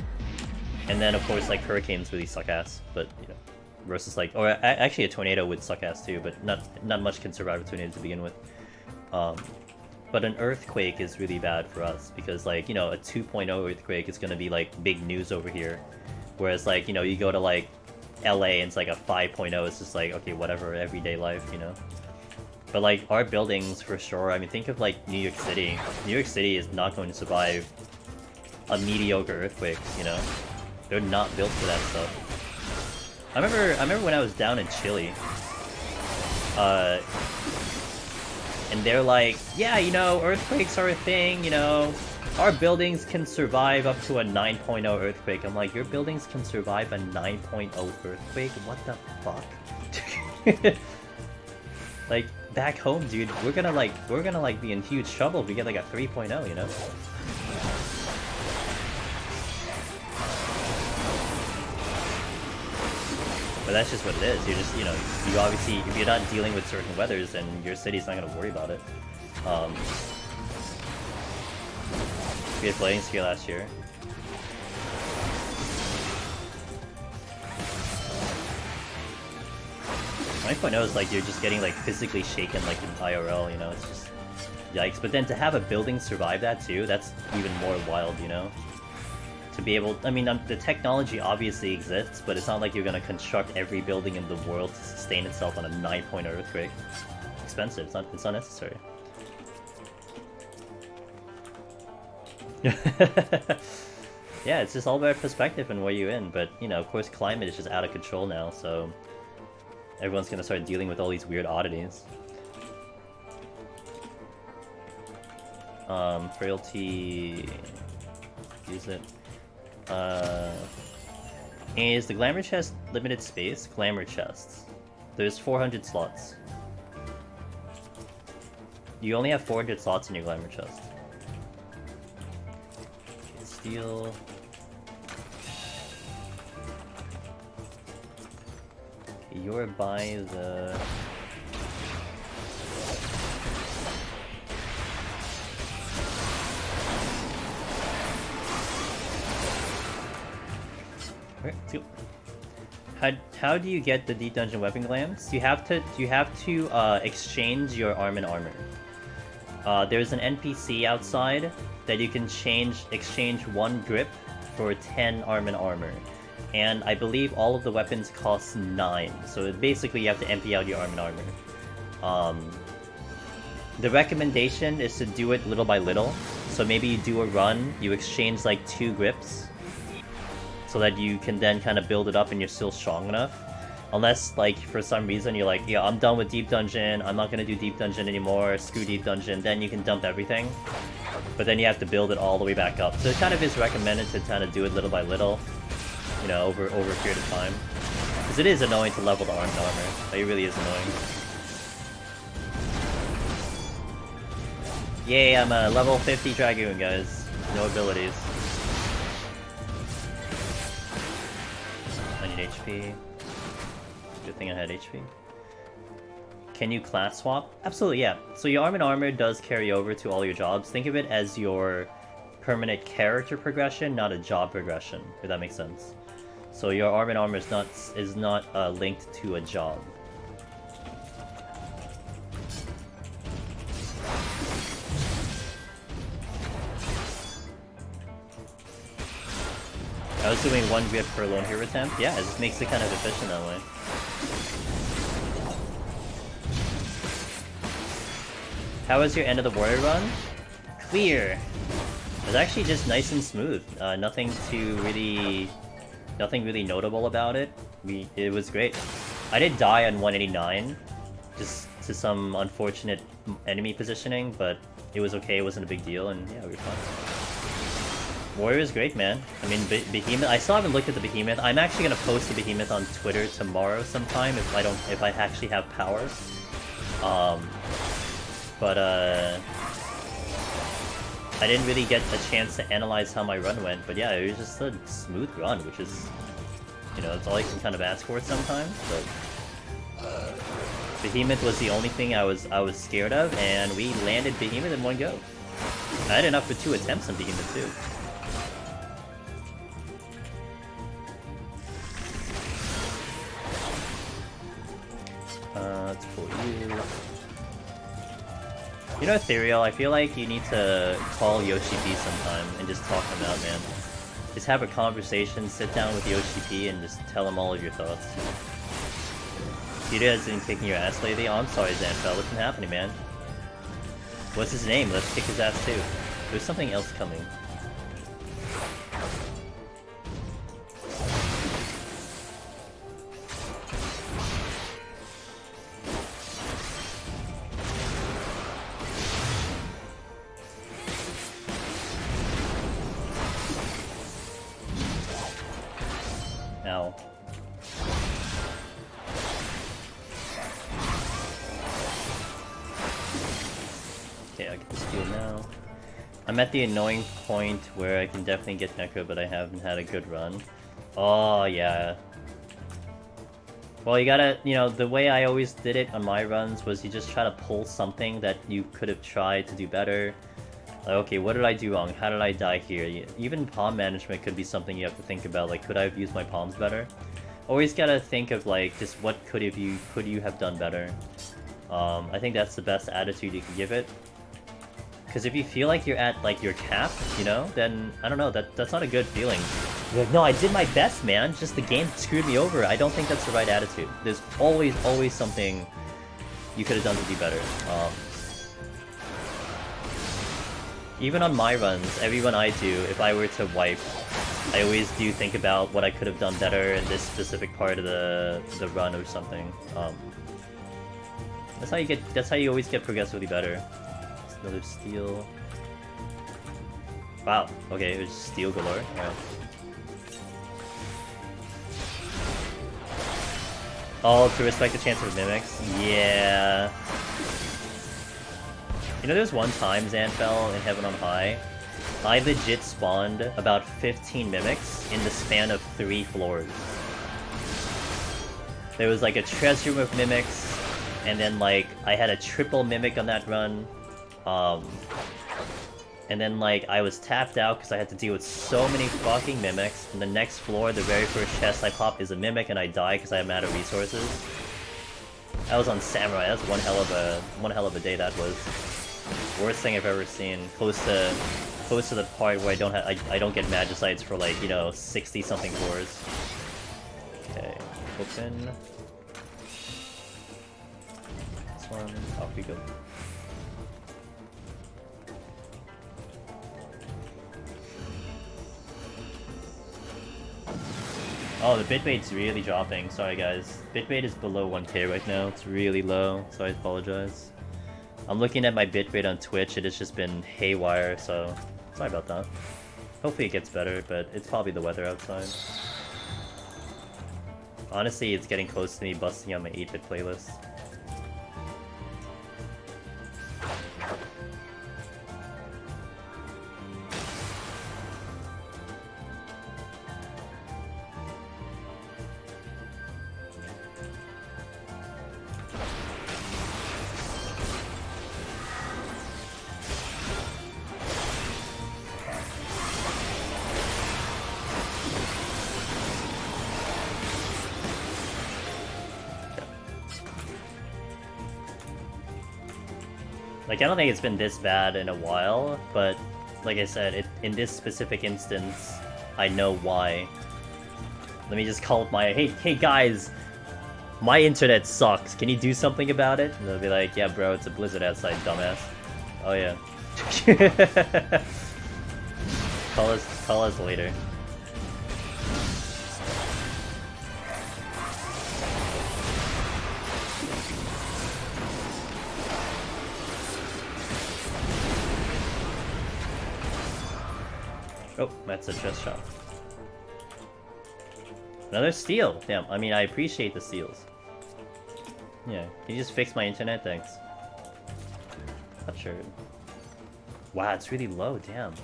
And then of course like hurricanes really suck ass, but you know, versus like, or actually a tornado would suck ass too, but not much can survive a tornado to begin with. But an earthquake is really bad for us because, like, you know, a 2.0 earthquake is going to be like big news over here, whereas like, you know, you go to like LA and it's like a 5.0, it's just like, okay, whatever, everyday life, you know. But like our buildings for sure, I mean, think of like New York City. New York City is not going to survive a mediocre earthquake, you know? They're not built for that stuff. I remember when I was down in Chile, and they're like, yeah, you know, earthquakes are a thing, you know, our buildings can survive up to a 9.0 earthquake. I'm like, your buildings can survive a 9.0 earthquake? What the fuck? Like, back home, dude, we're gonna be in huge trouble if we get like a 3.0, you know? But that's just what it is. You're just, you know, you obviously, if you're not dealing with certain weathers, then your city's not gonna worry about it. We had flooding here last year. My point is like you're just getting like physically shaken like in IRL, you know, it's just yikes. But then to have a building survive that too, that's even more wild, you know? To be able, I mean, the technology obviously exists, but it's not like you're gonna construct every building in the world to sustain itself on a 9.0 earthquake. It's expensive, it's not necessary. Yeah, it's just all about perspective and where you're in, but, you know, of course climate is just out of control now, so everyone's gonna start dealing with all these weird oddities. Frailty... use it. Is the glamour chest limited space? Glamour chests. There's 400 slots. You only have 400 slots in your glamour chest. Okay, steel... You're by the... Okay, let's go. How do you get the Deep Dungeon weapon glams? You have to exchange your arm and armor. There's an NPC outside that you can exchange 1 grip for 10 arm and armor. And I believe all of the weapons cost 9, so basically you have to empty out your arm and armor. The recommendation is to do it little by little. So maybe you do a run, you exchange like 2 grips, so that you can then kind of build it up and you're still strong enough. Unless, like, for some reason you're like, yeah, I'm done with Deep Dungeon, I'm not gonna do Deep Dungeon anymore, screw Deep Dungeon, then you can dump everything. But then you have to build it all the way back up. So it kind of is recommended to kind of do it little by little, you know, over a period of time. Because it is annoying to level the arm and armor. Like, it really is annoying. Yay, I'm a level 50 Dragoon, guys. No abilities. I need HP. Good thing I had HP. Can you class swap? Absolutely, yeah. So your arm and armor does carry over to all your jobs. Think of it as your permanent character progression, not a job progression, if that makes sense. So your arm and armor is not linked to a job. I was doing 1 grip per lone hero attempt. Yeah, it just makes it kind of efficient that way. How was your end of the warrior run? Clear. It was actually just nice and smooth. Nothing really notable about it. It was great. I did die on 189, just to some unfortunate enemy positioning, but it was okay. It wasn't a big deal, and yeah, we were fine. Warrior is great, man. I mean, Behemoth. I still haven't looked at the Behemoth. I'm actually gonna post the Behemoth on Twitter tomorrow sometime if I actually have power. I didn't really get a chance to analyze how my run went, but yeah, it was just a smooth run, which is, you know, it's all you can kind of ask for sometimes. But Behemoth was the only thing I was scared of, and we landed Behemoth in one go. I had enough for 2 attempts on Behemoth too. Let's pull you. You know, Ethereal, I feel like you need to call Yoshi P sometime and just talk him out, man. Just have a conversation, sit down with Yoshi P and just tell him all of your thoughts. Peter has been kicking your ass lately. Oh, I'm sorry, Xanfell. What's been happening, man? What's his name? Let's kick his ass too. There's something else coming. Ow. Okay, I'll get this heal now. I'm at the annoying point where I can definitely get Necro, but I haven't had a good run. Oh, yeah. Well, you gotta, you know, the way I always did it on my runs was you just try to pull something that you could have tried to do better. Like, okay, what did I do wrong? How did I die here? Even palm management could be something you have to think about, like, could I have used my palms better? Always gotta think of, like, just what could you have done better? I think that's the best attitude you can give it. Because if you feel like you're at, like, your cap, you know, then, I don't know, that's not a good feeling. You're like, no, I did my best, man, just the game screwed me over. I don't think that's the right attitude. There's always something you could have done to be better. Even on my runs, every run I do, if I were to wipe, I always do think about what I could have done better in this specific part of the run or something. That's how you always get progressively better. It's another steal. Wow, okay, it was steal galore. Alright. Oh, to respect the chance of mimics? Yeah. You know, there's one time, Xanfell, in Heaven on High, I legit spawned about 15 mimics in the span of 3 floors. There was like a treasure room of mimics, and then like, I had a triple mimic on that run, and then like, I was tapped out because I had to deal with so many fucking mimics, and the next floor, the very first chest I pop is a mimic, and I die because I'm out of resources. I was on Samurai, that's one hell of a day that was. Worst thing I've ever seen. Close to the part where I don't get Magicites for like, you know, 60 something floors. Okay, open. This one, off we go. Oh, the bitrate's really dropping. Sorry guys. Bitrate is below 1K right now. It's really low, so I apologize. I'm looking at my bitrate on Twitch, it has just been haywire, so sorry about that. Hopefully it gets better, but it's probably the weather outside. Honestly, it's getting close to me busting on my 8-bit playlist. Like, I don't think it's been this bad in a while, but like I said, in this specific instance, I know why. Let me just call up my, hey guys, my internet sucks, can you do something about it? And they'll be like, yeah bro, it's a blizzard outside, dumbass. Oh yeah. Call us later. Oh, that's a chest shot. Another steal! Damn, I mean, I appreciate the steals. Yeah, can you just fix my internet? Thanks. Not sure. Wow, it's really low, damn.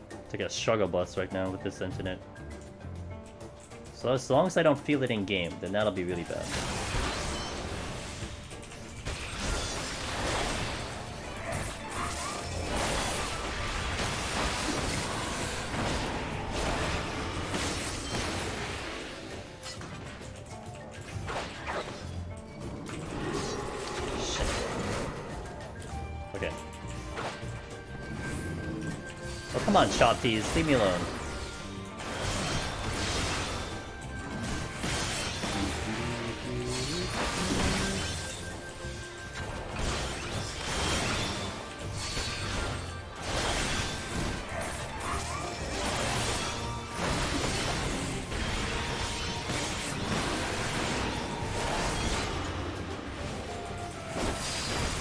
It's like a struggle bus right now with this internet. So as long as I don't feel it in game, then that'll be really bad. Come on, shop tees, leave me alone.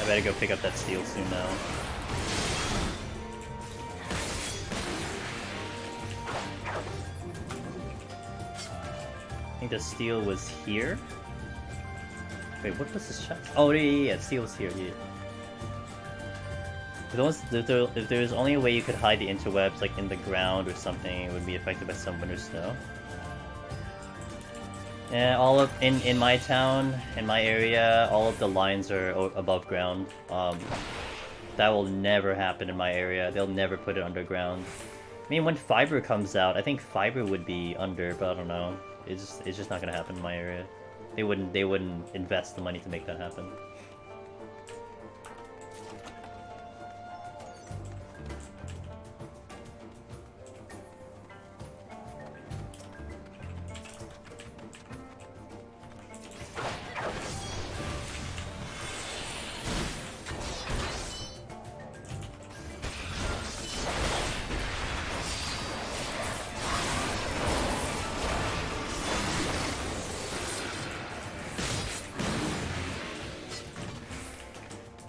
I better go pick up that steal soon now. I think the steal was here? Wait, what was this shot? Oh, yeah, steal was here, yeah. If there was only a way you could hide the interwebs, like in the ground or something, it would be affected by some winter snow. Yeah, all of in my town, in my area, all of the lines are above ground. That will never happen in my area. They'll never put it underground. I mean, when fiber comes out, I think fiber would be under, but I don't know. It's just not gonna happen in my area. They wouldn't invest the money to make that happen.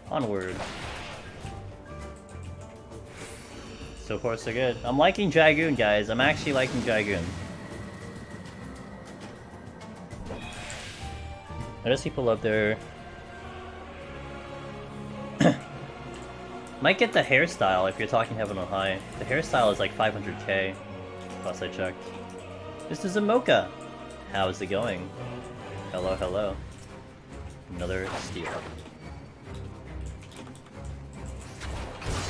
Onward. So far so good. I'm liking Dragoon, guys. I'm actually liking Dragoon. There's people up there. Might get the hairstyle if you're talking Heaven on High. The hairstyle is like 500k. Plus I checked. This is a Mocha. How's it going? Hello, hello. Another steal.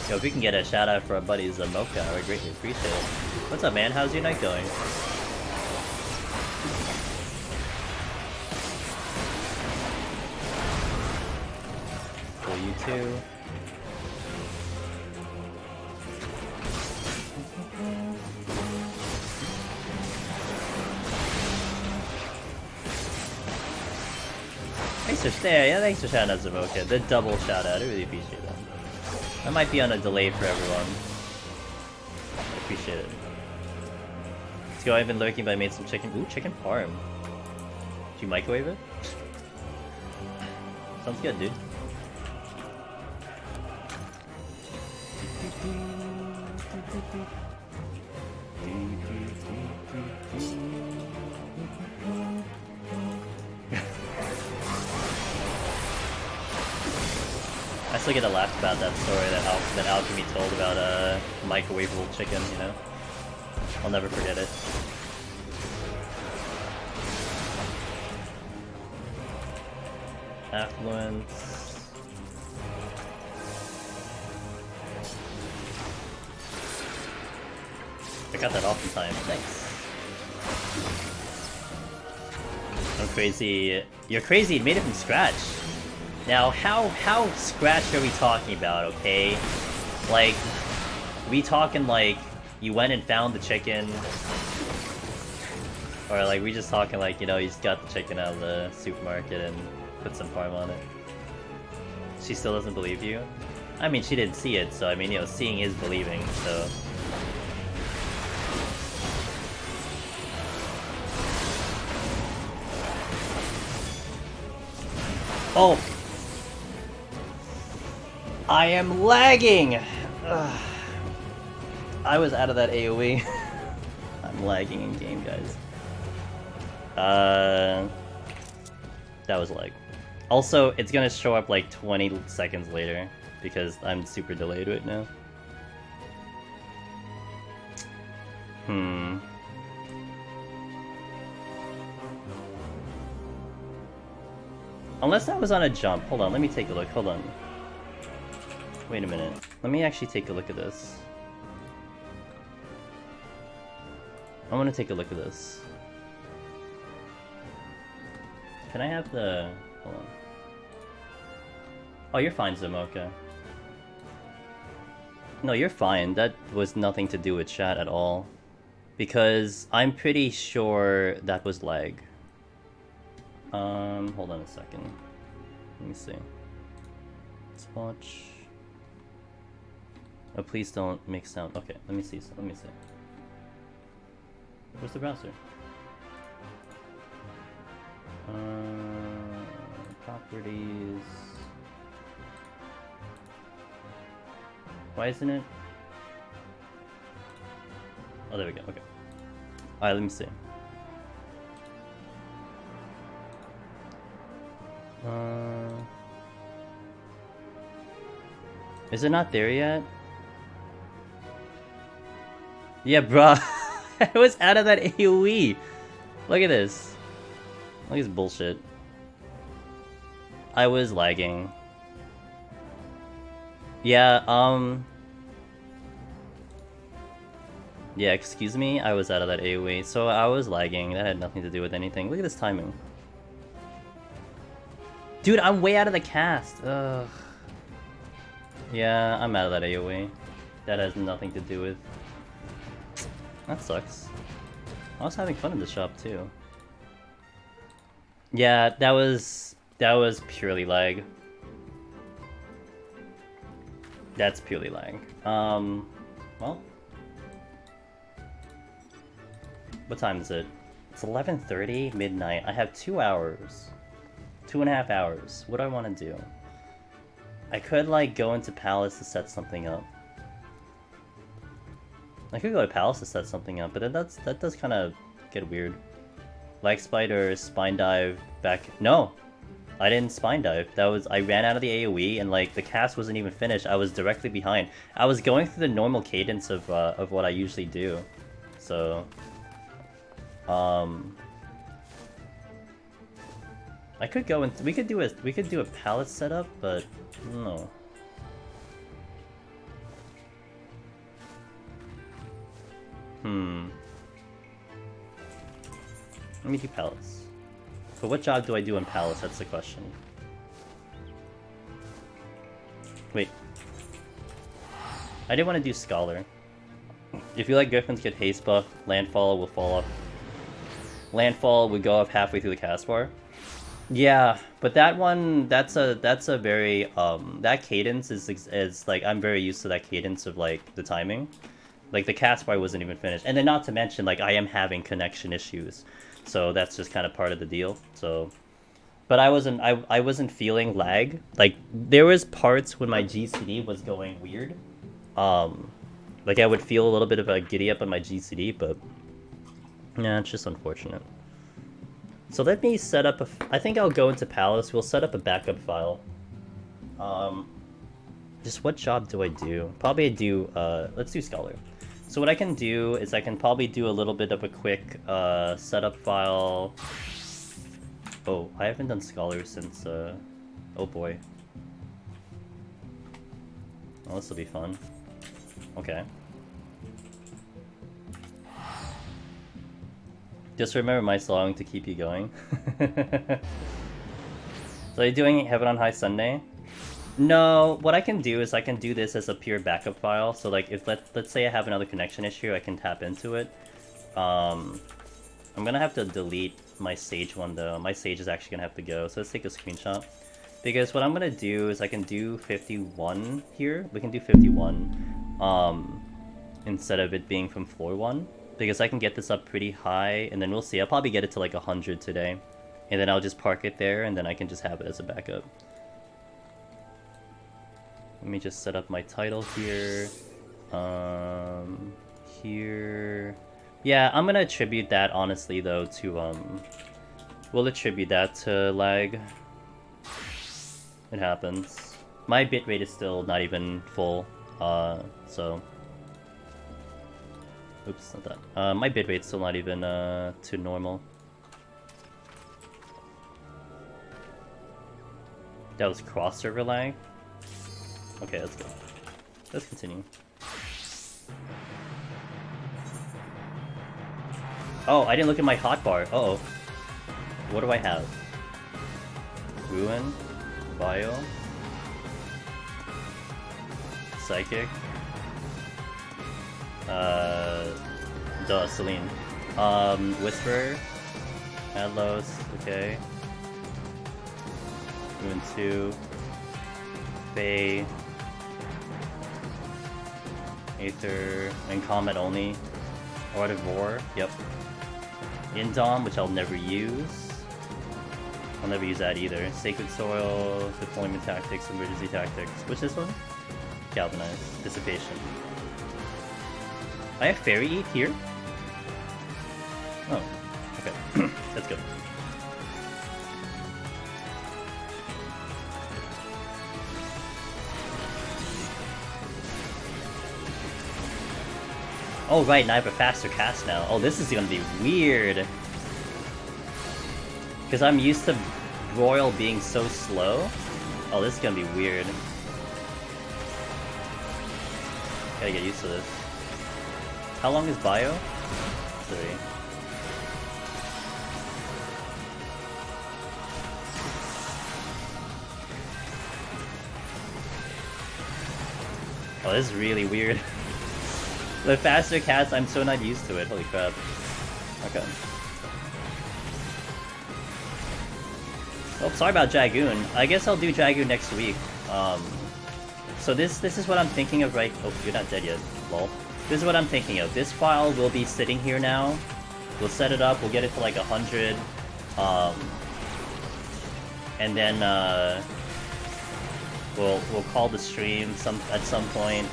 Yo, if we can get a shout out for our buddy Zamoka, I would greatly appreciate it. What's up, man? How's your night going? Cool, you too. Thanks for staying. Yeah, thanks for shouting out Zamoka. The double shout out. I really appreciate that. That might be on a delay for everyone. I appreciate it. Let's go, I've been lurking but I made some chicken. Ooh, chicken parm. Did you microwave it? Sounds good, dude. I still get to laugh about that story that Alchemy told about microwavable chicken, you know? I'll never forget it. Affluence. I got that off in time. Thanks. crazy. You're crazy. It made it from scratch. Now, how scratch are we talking about? Okay, like, we talking like you went and found the chicken, or like we just talking like, you know, you just got the chicken out of the supermarket and put some parm on it. She still doesn't believe you? I mean, she didn't see it, so I mean, you know, seeing is believing, so... Oh! I am lagging! Ugh. I was out of that AoE. I'm lagging in game, guys. That was lag. Also, it's gonna show up like 20 seconds later, because I'm super delayed right now. Unless that was on a jump. Hold on, let me take a look. Hold on. Wait a minute. Let me actually take a look at this. I want to take a look at this. Can I have the... Hold on. Oh, you're fine, Zamoka. No, you're fine. That was nothing to do with chat at all. Because I'm pretty sure that was lag. Hold on a second. Let me see. Let's watch. Oh, please don't make sound. Okay, let me see. Let me see. Where's the browser? Properties. Why isn't it? Oh, there we go. Okay. Alright, let me see. Is it not there yet? Yeah, bruh. I was out of that AoE. Look at this. Look at this bullshit. I was lagging. Yeah, yeah, excuse me, I was out of that AoE, so I was lagging. That had nothing to do with anything. Look at this timing. Dude, I'm way out of the cast. Ugh. Yeah, I'm out of that AoE. That has nothing to do with... That sucks. I was having fun in the shop too. Yeah, that was purely lag. That's purely lag. Well. What time is it? It's 11:30, midnight. I have 2 hours. 2.5 hours. What do I want to do? I could, like, go into Palace to set something up. I could go to Palace to set something up, but that does kind of get weird. Like Spider, Spine Dive, back... No! I didn't Spine Dive. I ran out of the AoE, and, like, the cast wasn't even finished. I was directly behind. I was going through the normal cadence of what I usually do. So... I could go and we could do a pallet setup, but no. Let me do pallets. So what job do I do in pallets? That's the question. Wait. I didn't want to do Scholar. If you like Griffins, get haste buff. Landfall will fall off. Landfall would go off halfway through the cast bar. Yeah, but that one, that's a very, that cadence is like, I'm very used to that cadence of, like, the timing. Like, the cast bar wasn't even finished. And then not to mention, like, I am having connection issues. So that's just kind of part of the deal, so... But I wasn't feeling lag. Like, there was parts when my GCD was going weird. Like, I would feel a little bit of a giddy up on my GCD, but... Yeah, it's just unfortunate. So let me set up a... I think I'll go into Palace. We'll set up a backup file. Just what job do I do? Probably I do... let's do Scholar. So what I can do is I can probably do a little bit of a quick setup file. Oh, I haven't done Scholar since... Oh boy. Oh, this will be fun. Okay. Just remember my song to keep you going. So you're doing Heaven on High Sunday? No, what I can do is I can do this as a pure backup file. So like if let's say I have another connection issue, I can tap into it. I'm gonna have to delete my Sage one though. My Sage is actually gonna have to go. So let's take a screenshot. Because what I'm gonna do is I can do 51 here. We can do 51 instead of it being from floor 1. Because I can get this up pretty high, and then we'll see. I'll probably get it to like 100 today. And then I'll just park it there, and then I can just have it as a backup. Let me just set up my title here. Here. Yeah, I'm gonna attribute that honestly though to we'll attribute that to lag. It happens. My bitrate is still not even full, so oops, not that. My bitrate's still not even to normal. That was cross server lag. Okay, let's go. Let's continue. Oh, I didn't look at my hotbar. Uh-oh. What do I have? Ruin? Bio? Psychic? Celine. Whisperer? Adlos, okay. Ruin 2. Fae. Aether. And Combat only. Art of War, yep. Indom, which I'll never use. I'll never use that either. Sacred Soil, Deployment Tactics, Emergency Tactics. What's this one? Galvanize. Dissipation. I have Fairy Eat here? Oh, okay. Let's go. Oh right, and I have a faster cast now. Oh, this is gonna be weird. Because I'm used to Royal being so slow. Oh, this is gonna be weird. Gotta get used to this. How long is Bio? 3. Oh, this is really weird. The faster cast, I'm so not used to it. Holy crap. Okay. Oh, sorry about Dragoon. I guess I'll do Dragoon next week. So this is what I'm thinking of, right? Oh, you're not dead yet. Lol. This is what I'm thinking of. This file will be sitting here now. We'll set it up. We'll get it to like 100. And then we'll call the stream at some point.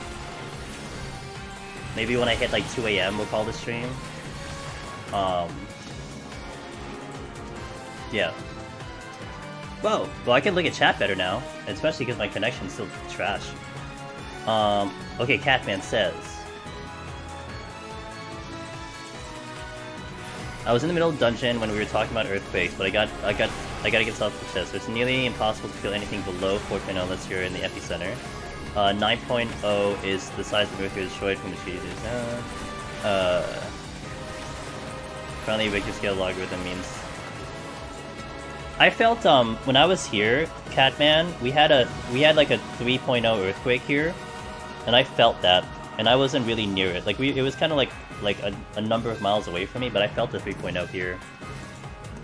Maybe when I hit like 2 AM, we'll call the stream. Yeah. Whoa! Well, I can look at chat better now, especially because my connection's still trash. Okay, Catman says, I was in the middle of dungeon when we were talking about earthquakes, but I gotta get stuff to test. So it's nearly impossible to feel anything below 4.0 unless you're in the epicenter. 9.0 is the size of the earthquake destroyed from the cheeses. Currently, Richter scale logarithm means. I felt when I was here, Catman, we had like a 3.0 earthquake here, and I felt that, and I wasn't really near it. Like it was kind of like a number of miles away from me, but I felt the 3.0 here.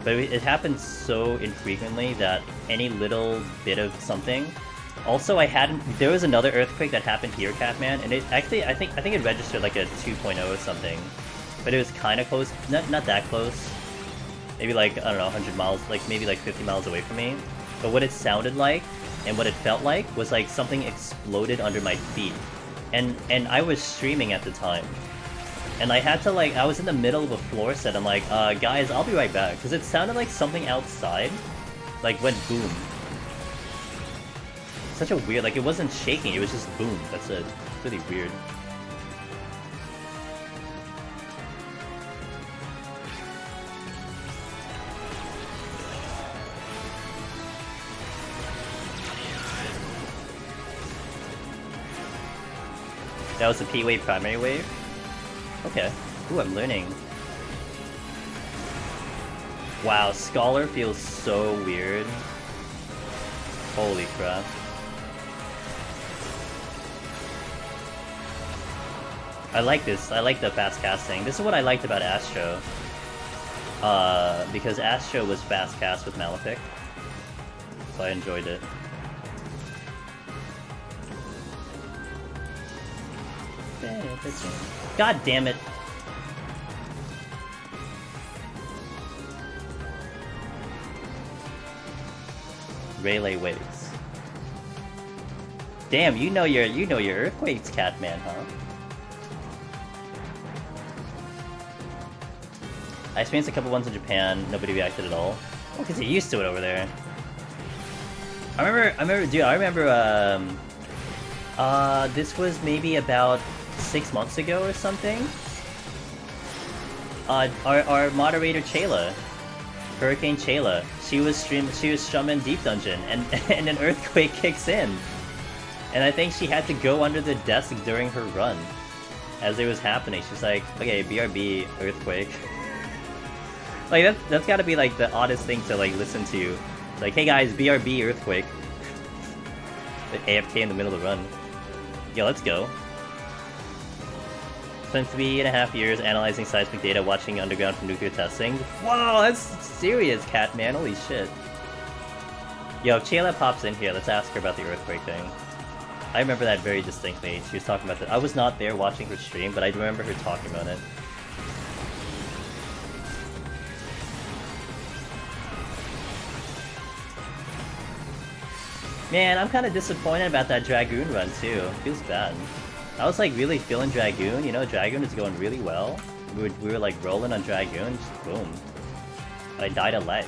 But it happened so infrequently that any little bit of something. Also, there was another earthquake that happened here, Catman, and it actually I think it registered like a 2.0 or something, but it was kind of close, not that close. Maybe like, I don't know, 100 miles, like maybe like 50 miles away from me. But what it sounded like and what it felt like was like something exploded under my feet. And I was streaming at the time. And I had to like, I was in the middle of a floor set. I'm like, guys, I'll be right back. Because it sounded like something outside, like went boom. Such a weird, like it wasn't shaking, it was just boom, that's it. It's really weird. That was a P-wave primary wave? Okay. Ooh, I'm learning. Wow, Scholar feels so weird. Holy crap. I like this. I like the fast casting. This is what I liked about Astro. Because Astro was fast cast with Malefic. So I enjoyed it. God damn it. Rayleigh waves. Damn, you know your earthquakes, Catman, huh? I experienced a couple ones in Japan, nobody reacted at all. Well, because you're used to it over there. I remember, this was maybe about 6 months ago or something. Our moderator Chayla, Hurricane Chayla, she was strumming Deep Dungeon, and and an earthquake kicks in, and I think she had to go under the desk during her run, as it was happening. She's like, okay, BRB earthquake. Like that's got to be like the oddest thing to like listen to. It's like, hey guys, BRB earthquake. The AFK in the middle of the run. Yo, let's go. Spent 3.5 years analyzing seismic data, watching underground for nuclear testing. Wow, that's serious, Catman. Holy shit. Yo, if Chayla pops in here, let's ask her about the earthquake thing. I remember that very distinctly. She was talking about that. I was not there watching her stream, but I remember her talking about it. Man, I'm kind of disappointed about that Dragoon run too. Feels bad. I was like really feeling Dragoon, you know, Dragoon is going really well. We were like rolling on Dragoon, just boom. I died a leg.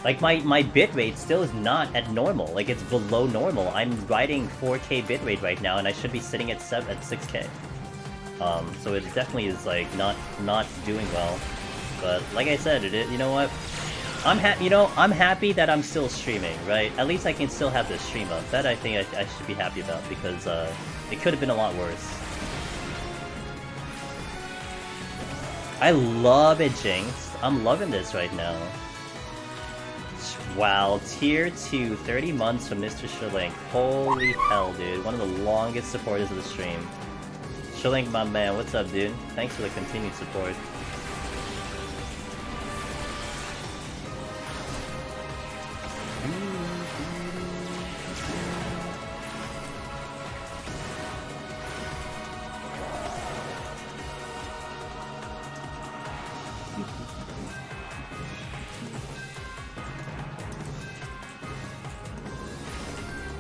Like my bitrate still is not at normal, like it's below normal. I'm riding 4K bitrate right now and I should be sitting at 6K. So it definitely is like not doing well. But like I said, you know what? I'm happy that I'm still streaming, right? At least I can still have the stream up. That I think I should be happy about, because it could have been a lot worse. I love it, Jinx. I'm loving this right now. Wow, tier 2, 30 months from Mr. Shillink. Holy hell, dude. One of the longest supporters of the stream. Shillink, my man, what's up, dude? Thanks for the continued support.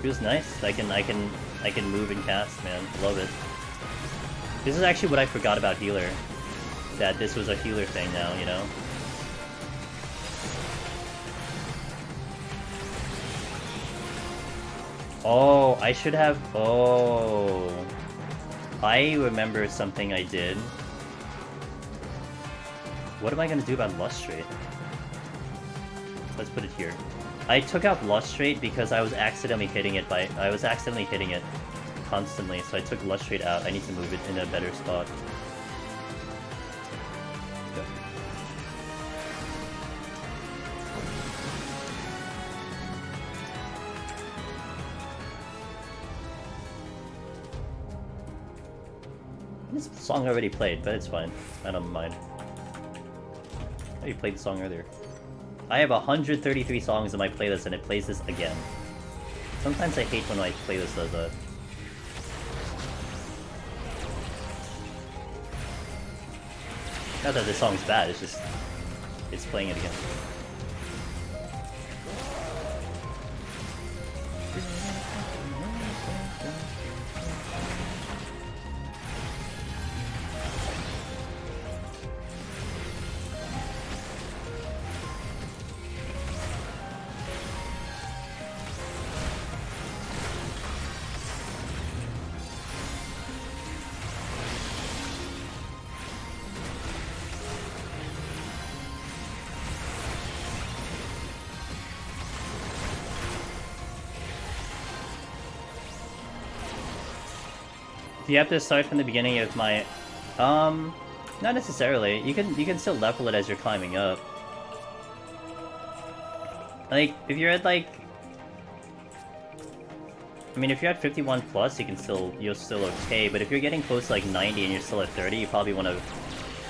Feels nice. I can move and cast, man. Love it. This is actually what I forgot about healer. That this was a healer thing now, you know? Oh, I should have... Oh... I remember something I did. What am I gonna do about Lustrate? Let's put it here. I took out Lustrate because I was accidentally hitting it constantly, so I took Lustrate out. I need to move it in a better spot. This song already played, but it's fine. I don't mind. I already played the song earlier. I have 133 songs in my playlist and it plays this again. Sometimes I hate when my playlist does that. Not that this song's bad, it's just... it's playing it again. Do you have to start from the beginning of my... Not necessarily. You can still level it as you're climbing up. Like, if you're at like... I mean, if you're at 51 plus, you're still okay, but if you're getting close to like 90 and you're still at 30, you probably want to,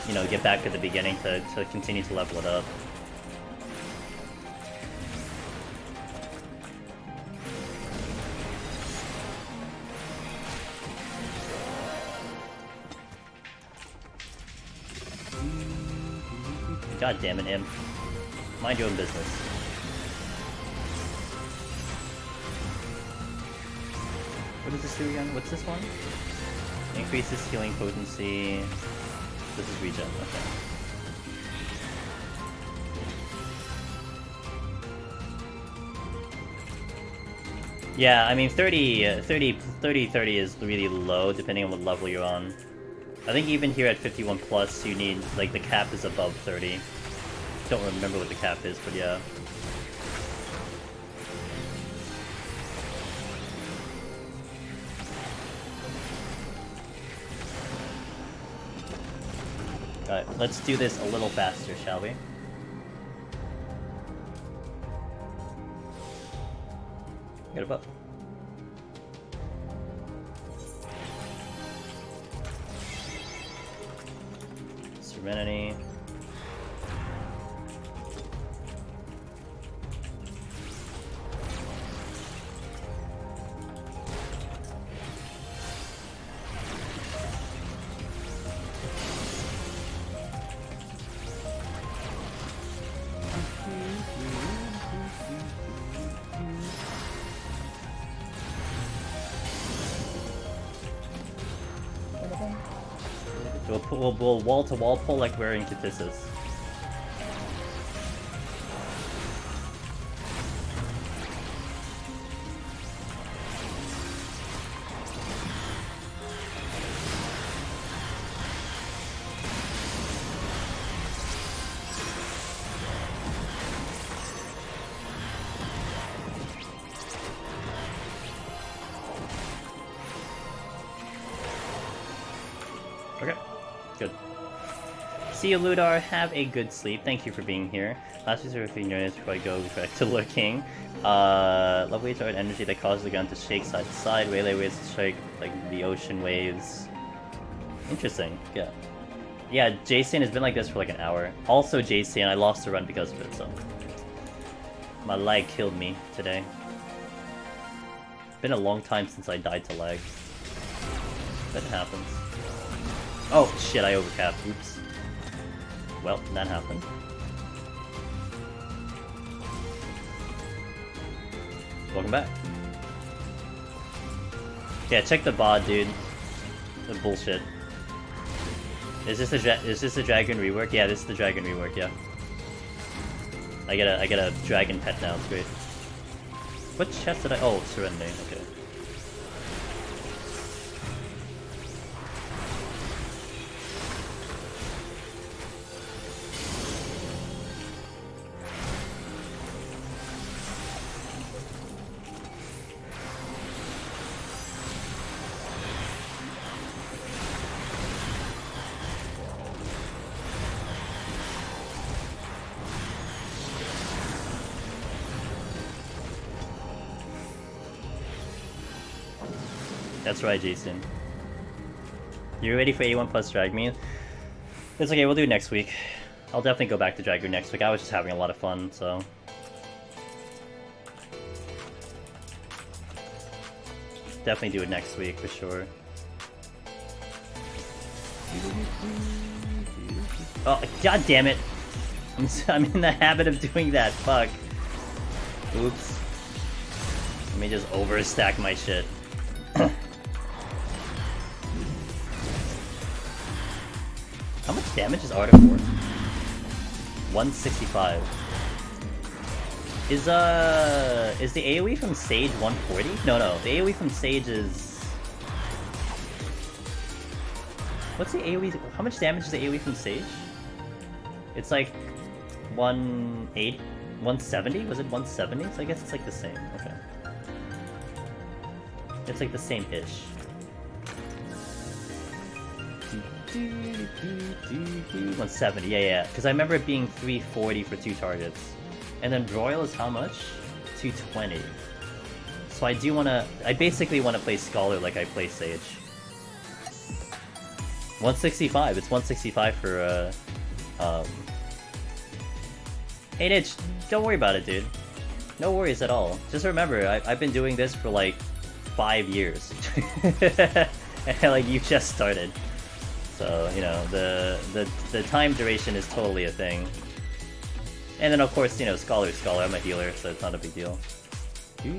you know, get back to the beginning to continue to level it up. God damn it, Imp. Mind your own business. What does this do again? What's this one? Increases healing potency. This is regen, okay. Yeah, I mean 30 is really low depending on what level you're on. I think even here at 51 plus you need, like, the cap is above 30. Don't remember what the cap is, but yeah. Alright, let's do this a little faster, shall we? Get a buff. Serenity. We'll wall-to-wall pull like we're in Katisis. Okay, good. See you, Ludar. Have a good sleep. Thank you for being here. Last week's for units before I go back to lurking. Love waves are an energy that causes the gun to shake side to side. Waylay waves to shake like the ocean waves. Interesting. Yeah. Yeah, Jason has been like this for like an hour. Also, Jason, I lost the run because of it, so. My lag killed me today. Been a long time since I died to lag. That happens. Oh, shit, I overcapped. Oops. Well, that happened. Welcome back. Yeah, check the VOD, dude. The bullshit. Is this a dragon rework? Yeah, this is the dragon rework, yeah. I get a dragon pet now, it's great. What chest did I... Oh, Serenity, okay. That's right, Jason. You ready for 81 plus Drag Me? It's okay, we'll do it next week. I'll definitely go back to Drag Me next week. I was just having a lot of fun, so... Definitely do it next week, for sure. Oh, god damn it! I'm in the habit of doing that, fuck. Oops. Let me just overstack my shit. How much damage is Art of War? 165. Is the AoE from Sage 140? No, the AoE from Sage is... What's the AoE? How much damage is the AoE from Sage? It's like 180? 170? Was it 170? So I guess it's like the same. Okay. It's like the same-ish. 170, yeah. Because I remember it being 340 for 2 targets. And then Royal is how much? 220. So I basically wanna play Scholar like I play Sage. 165, it's 165 for 8-inch, don't worry about it, dude. No worries at all. Just remember, I've been doing this for like 5 years. And like, you just started. So, you know, the time duration is totally a thing. And then of course, you know, Scholar, I'm a healer, so it's not a big deal. Yeah,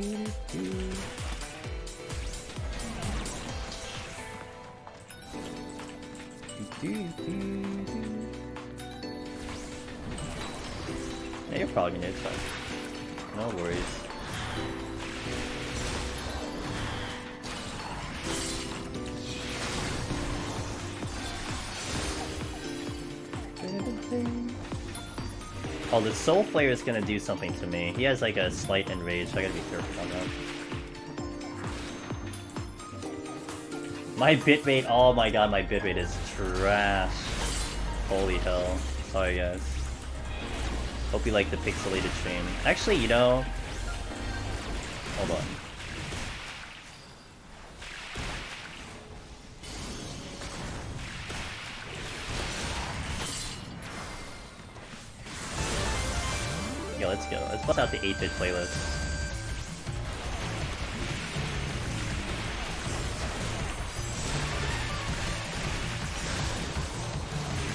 you're probably gonna hit fine. No worries. Oh, the Soul Flare is gonna do something to me. He has like a slight enrage, so I gotta be careful on that. My bitrate, oh my god, my bitrate is trash. Holy hell. Sorry guys. Hope you like the pixelated stream. Actually, you know... Hold on. Yeah, let's go. Let's bust out the 8-bit playlist.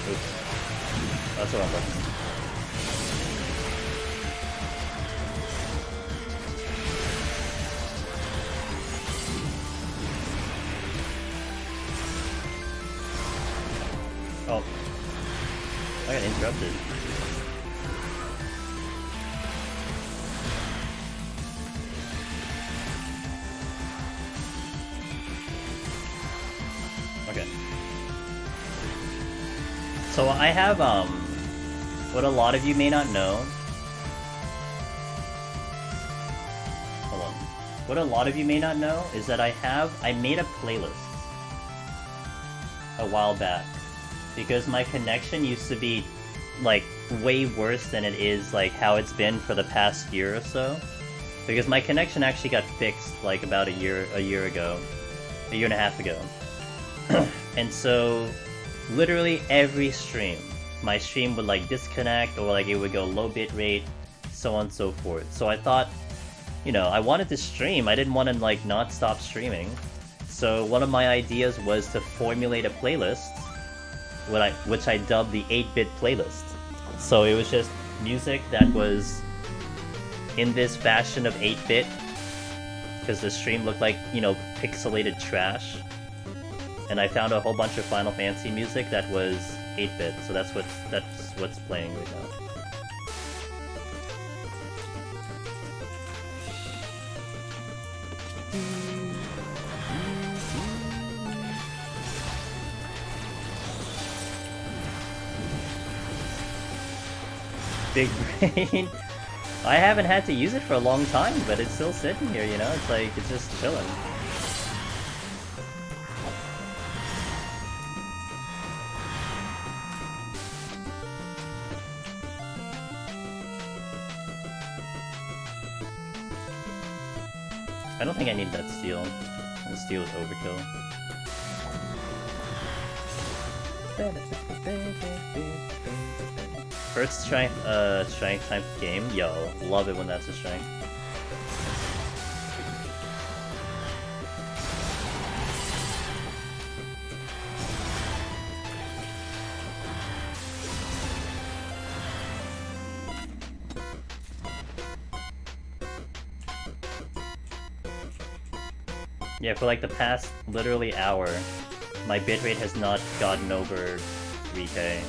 Oops. That's what I'm looking for. Oh. I got interrupted. Okay. So I have, what a lot of you may not know. Hold on. What a lot of you may not know is that I made a playlist a while back. Because my connection used to be, like, way worse than it is, like, how it's been for the past year or so. Because my connection actually got fixed, like, about a year ago. A year and a half ago. And so, literally every stream, my stream would, like, disconnect, or, like, it would go low bitrate, so on and so forth. So I thought, you know, I wanted to stream, I didn't want to, like, not stop streaming. So one of my ideas was to formulate a playlist, which I dubbed the 8-bit playlist. So it was just music that was in this fashion of 8-bit, because the stream looked like, you know, pixelated trash. And I found a whole bunch of Final Fantasy music that was 8-bit, so that's what's playing right now. Big brain. I haven't had to use it for a long time, but it's still sitting here, you know? It's like, it's just chilling. I don't think I need that steel. The steel is overkill. First strength type game? Yo, love it when that's a strength. Yeah, for like the past literally hour, my bitrate has not gotten over 3K.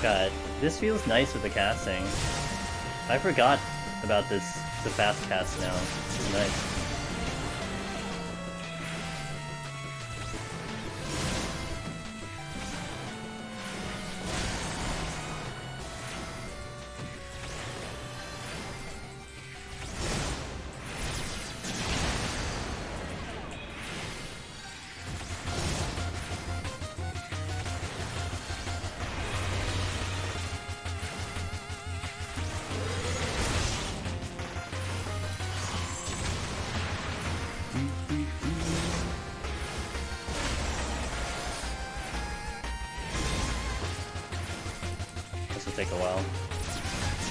God, this feels nice with the casting. I forgot about this, the fast cast now. This is nice. This will take a while.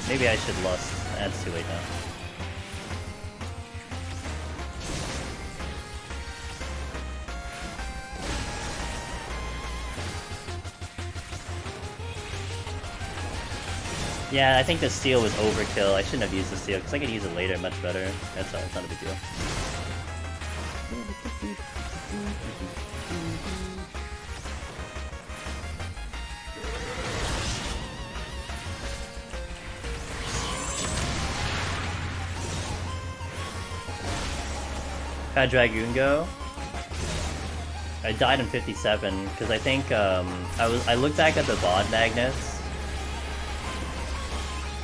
Maybe I should lust. That's too late now. Yeah, I think the steal was overkill. I shouldn't have used the steal, because I could use it later much better. That's all, it's not a big deal. How'd Dragoon go? I died in 57, because I think, I looked back at the VOD magnets,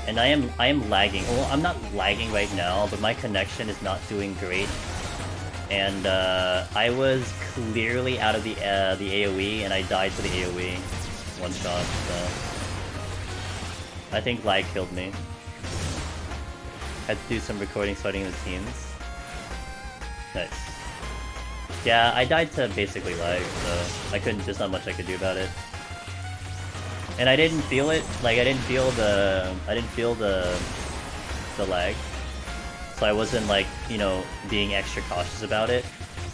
and I am lagging. Well, I'm not lagging right now, but my connection is not doing great. And I was clearly out of the AoE, and I died to the AoE. One shot, so... I think lag killed me. Had to do some recording starting the teams. Nice. Yeah, I died to basically lag, so there's not much I could do about it. And I didn't feel it, like I didn't feel the lag. So I wasn't like, you know, being extra cautious about it.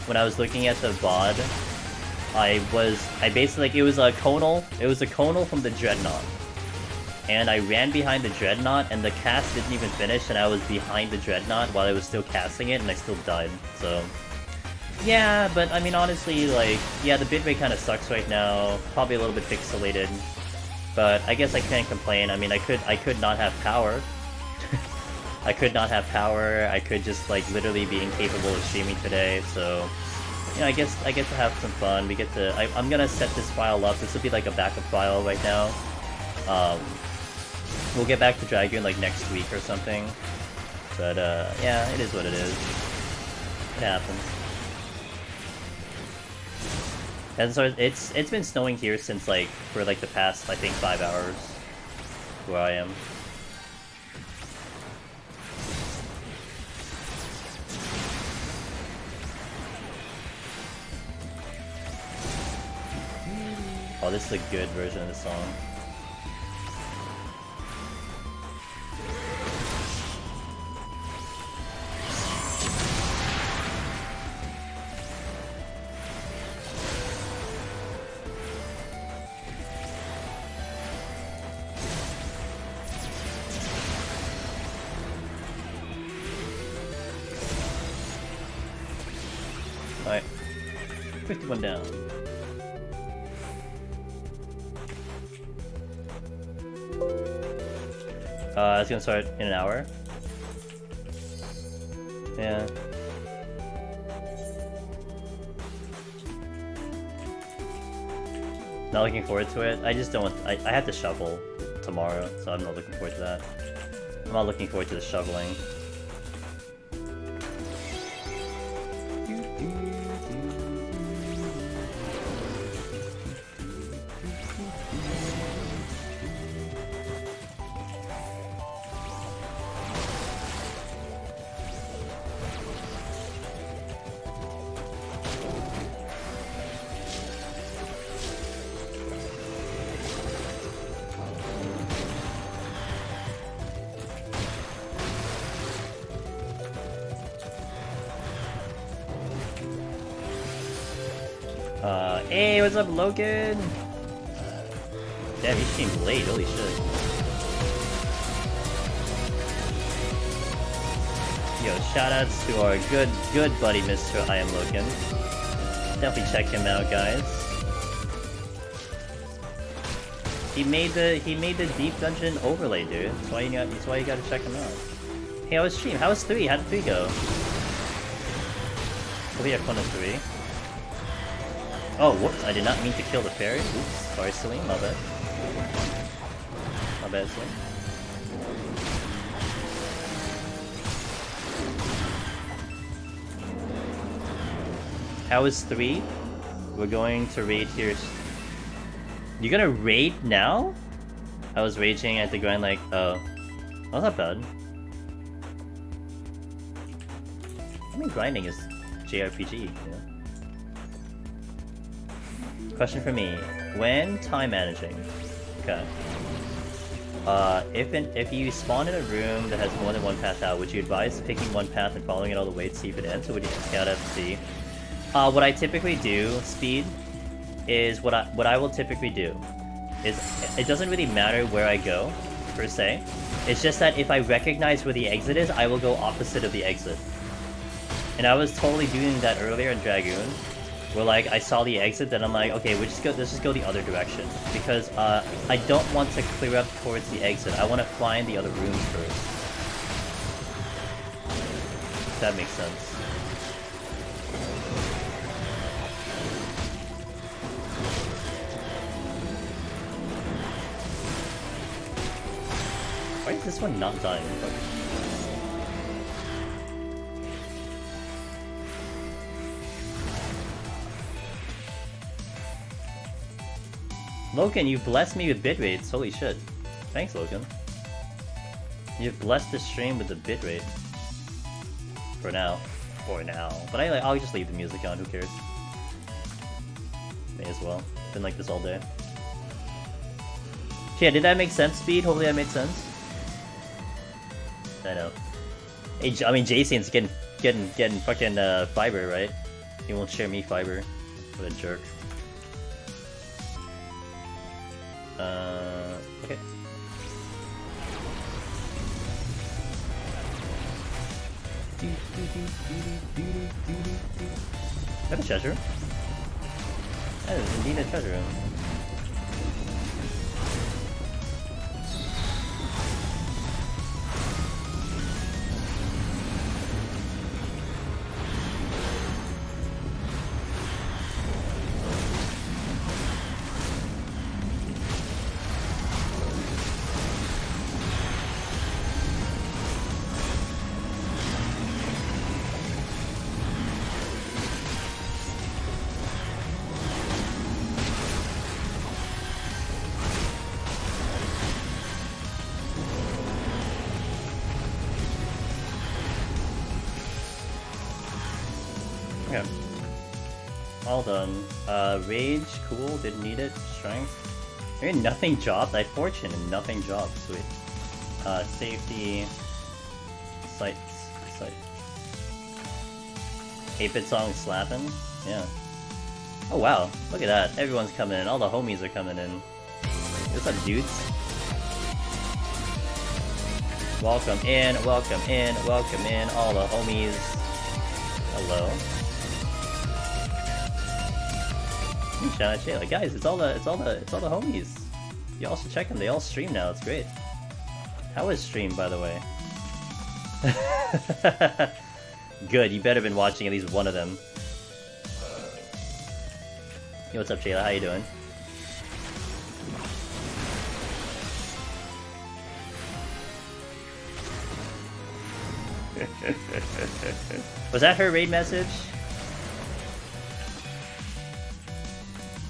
When I was looking at the VOD, I basically, like, it was a conal from the Dreadnought. And I ran behind the Dreadnought, and the cast didn't even finish, and I was behind the Dreadnought while I was still casting it, and I still died, so... Yeah, but I mean, honestly, like, yeah, the bitrate kind of sucks right now, probably a little bit pixelated. But I guess I can't complain. I mean, I could not have power. I could not have power. I could just like literally be incapable of streaming today. So, you know, I get to have some fun. We get to. I'm gonna set this file up. This will be like a backup file right now. We'll get back to Dragoon like next week or something. But yeah, it is what it is. It happens. And so it's been snowing here since like for like the past I think 5 hours where I am. Oh, this is a good version of the song. Alright. 51 down. It's gonna start in an hour. Yeah. Not looking forward to it. I just don't want... I have to shovel tomorrow, so I'm not looking forward to that. I'm not looking forward to the shoveling. Hey, what's up, Logan? Damn, he came late, holy shit. Yo, shoutouts to our good buddy, Mr. I Am Logan. Definitely check him out, guys. He made the deep dungeon overlay, dude. That's why you gotta check him out. Hey, how was stream? How was 3? How did 3 go? Hope you have fun at 3. Oh, whoops! I did not mean to kill the fairy. Oops, sorry, Celine. My bad. My bad, Celine. How is 3? We're going to raid here. You're gonna raid now? I was raging at the grind like, oh. Well, not bad. I mean, grinding is JRPG, you know? Question for me. When time managing, okay. If you spawn in a room that has more than one path out, would you advise picking one path and following it all the way to see if it ends, or would you just scout out to see? What I typically do, Speed, is what I will typically do is it doesn't really matter where I go, per se. It's just that if I recognize where the exit is, I will go opposite of the exit. And I was totally doing that earlier in Dragoon, where like I saw the exit, then I'm like, okay, let's just go the other direction, because I don't want to clear up towards the exit. I want to find the other rooms first. If that makes sense. Why is this one not dying? Logan, you've blessed me with bitrates. Holy shit. Thanks, Logan. You've blessed the stream with the bitrate. For now. For now. But I'll just leave the music on, who cares? May as well. Been like this all day. Yeah, did that make sense, Speed? Hopefully that made sense. I know. Hey, I mean, Jason's getting fucking fiber, right? He won't share me fiber. What a jerk. Okay. Is that a treasure? That is indeed a treasure room. Okay. All done. Rage, cool, didn't need it. Strength. Maybe nothing dropped. I had fortune and nothing dropped. Sweet. Safety. Sight. 8-bit song slapping? Yeah. Oh wow, look at that. Everyone's coming in. All the homies are coming in. What's up, dudes? Welcome in, welcome in, welcome in, all the homies. Hello. Shout out Shayla. Guys, it's all the homies. Y'all should check them. They all stream now. It's great. How is stream, by the way? Good. You better have been watching at least one of them. Yo, what's up, Shayla? How you doing? Was that her raid message?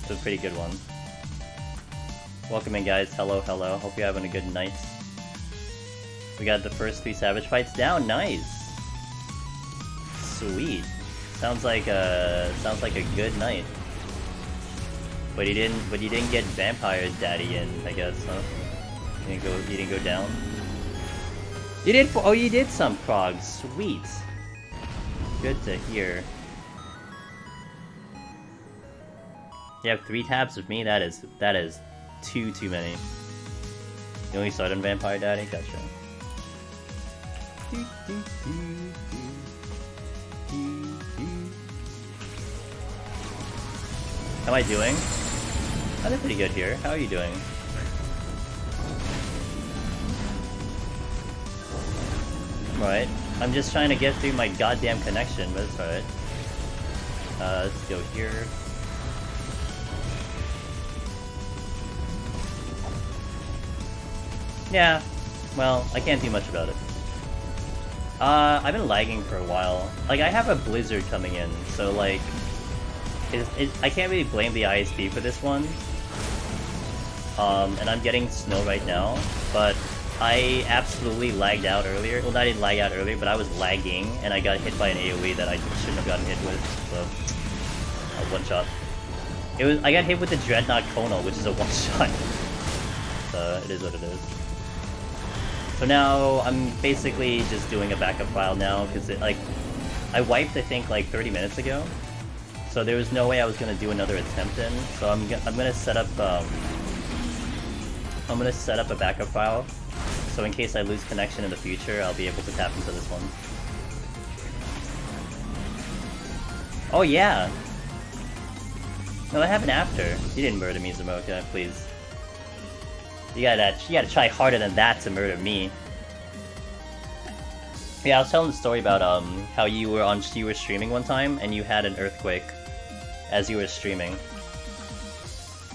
It's a pretty good one. Welcome in, guys. Hello, hello. Hope you're having a good night. We got the first 3 savage fights down. Nice. Sweet. Sounds like a good night. But you didn't get Vampire Daddy in, I guess, huh? You didn't go down. You did. Oh, you did some prog. Sweet. Good to hear. You have 3 tabs with me. That is too many. You only started on Vampire Daddy. Gotcha. How am I doing? I did pretty good here. How are you doing? Right. I'm just trying to get through my goddamn connection, but it's alright. Let's go here. Yeah, well, I can't do much about it. I've been lagging for a while. Like, I have a blizzard coming in, so like... I can't really blame the ISP for this one. And I'm getting snow right now, but I absolutely lagged out earlier. Well, I didn't lag out earlier, but I was lagging, and I got hit by an AoE that I shouldn't have gotten hit with, so... A one-shot. I got hit with the Dreadnought Conal, which is a one-shot. So, it is what it is. So now, I'm basically just doing a backup file now, because I wiped, I think, like 30 minutes ago. So there was no way I was gonna do another attempt in. So I'm gonna set up, a backup file. So in case I lose connection in the future, I'll be able to tap into this one. Oh yeah! No, that happened after. You didn't murder me, Zamoka, please. You gotta try harder than that to murder me. Yeah, I was telling the story about how you were streaming one time and you had an earthquake as you were streaming.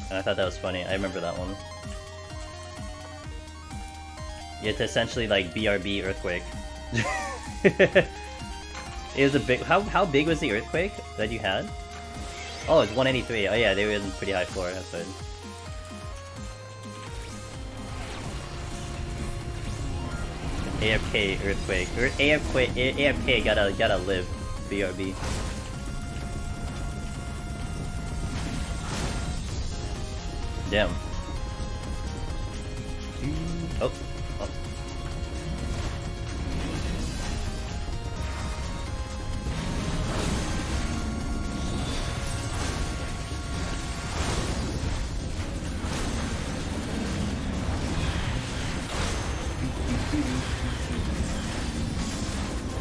And I thought that was funny. I remember that one. You had to essentially like BRB earthquake. It was a big. How big was the earthquake that you had? Oh, it's 183. Oh yeah, they were in pretty high floor. That's right. AFK earthquake. AFK gotta live. BRB. Damn. Oh. Oh.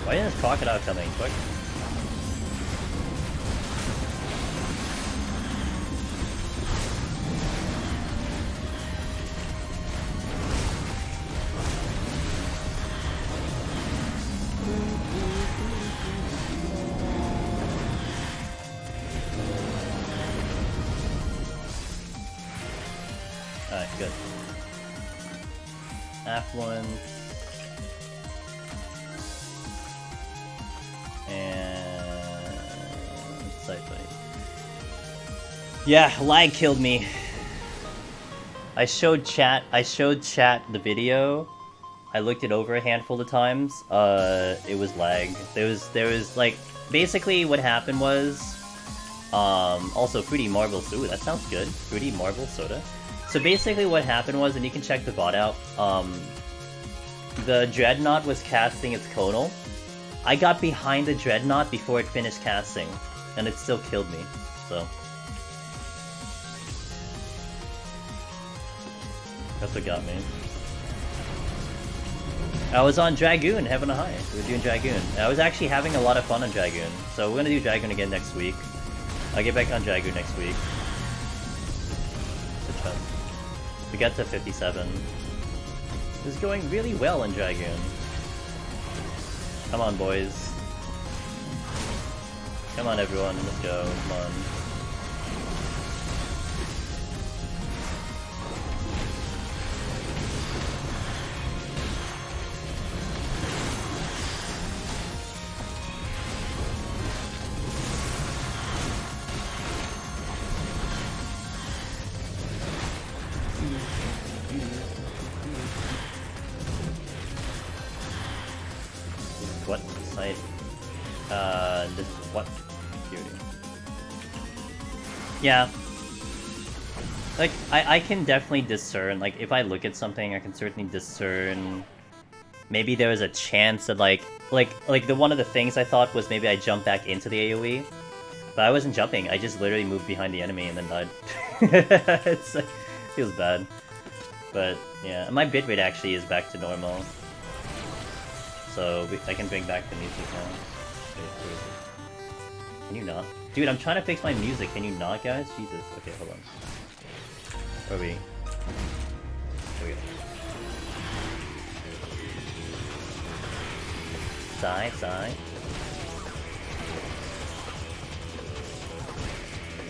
Why isn't this crocodile coming? Quick. Alright, good. F1. And... side fight. Yeah, lag killed me. I showed chat the video. I looked it over a handful of times. It was lag. There was like, basically what happened was, also Fruity Marble, ooh, that sounds good. Fruity Marble Soda. So basically what happened was, and you can check the bot out, the Dreadnought was casting its Conal. I got behind the Dreadnought before it finished casting, and it still killed me, so. That's what got me. I was on Dragoon, having a high. We were doing Dragoon. I was actually having a lot of fun on Dragoon, so we're gonna do Dragoon again next week. I'll get back on Dragoon next week. We got to 57. This is going really well in Dragoon. Come on, boys. Come on, everyone. Let's go. Come on. What site? This what? Security. Yeah. Like, I can definitely discern, like, if I look at something, I can certainly discern... Maybe there was a chance that, like the one of the things I thought was maybe I jumped back into the AoE. But I wasn't jumping, I just literally moved behind the enemy and then died. It's like, feels bad. But, yeah, my bitrate actually is back to normal. So, I can bring back the music now. Can you not? Dude, I'm trying to fix my music, can you not, guys? Jesus. Okay, hold on. Where are we? Here we go. Sigh, sigh.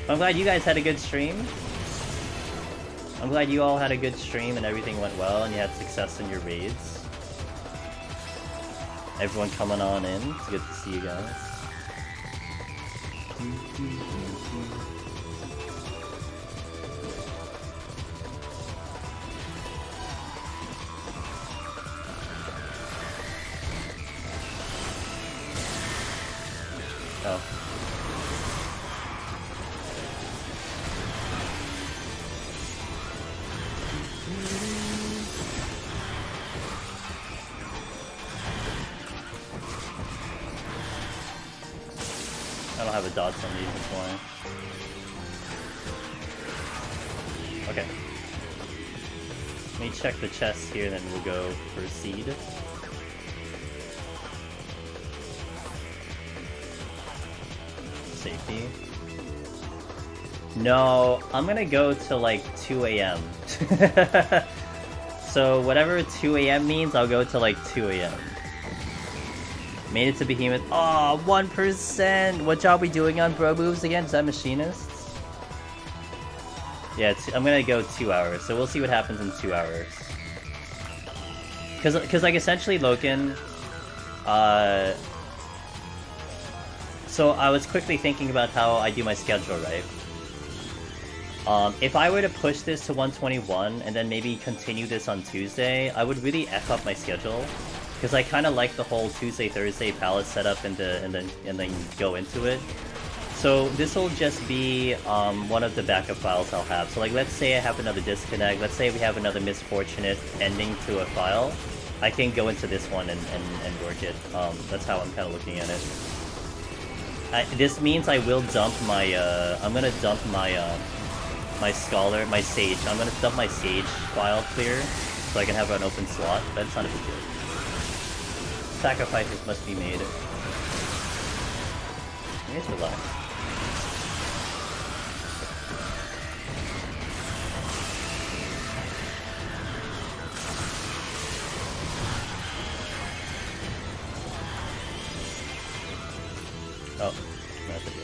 I'm glad you guys had a good stream. I'm glad you all had a good stream and everything went well and you had success in your raids. Everyone coming on in. It's good to see you guys. Oh. I don't have a dots on these, that's why. Okay. Let me check the chest here, then we'll go for seed. Safety. No, I'm gonna go to like 2 AM. So whatever 2 AM means, I'll go to like 2 AM. Made it to Behemoth. Oh, 1%! What job we doing on bro moves again? Is that machinists? Yeah, I'm gonna go 2 hours, so we'll see what happens in 2 hours. Cause like essentially Loken, so I was quickly thinking about how I do my schedule, right? If I were to push this to 121 and then maybe continue this on Tuesday, I would really F up my schedule. Because I kind of like the whole Tuesday, Thursday palette setup and then go into it. So this will just be one of the backup files I'll have. So like let's say I have another disconnect, let's say we have another misfortunate ending to a file, I can go into this one and work it. That's how I'm kind of looking at it. This means I will dump my, I'm gonna dump my, my Scholar, my Sage. I'm gonna dump my Sage file clear so I can have an open slot. That's not a big deal. Sacrifices must be made. Just relax. Oh, that's it.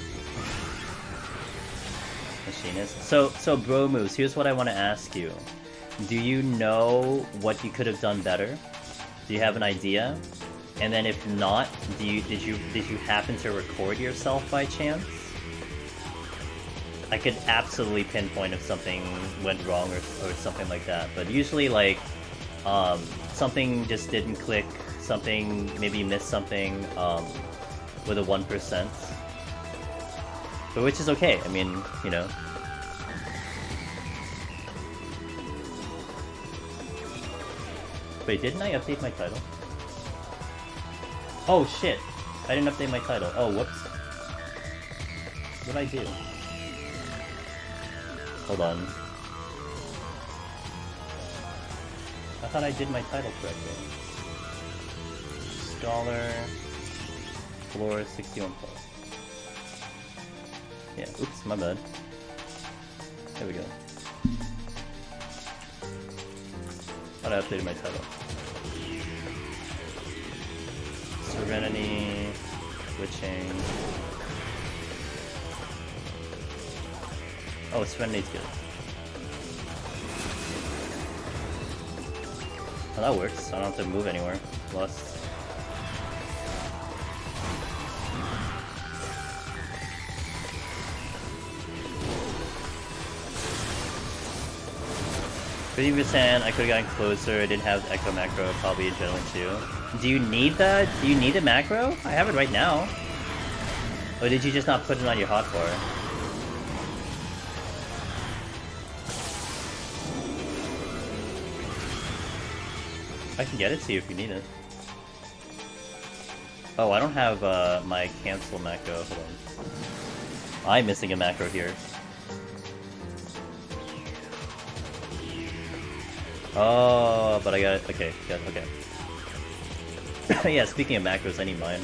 Machinist. So bro moves, here's what I want to ask you. Do you know what you could have done better? Do you have an idea? And then if not, did you happen to record yourself by chance? I could absolutely pinpoint if something went wrong or something like that. But usually like something just didn't click, something maybe you missed something with a 1%. But which is okay. I mean, you know. Wait, didn't I update my title? Oh shit! I didn't update my title. Oh, whoops. What did I do? Hold on. I thought I did my title correctly. Scholar... Floor 61+. Yeah, oops, my bad. There we go. Thought I updated my title. Serenity, switching. Oh, Serenity's good. Oh, that works. I don't have to move anywhere. Plus. 50%, I could have gotten closer, I didn't have Echo Macro, probably Adrenaline too. Do you need that? Do you need a macro? I have it right now. Or did you just not put it on your hotbar? I can get it to you if you need it. Oh, I don't have my cancel macro. Hold on. I'm missing a macro here. Oh, but I got it. Okay, good, okay. Yeah, speaking of macros, I need mine.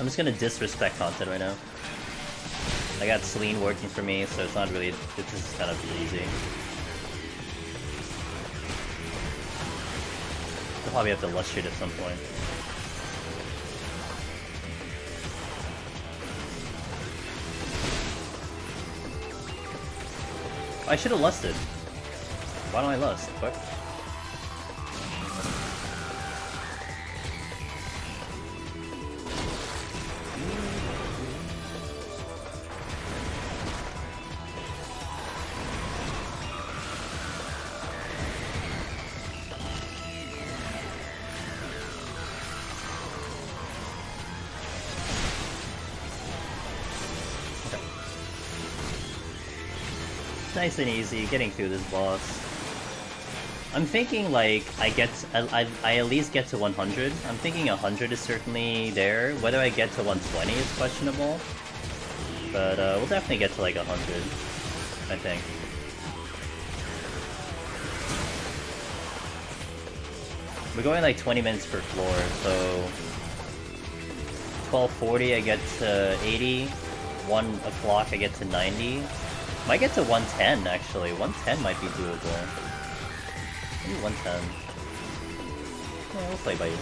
I'm just gonna disrespect content right now. I got Celine working for me, so it's not really... This is kind of easy. I'll probably have to lustrate at some point. I should have lusted. Why don't I lust? Fuck. Nice and easy, getting through this boss. I'm thinking like I at least get to 100. I'm thinking 100 is certainly there. Whether I get to 120 is questionable, but we'll definitely get to like 100, I think. We're going like 20 minutes per floor, so 12:40 I get to 80, 1 o'clock I get to 90. Might get to 110 actually. 110 might be doable. Maybe 110. Yeah, we'll play by ear.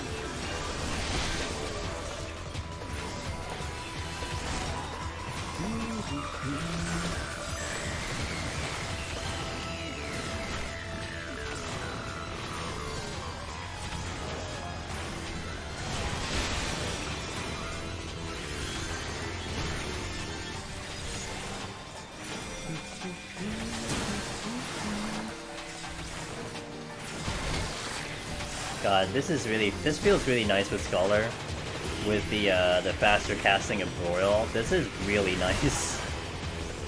God, this feels really nice with Scholar, with the faster casting of Royal. This is really nice.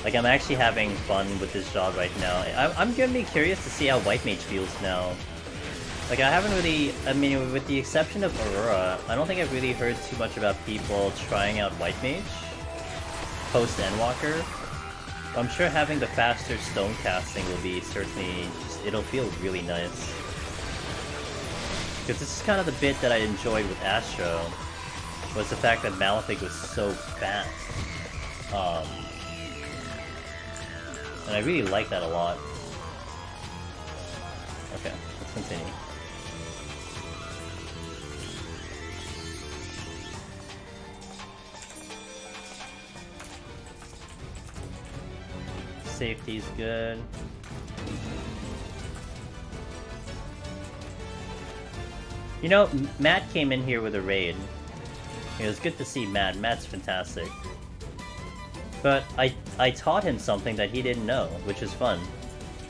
Like, I'm actually having fun with this job right now. I'm gonna be curious to see how White Mage feels now. Like, I haven't really, I mean, with the exception of Aurora, I don't think I've really heard too much about people trying out White Mage post Endwalker. I'm sure having the faster stone casting will be certainly it'll feel really nice. Because this is kind of the bit that I enjoyed with Astro, was the fact that Malefic was so fast. And I really like that a lot. Okay, let's continue. Safety's good. You know, Matt came in here with a raid. It was good to see Matt. Matt's fantastic. But I taught him something that he didn't know, which is fun.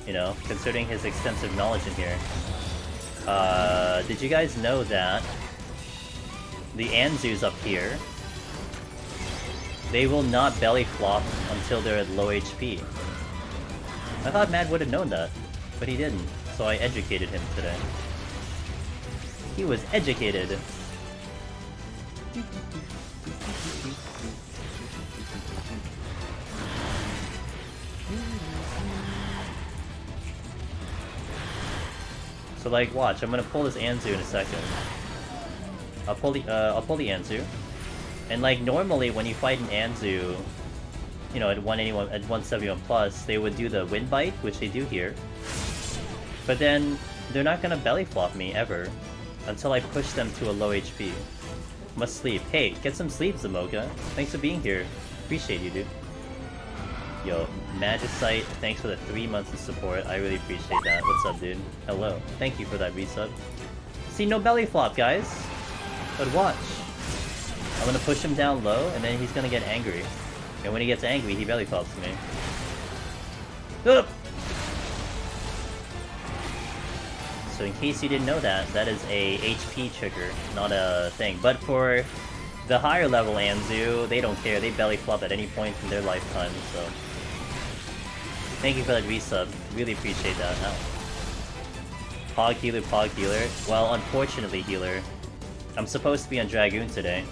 You know, considering his extensive knowledge in here. Did you guys know that the Anzus up here, they will not belly flop until they're at low HP? I thought Matt would have known that, but he didn't, so I educated him today. He was educated. So like, watch, I'm gonna pull this Anzu in a second. I'll pull the Anzu. And like, normally when you fight an Anzu, you know, at 181, at 171 plus, they would do the wind bite, which they do here. But then, they're not gonna belly flop me, ever. Until I push them to a low HP. Must sleep. Hey, get some sleep, Zamoka. Thanks for being here. Appreciate you, dude. Yo, Magicite, thanks for the 3 months of support. I really appreciate that. What's up, dude? Hello. Thank you for that resub. See, no belly flop, guys. But watch. I'm gonna push him down low, and then he's gonna get angry. And when he gets angry, he belly flops me. Up! So in case you didn't know that, that is a HP trigger, not a thing. But for the higher level Anzu, they don't care. They belly flop at any point in their lifetime, so... Thank you for that resub. Really appreciate that. Ow. Pog healer, Pog healer. Well, unfortunately, healer. I'm supposed to be on Dragoon today,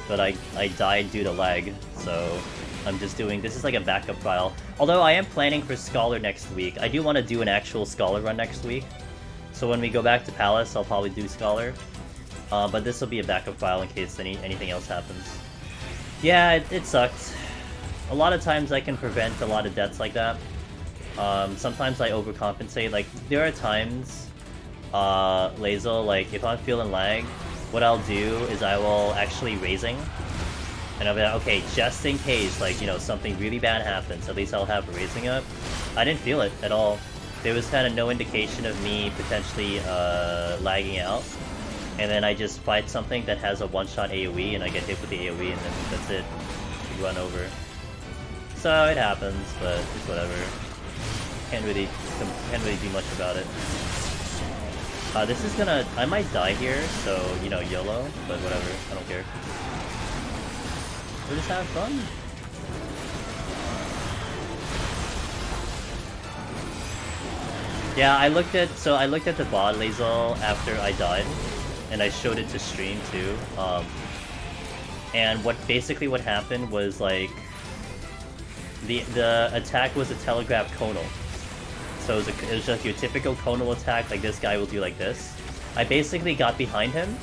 but I died due to lag, so I'm just doing... This is like a backup file. Although I am planning for Scholar next week. I do want to do an actual Scholar run next week. So when we go back to Palace, I'll probably do Scholar. But this will be a backup file in case anything else happens. Yeah, it sucked. A lot of times I can prevent a lot of deaths like that. Sometimes I overcompensate. Like, there are times, Lazel, like, if I'm feeling lag, what I'll do is I will actually raising. And I'll be like, okay, just in case, like, you know, something really bad happens, at least I'll have raising up. I didn't feel it at all. There was kind of no indication of me potentially, lagging out. And then I just fight something that has a one-shot AoE, and I get hit with the AoE, and then that's it. Run over. So it happens, but it's whatever. Can't really do much about it. This is gonna... I might die here, so, you know, YOLO, but whatever. I don't care. We'll just have fun. Yeah, I looked at the bot Lazel after I died, and I showed it to stream too. And what happened was, like, the attack was a telegraph conal. So it was like your typical conal attack, like this guy will do like this. I basically got behind him,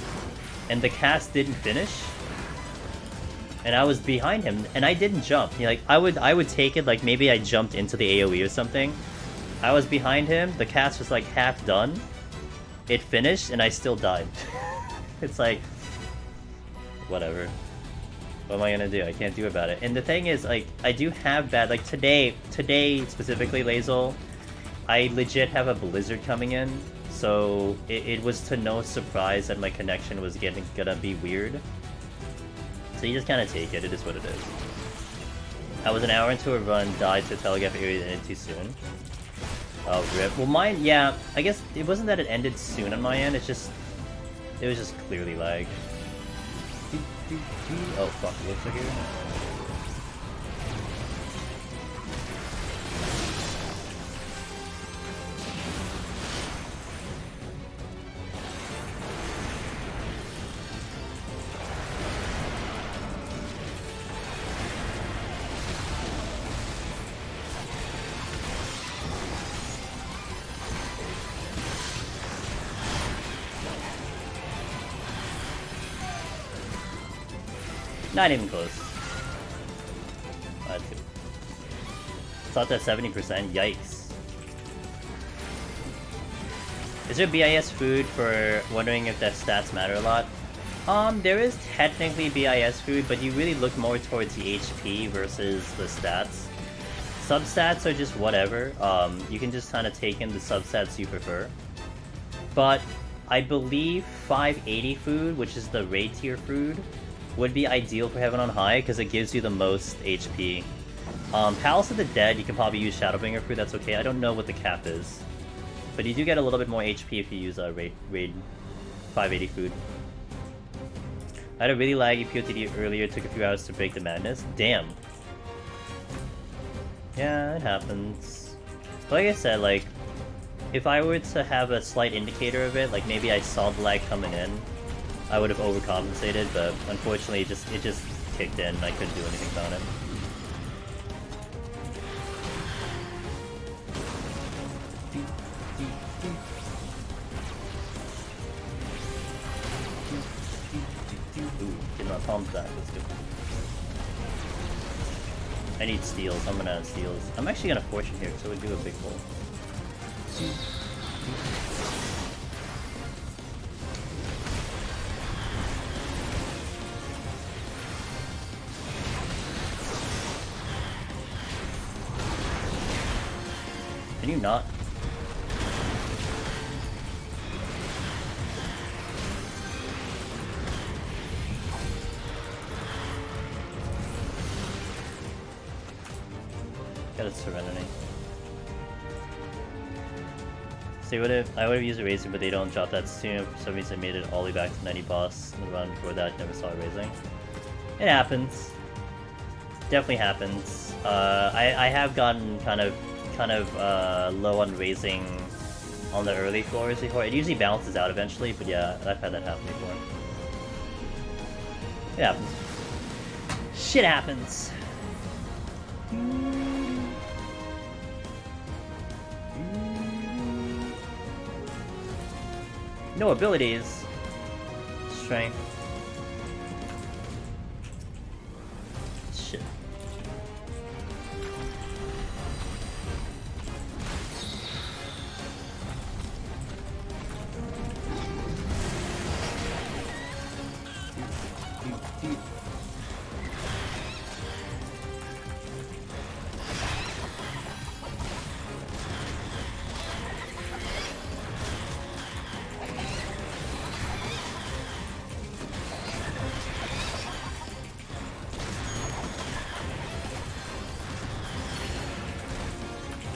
and the cast didn't finish. And I was behind him, and I didn't jump. You know, like, I would take it like maybe I jumped into the AoE or something. I was behind him, the cast was like half done. It finished, and I still died. It's like, whatever. What am I gonna do? I can't do about it. And the thing is, like, I do have bad, like, today specifically, Lazel, I legit have a blizzard coming in, so it was to no surprise that my connection was gonna be weird. So you just kind of take it. It is what it is. I was an hour into a run, died to a telegraph area and ended too soon. Oh, rip. Well, mine, yeah, I guess it wasn't that it ended soon on my end, it was just clearly lag. Oh, fuck, looks like here. Not even close. That's good. Thought that 70%. Yikes. Is there BIS food for wondering if that stats matter a lot? There is technically BIS food, but you really look more towards the HP versus the stats. Substats are just whatever. You can just kind of take in the substats you prefer. But I believe 580 food, which is the raid tier food, would be ideal for Heaven on High, because it gives you the most HP. Palace of the Dead, you can probably use Shadowbringer food, that's okay. I don't know what the cap is. But you do get a little bit more HP if you use raid 580 food. I had a really laggy PoTD earlier, it took a few hours to break the madness. Damn. Yeah, it happens. But like I said, like, if I were to have a slight indicator of it, like maybe I saw the lag coming in, I would have overcompensated, but unfortunately it just kicked in and I couldn't do anything about it. Ooh, getting my palms back, let's go. I need steals, I'm gonna add steals. I'm actually gonna fortune here, so we do a big pull. Can you not? Got a Serenity. See, I would have used a Razor, but they don't drop that soon. For some reason, I made it all the way back to 90 boss. In the run before that, never saw it raising. It happens. Definitely happens. I have gotten kind of low on raising on the early floors before. It usually balances out eventually, but yeah, I've had that happen before. It happens. Shit happens. No abilities. Strength.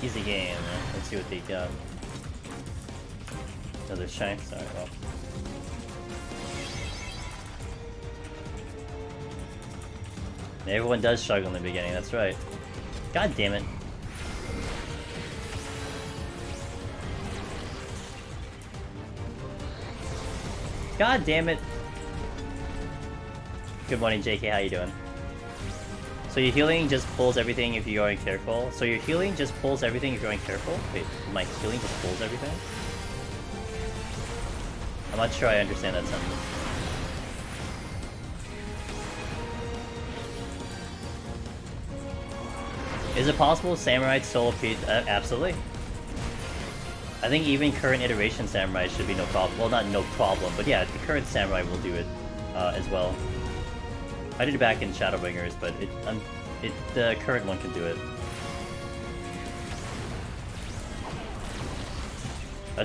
Easy game. Let's see what they got. Another shanks. Alright, well. Everyone does struggle in the beginning, that's right. God damn it. God damn it. Good morning, JK, how you doing? So your healing just pulls everything if you're going careful. So your healing just pulls everything if you're going careful? Wait, my healing just pulls everything? I'm not sure I understand that sentence. Is it possible Samurai solo Pete? Absolutely. I think even current iteration Samurai should be no problem. Well, not no problem, but yeah, the current Samurai will do it as well. I did it back in Shadowbringers, but the current one can do it.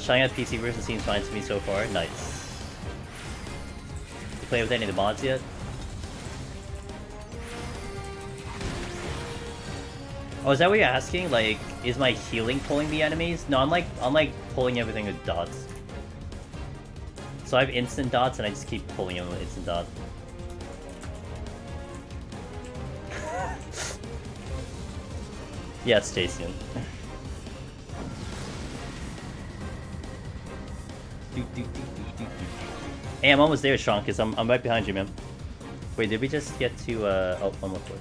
Trying out PC version seems fine to me so far. Nice. You play with any of the mods yet? Oh, is that what you're asking? Like, is my healing pulling the enemies? No, I'm like pulling everything with dots. So I have instant dots, and I just keep pulling them with instant dots. Yeah, it's Jason. Hey, I'm almost there, Sean, because I'm right behind you, man. Wait, did we just get to, oh, one more floor.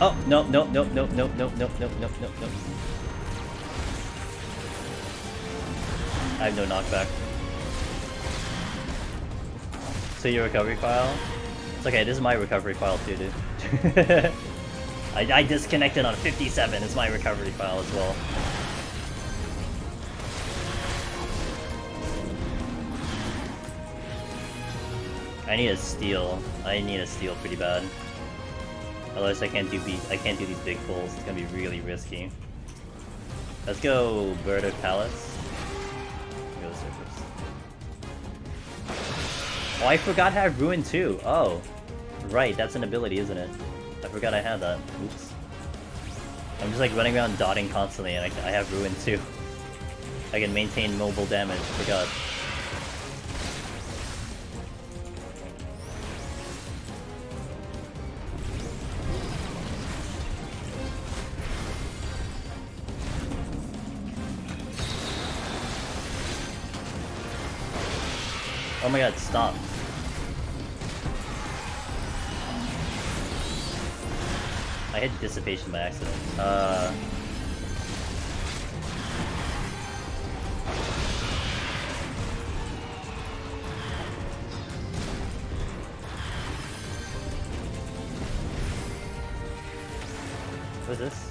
Oh, no, no, no, no, no, no, no, no, no, no, no. I have no knockback. So your recovery file? It's okay, this is my recovery file too, dude. I disconnected on 57 as my recovery file as well. I need a steal. I need a steal pretty bad. Otherwise I can't do these big pulls. It's gonna be really risky. Let's go Bird of Palace. Go to Surface. Oh, I forgot I have Ruin too. Oh. Right, that's an ability, isn't it? I forgot I had that. Oops. I'm just like running around dotting constantly and I have Ruin too. I can maintain mobile damage. Forgot. Oh my god, stop. I hit Dissipation by accident. What is this?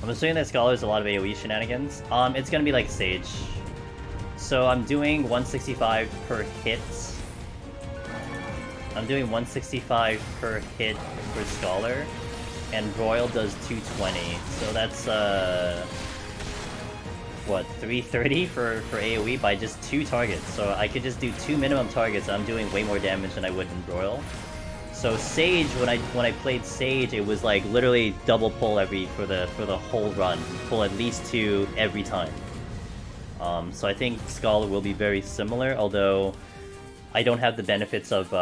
I'm assuming that Scholar's a lot of AoE shenanigans. It's gonna be like Sage. So I'm doing 165 per hit. I'm doing 165 per hit for Scholar, and Royal does 220. So that's what, 330 for AoE by just 2 targets. So I could just do 2 minimum targets. I'm doing way more damage than I would in Royal. So Sage, when I played Sage, it was like literally double pull for the whole run. Pull at least 2 every time. So I think Scholar will be very similar, although I don't have the benefits of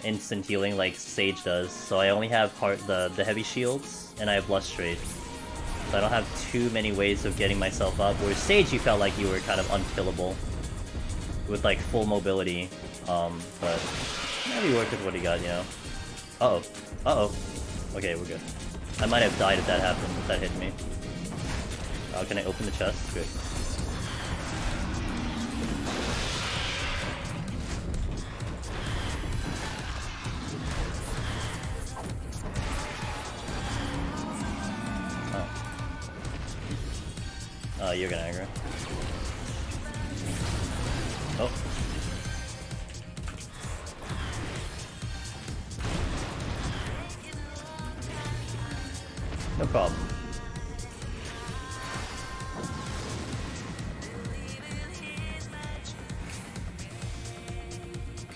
instant healing like Sage does. So I only have the heavy shields, and I have Lustrate. So I don't have too many ways of getting myself up. Whereas Sage, you felt like you were kind of unkillable with like full mobility. But maybe work with what he got, you know. Uh-oh. Uh-oh. Okay, we're good. I might have died if that happened, if that hit me. Oh, can I open the chest? Good. Oh, you're gonna aggro. Oh. No problem.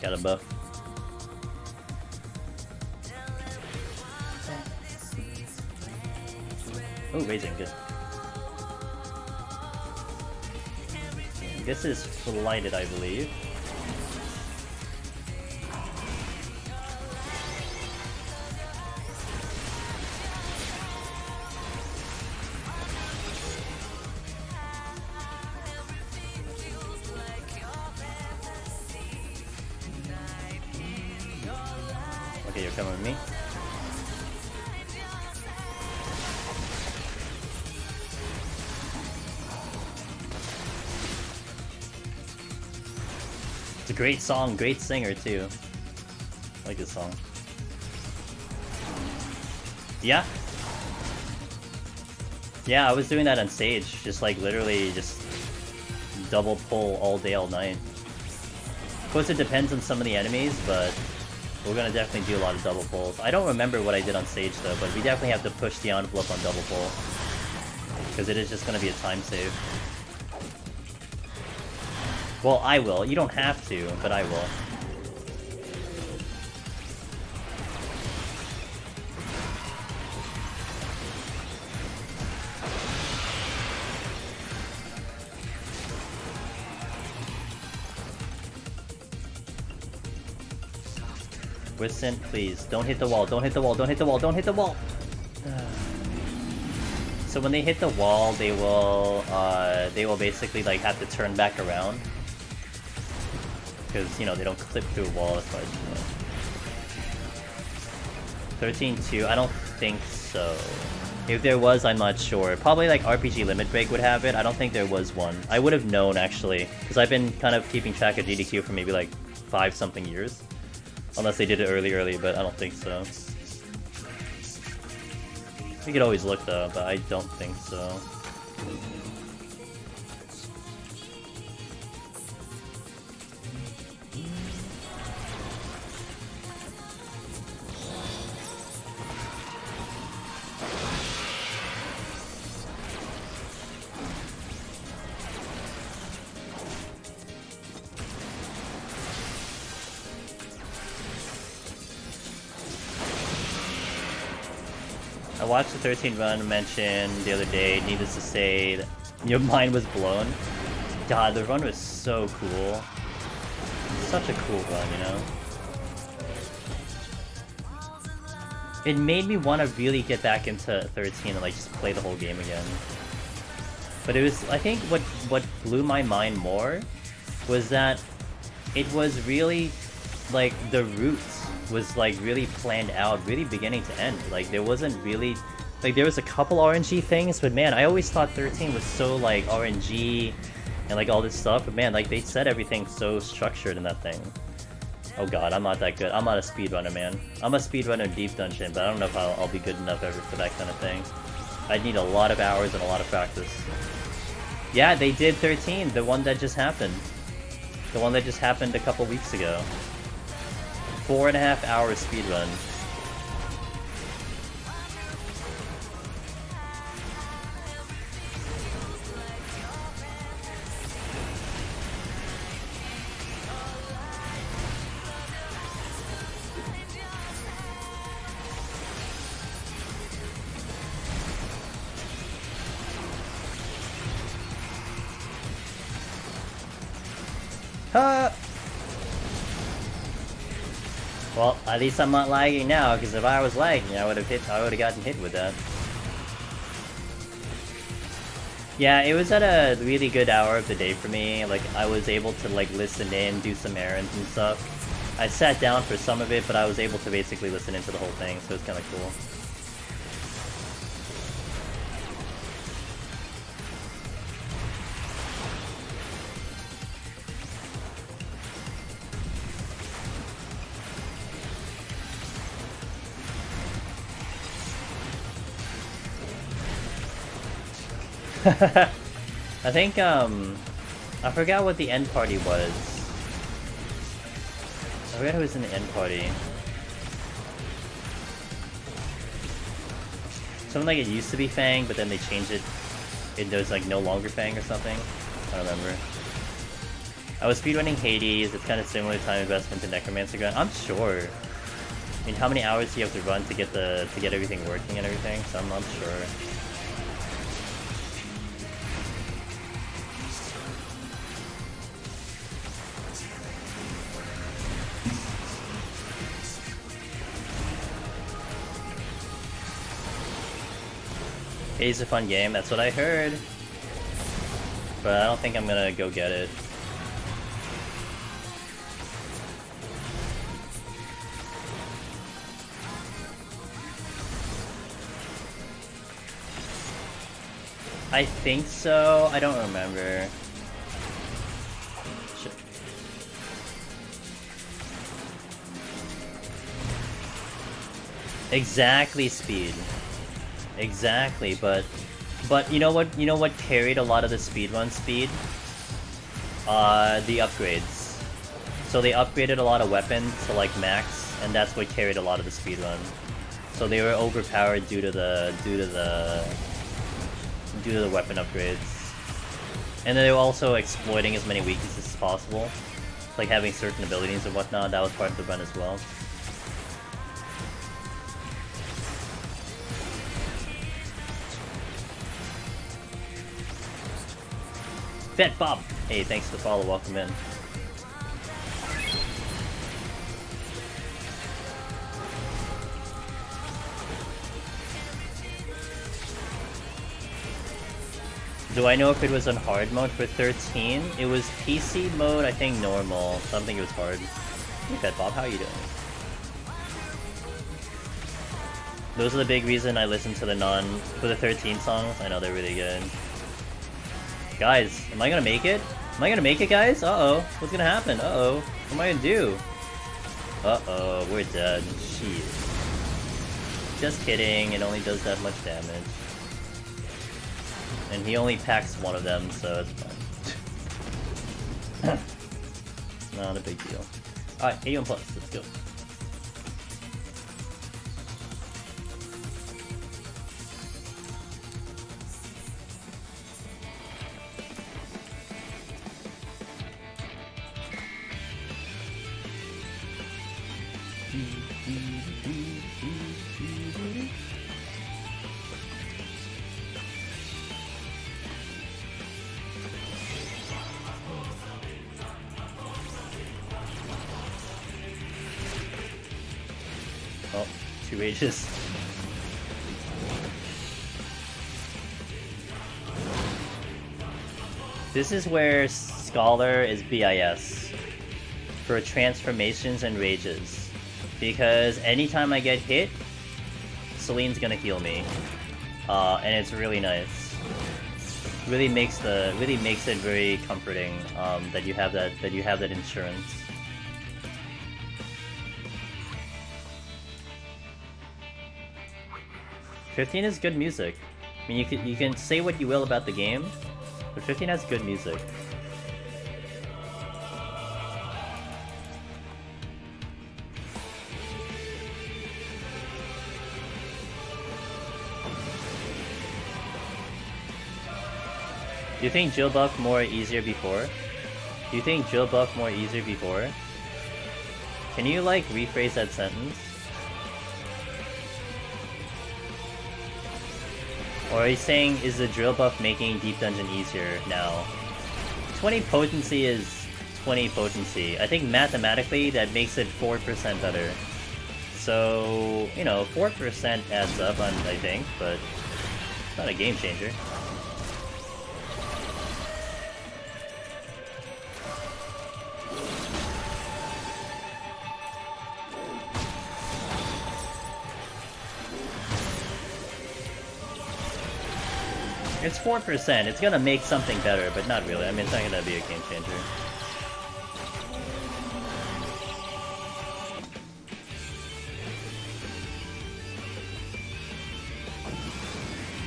Got a buff. Oh, raising, good. This is flighted, I believe. Okay, you're coming with me. It's a great song, great singer too. I like this song. Yeah. Yeah, I was doing that on stage, just like literally just double pull all day, all night. Of course it depends on some of the enemies, but we're gonna definitely do a lot of double pulls. I don't remember what I did on stage though, but we definitely have to push the envelope on double pull. Because it is just gonna be a time save. Well, I will. You don't have to, but I will. Listen, please. Don't hit the wall. Don't hit the wall. Don't hit the wall. Don't hit the wall. So when they hit the wall, they will basically like have to turn back around. Because, you know, they don't clip through a wall as much. 13-2, I don't think so. If there was, I'm not sure. Probably like RPG Limit Break would have it. I don't think there was one. I would have known actually, because I've been kind of keeping track of GDQ for maybe like 5-something years. Unless they did it early, but I don't think so. We could always look though, but I don't think so. I watched the 13 run mentioned the other day, needless to say, your mind was blown. God, the run was so cool. Such a cool run, you know? It made me want to really get back into 13 and like just play the whole game again. But it was, I think what blew my mind more was that it was really, like, the roots was like really planned out, really beginning to end. Like there wasn't really, like there was a couple RNG things, but man, I always thought 13 was so like RNG and like all this stuff, but man, like they said everything so structured in that thing. Oh god, I'm not that good. I'm not a speedrunner, man. I'm a speedrunner Deep Dungeon, but I don't know if I'll be good enough ever for that kind of thing. I'd need a lot of hours and a lot of practice. Yeah, they did 13, the one that just happened. The one that just happened a couple weeks ago. 4.5 hour speedrun. Well, at least I'm not lagging now, because if I was lagging, I would have gotten hit with that. Yeah, it was at a really good hour of the day for me. Like, I was able to, like, listen in, do some errands and stuff. I sat down for some of it, but I was able to basically listen into the whole thing, so it's kind of cool. I think, I forgot what the end party was. I forgot who was in the end party. Something like it used to be Fang, but then they changed it. It was like no longer Fang or something. I don't remember. I was speedrunning Hades. It's kind of similar time investment to Necromancer Gun. I'm sure. I mean, how many hours do you have to run to get everything working and everything? So I'm not sure. Hades is a fun game. That's what I heard. But I don't think I'm gonna go get it. I think so. I don't remember. Shit. Exactly, speed. Exactly, but you know what? You know what carried a lot of the speedrun speed? The upgrades. So they upgraded a lot of weapons to like max, and that's what carried a lot of the speedrun. So they were overpowered due to the weapon upgrades. And then they were also exploiting as many weaknesses as possible. Like having certain abilities and whatnot, that was part of the run as well. Fat Bob! Hey, thanks for the follow, welcome in. Do I know if it was on hard mode for 13? It was PC mode, I think normal. So I don't think it was hard. Hey Fat Bob, how are you doing? Those are the big reason I listen to the 13 songs. I know they're really good. Guys, am I gonna make it? Am I gonna make it, guys? Uh-oh. What's gonna happen? Uh-oh. What am I gonna do? Uh-oh, we're dead. Shit. Just kidding, it only does that much damage. And he only packs one of them, so it's fine. Not a big deal. Alright, 81 plus, let's go. Oh, 2 rages. This is where Scholar is BIS for transformations and rages, because anytime I get hit, Celine's gonna heal me, and it's really nice. Really makes it very comforting that you have that insurance. "15 is good music. I mean, you can say what you will about the game, but 15 has good music. Do you think drill buff more easier before? Do you think drill buff more easier before? Can you like rephrase that sentence? Or are you saying, is the drill buff making Deep Dungeon easier now? 20 potency is 20 potency. I think mathematically that makes it 4% better. So, you know, 4% adds up, I think, but it's not a game changer. It's 4%, it's gonna make something better, but not really. I mean, it's not gonna be a game changer.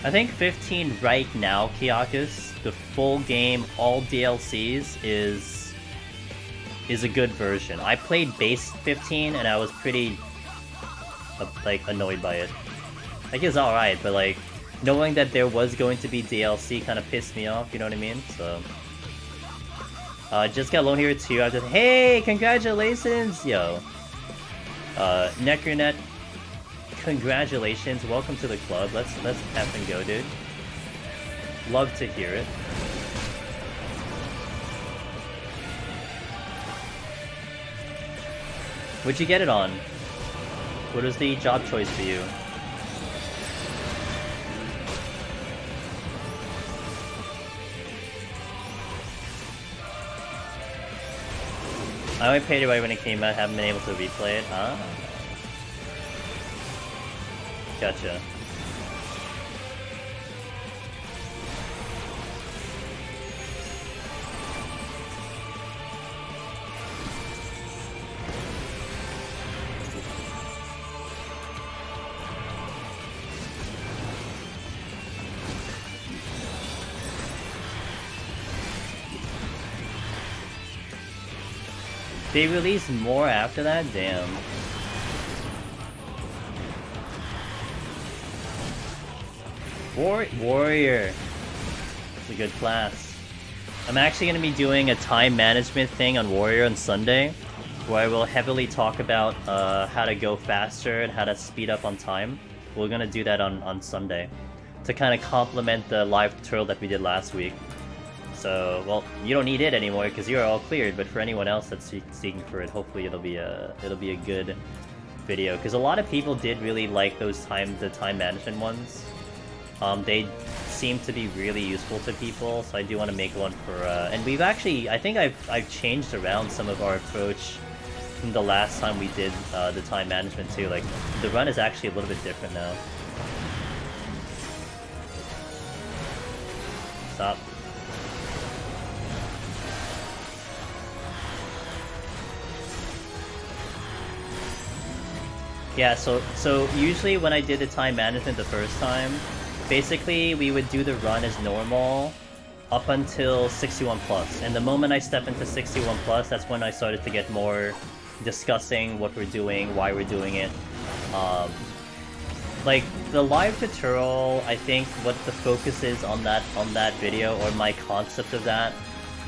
I think 15 right now, Kyakus, the full game, all DLCs, is a good version. I played base 15 and I was pretty like annoyed by it. Like it's alright, but like knowing that there was going to be DLC kind of pissed me off, you know what I mean? So just got loan here too. I just, hey, congratulations, yo. Necronet, congratulations, welcome to the club. Let's have and go, dude. Love to hear it. What'd you get it on? What was the job choice for you? I only paid it right when it came out, haven't been able to replay it. Ah. Gotcha. They released more after that? Damn. Warrior. It's a good class. I'm actually going to be doing a time management thing on Warrior on Sunday, where I will heavily talk about how to go faster and how to speed up on time. We're going to do that on Sunday, to kind of complement the live tutorial that we did last week. So, well, you don't need it anymore because you're all cleared, but for anyone else that's seeking for it, hopefully it'll be a good video. Because a lot of people did really like the time management ones. They seem to be really useful to people, so I do want to make one for, and we've actually, I think I've changed around some of our approach from the last time we did the time management too. Like, the run is actually a little bit different now. Stop. Yeah, so usually when I did the time management the first time, basically we would do the run as normal up until 61 plus. And the moment I step into 61 plus, that's when I started to get more discussing what we're doing, why we're doing it. Like the live tutorial, I think what the focus is on that video, or my concept of that,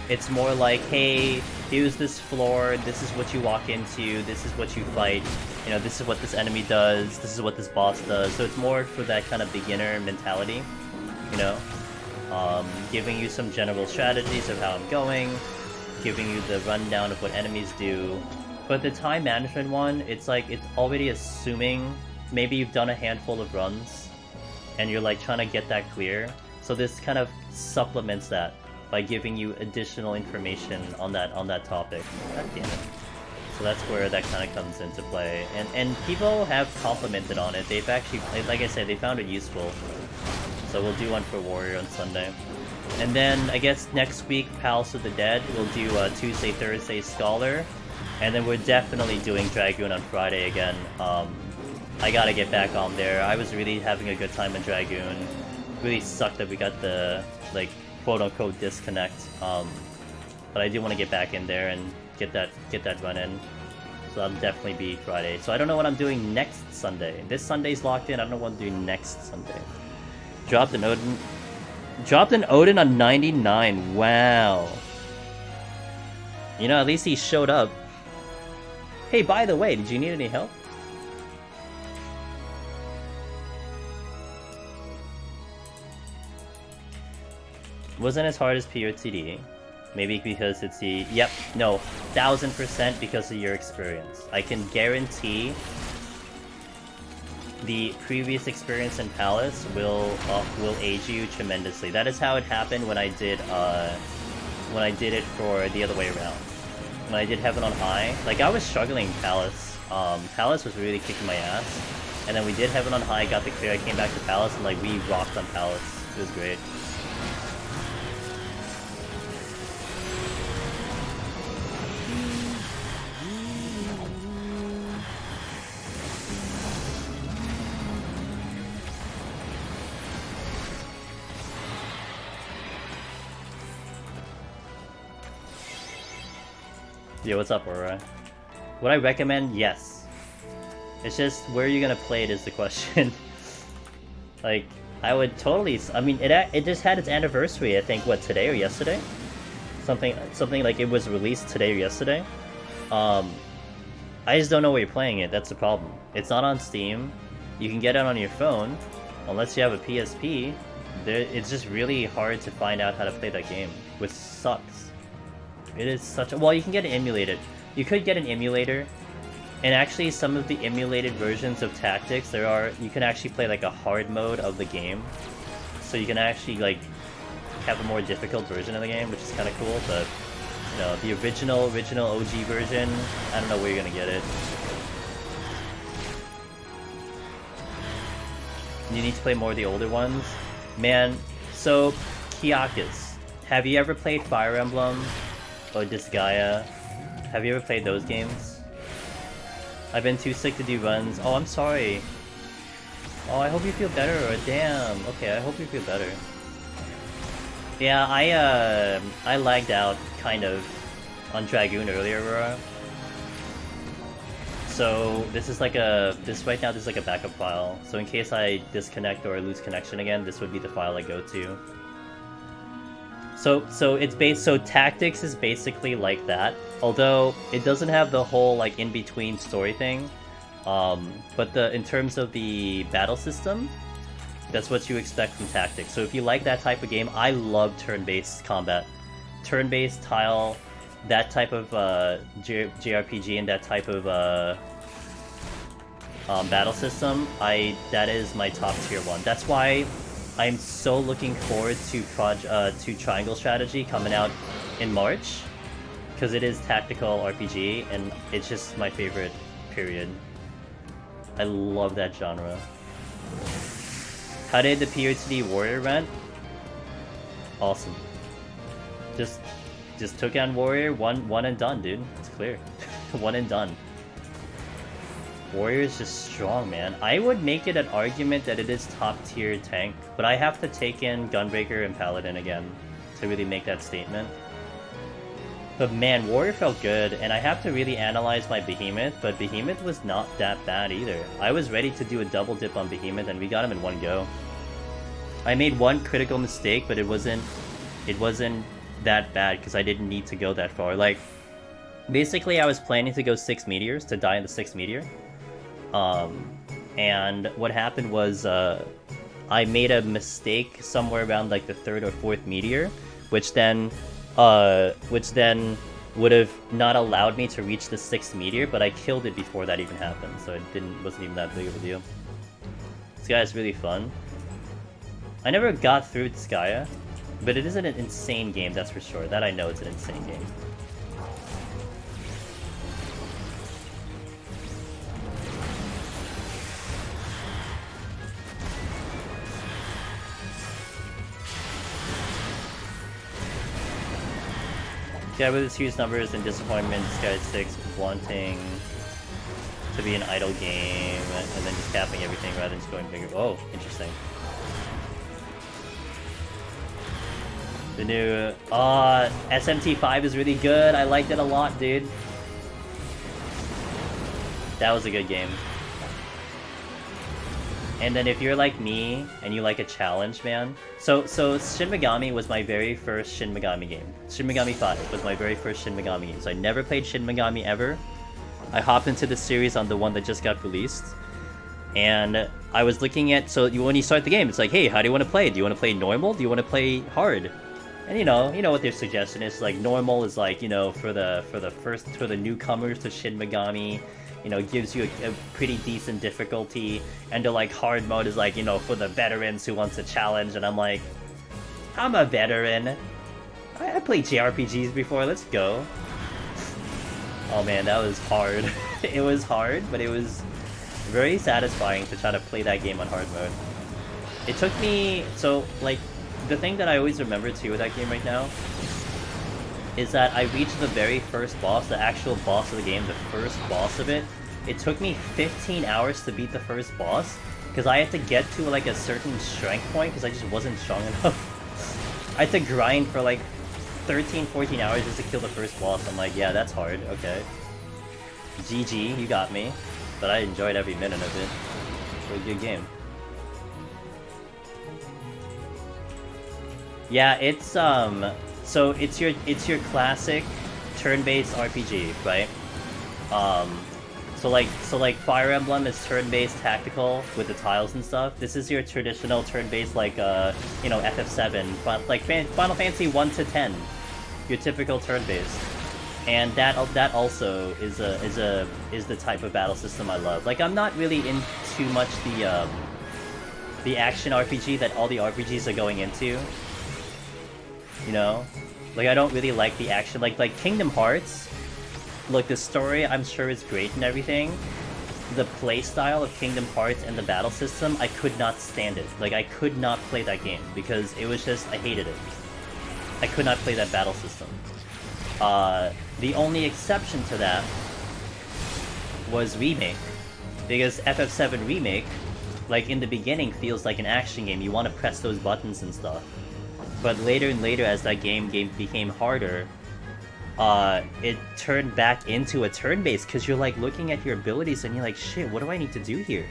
it's more like, hey, here's this floor, this is what you walk into, this is what you fight, you know, this is what this enemy does, this is what this boss does. So it's more for that kind of beginner mentality, you know? Giving you some general strategies of how I'm going, giving you the rundown of what enemies do. But the time management one, it's like, it's already assuming maybe you've done a handful of runs, and you're like trying to get that clear. So this kind of supplements that by giving you additional information on that topic. God damn it. So that's where that kind of comes into play. And people have complimented on it. They've actually, like I said, they found it useful. So we'll do one for Warrior on Sunday. And then, I guess next week, Palace of the Dead, we'll do Tuesday, Thursday, Scholar. And then we're definitely doing Dragoon on Friday again. I gotta get back on there. I was really having a good time in Dragoon. Really sucked that we got the, like, quote-unquote disconnect, but I do want to get back in there and get that run in. So that'll definitely be Friday. So I don't know what I'm doing next Sunday. This Sunday's locked in. I don't know what I'm doing next Sunday. Dropped an Odin on 99. Wow. You know, at least he showed up. Hey, by the way, did you need any help? Wasn't as hard as PoTD. Maybe because it's the... Yep, no, 1000% because of your experience. I can guarantee the previous experience in Palace will age you tremendously. That is how it happened when I did it for the other way around. When I did Heaven on High, like I was struggling in Palace. Palace was really kicking my ass. And then we did Heaven on High, got the clear, I came back to Palace, and like we rocked on Palace. It was great. Yo, what's up, Aurora? Would I recommend? Yes. It's just where you're gonna play it is the question. Like, I would totally. I mean, it just had its anniversary. I think what, today or yesterday? Something like it was released today or yesterday. I just don't know where you're playing it. That's the problem. It's not on Steam. You can get it on your phone, unless you have a PSP. It's just really hard to find out how to play that game, which sucks. It is such a... Well, you can get it emulated. You could get an emulator, and actually some of the emulated versions of Tactics, you can actually play like a hard mode of the game. So you can actually like have a more difficult version of the game, which is kind of cool, but you know, the original OG version, I don't know where you're gonna get it. You need to play more of the older ones. Man, so Kiyakis, have you ever played Fire Emblem or Disgaea? Have you ever played those games? I've been too sick to do runs. Oh, I'm sorry. Oh, I hope you feel better. Damn. Okay, I hope you feel better. Yeah, I lagged out kind of on Dragoon earlier, Aurora. So this is like right now this is like a backup file. So in case I disconnect or lose connection again, this would be the file I go to. So it's so Tactics is basically like that. Although it doesn't have the whole like in between story thing. But in terms of the battle system, that's what you expect from Tactics. So if you like that type of game, I love turn-based combat. Turn-based tile, that type of JRPG and that type of battle system, that is my top tier one. That's why I'm so looking forward to Triangle Strategy coming out in March, because it is tactical RPG and it's just my favorite, period. I love that genre. How did the PoTD Warrior rent? Awesome. Just took on Warrior, one and done, dude. It's clear. One and done. Warrior is just strong, man. I would make it an argument that it is top tier tank, but I have to take in Gunbreaker and Paladin again to really make that statement. But man, Warrior felt good, and I have to really analyze my Behemoth, but Behemoth was not that bad either. I was ready to do a double dip on Behemoth, and we got him in one go. I made one critical mistake, but it wasn't that bad, because I didn't need to go that far. Like, basically I was planning to go 6 meteors, to die in the 6th meteor. And what happened was, I made a mistake somewhere around like the 3rd or 4th meteor, which then would have not allowed me to reach the 6th meteor, but I killed it before that even happened, so it wasn't even that big of a deal. This guy is really fun. I never got through Disgaea, but it is an insane game, that's for sure. That I know it's an insane game. Yeah, with its huge numbers and disappointment, Disgaea 6 wanting to be an idle game and then just capping everything rather than just going bigger. Oh, interesting. The new SMT5 is really good. I liked it a lot, dude. That was a good game. And then if you're like me and you like a challenge, man. So Shin Megami was my very first Shin Megami game. Shin Megami 5 was my very first Shin Megami game. So I never played Shin Megami ever. I hopped into the series on the one that just got released. And I was looking at, so when you start the game, it's like, hey, how do you want to play? Do you want to play normal? Do you want to play hard? And you know what their suggestion is. Like, normal is like, for the newcomers to Shin Megami. Gives you a pretty decent difficulty, and the like hard mode is like, for the veterans who wants a challenge, and I'm like, I'm a veteran. I played JRPGs before, let's go. Oh man, that was hard. It was hard, but it was very satisfying to try to play that game on hard mode. It took me, so like, the thing that I always remember too with that game right now is that I reached the very first boss, the actual boss of the game, the first boss of it. It took me 15 hours to beat the first boss, because I had to get to like a certain strength point, because I just wasn't strong enough. I had to grind for like 13, 14 hours just to kill the first boss. I'm like, yeah, that's hard. Okay. GG, you got me. But I enjoyed every minute of it. It was a good game. Yeah, it's so it's your classic turn-based RPG, right? So like Fire Emblem is turn-based tactical with the tiles and stuff. This is your traditional turn-based like you know, FF7, but like Final Fantasy 1 to 10, your typical turn-based. And that also is the type of battle system I love. Like, I'm not really in too much the action RPG that all the RPGs are going into. You know? Like, I don't really like the action. Like Kingdom Hearts, look, the story I'm sure is great and everything. The playstyle of Kingdom Hearts and the battle system, I could not stand it. Like, I could not play that game because it was just, I hated it. I could not play that battle system. The only exception to that was Remake. Because FF7 Remake, like, in the beginning feels like an action game. You want to press those buttons and stuff. But later and later, as that game became harder, it turned back into a turn-based, because you're like looking at your abilities and you're like, shit, what do I need to do here?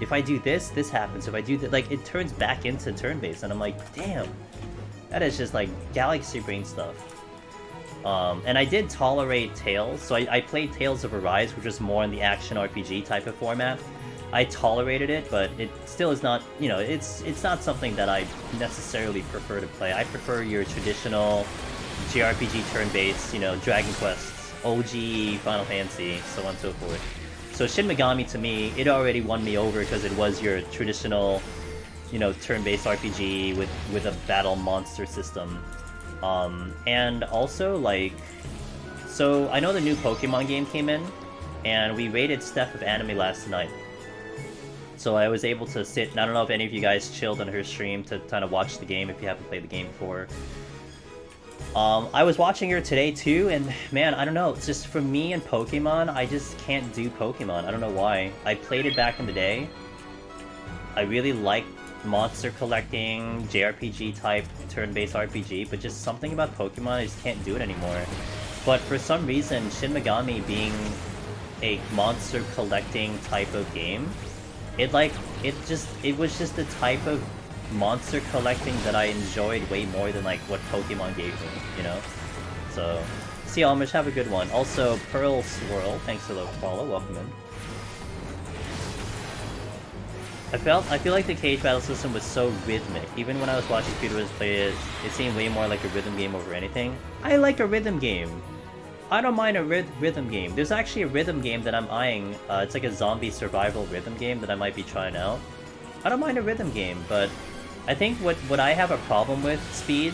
If I do this, this happens. If I do that, like, it turns back into turn-based, and I'm like, damn, that is just like galaxy brain stuff. And I did tolerate Tales, so I played Tales of Arise, which was more in the action RPG type of format. I tolerated it, but it still is not, you know, it's not something that I necessarily prefer to play. I prefer your traditional JRPG turn-based, you know, Dragon Quest, OG, Final Fantasy, so on and so forth. So Shin Megami, to me, it already won me over because it was your traditional, you know, turn-based RPG with a battle monster system. And also, like, so I know the new Pokemon game came in, and we rated Steph of Anime last night. So I was able to sit, and I don't know if any of you guys chilled on her stream to kind of watch the game if you haven't played the game before. I was watching her today too, and man, I don't know, it's just for me and Pokemon, I just can't do Pokemon. I don't know why. I played it back in the day. I really liked monster collecting, JRPG type, turn-based RPG, but just something about Pokemon, I just can't do it anymore. But for some reason, Shin Megami being a monster collecting type of game, it was just the type of monster collecting that I enjoyed way more than like what Pokemon gave me, you know? So, see you, Almish, have a good one. Also, Pearl Swirl, thanks for the follow, welcome in. I feel like the cage battle system was so rhythmic. Even when I was watching speedrunners play it, it seemed way more like a rhythm game over anything. I like a rhythm game. I don't mind a rhythm game. There's actually a rhythm game that I'm eyeing. It's like a zombie survival rhythm game that I might be trying out. I don't mind a rhythm game, but I think what I have a problem with, Speed,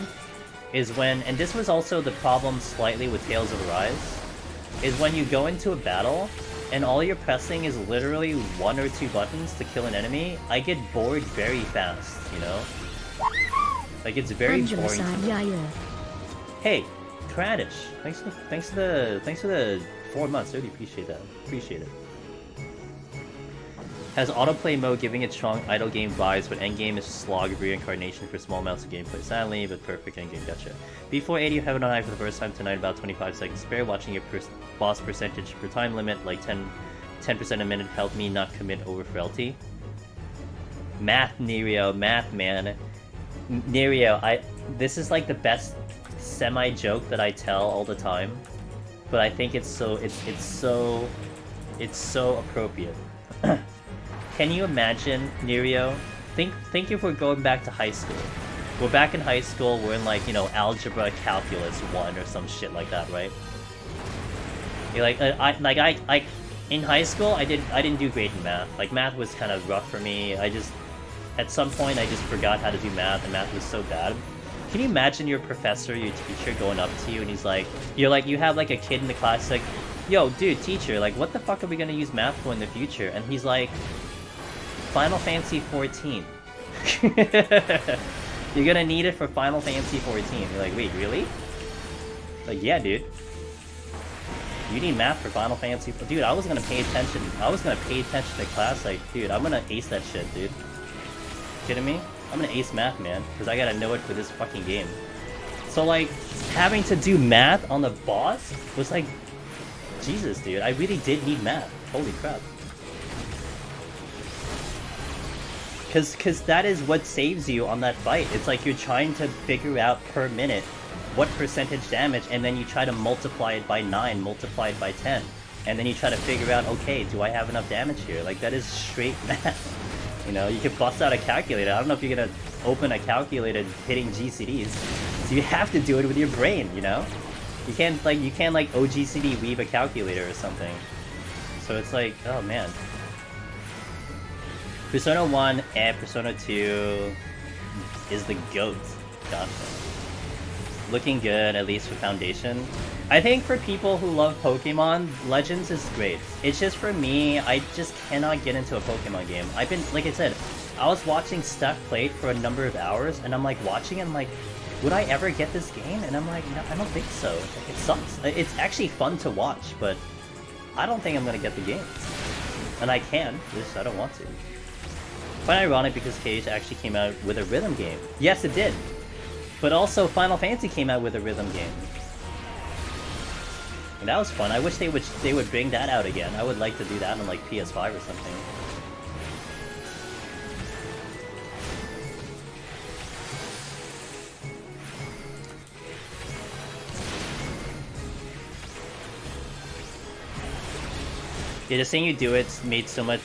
is when, and this was also the problem slightly with Tales of Arise, is when you go into a battle, and all you're pressing is literally 1 or 2 buttons to kill an enemy, I get bored very fast, you know? Like, it's very boring. Hey, Kradish, thanks for the 4 months. I really appreciate that. Appreciate it. Has autoplay mode, giving it strong idle game vibes, but endgame is slog of reincarnation for small amounts of gameplay. Sadly, but perfect endgame. Gotcha. Before 80 of Heaven on High for the first time tonight, about 25 seconds spare. Watching your boss percentage per time limit, like 10% a minute, helped me not commit over frailty. Math, Nerio, math, man. Nerio, this is like the best semi-joke that I tell all the time, but I think it's so appropriate. Can you imagine, Nerio? Think if we're going back to high school. We're back in high school, we're in like, you know, algebra, calculus 1 or some shit like that, right? You're like, I in high school, I didn't do great in math. Like, math was kind of rough for me. At some point, I just forgot how to do math, and math was so bad. Can you imagine your professor, your teacher, going up to you, and he's like, you have like a kid in the class, like, yo, dude, teacher, like, what the fuck are we gonna use math for in the future? And he's like, Final Fantasy 14. You're gonna need it for Final Fantasy 14. You're like, wait, really? Like, yeah, dude. You need math for Final Fantasy. Dude, I was gonna pay attention. To class. Like, dude, I'm gonna ace that shit, dude. Kidding me? I'm gonna ace math, man, because I gotta know it for this fucking game. So like, having to do math on the boss was like, Jesus, dude, I really did need math. Holy crap. Cause that is what saves you on that fight. It's like you're trying to figure out per minute what percentage damage, and then you try to multiply it by 9, multiply it by 10. And then you try to figure out, okay, do I have enough damage here? Like, that is straight math. You know, you can bust out a calculator. I don't know if you're gonna open a calculator hitting GCDs. So you have to do it with your brain, you know? You can't like OGCD weave a calculator or something. So it's like, oh man. Persona 1 and Persona 2 is the GOAT. Gotcha. Looking good, at least for Foundation. I think for people who love Pokemon, Legends is great. It's just for me, I just cannot get into a Pokemon game. I've been, like I said, I was watching Steph play for a number of hours, and I'm like watching and I'm like, would I ever get this game? And I'm like, no, I don't think so. Like, it sucks. It's actually fun to watch, but I don't think I'm gonna get the game. And I can, just I don't want to. Quite ironic because Cage actually came out with a rhythm game. Yes, it did. But also, Final Fantasy came out with a rhythm game. And that was fun. I wish they would bring that out again. I would like to do that on like PS5 or something. Yeah, just saying you do it made so much.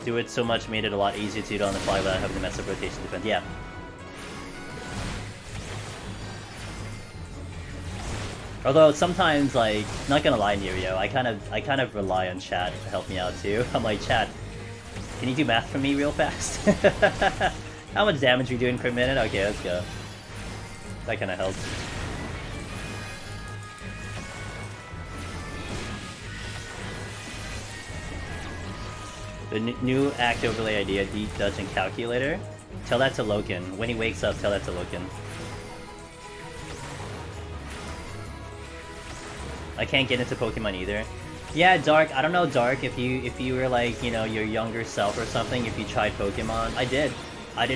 Do it so much made it a lot easier to do it on the fly without having to mess up rotation defense. Yeah. Although sometimes, like, not gonna lie, Nirio, I kind of rely on chat to help me out too. I'm like, chat, can you do math for me real fast? How much damage are we doing per minute? Okay, let's go. That kind of helps. The new act overlay idea, deep dodge and calculator. Tell that to Loken. When he wakes up, tell that to Loken. I can't get into Pokemon either. Yeah, Dark, I don't know, Dark, if you were like, you know, your younger self or something, if you tried Pokemon. I did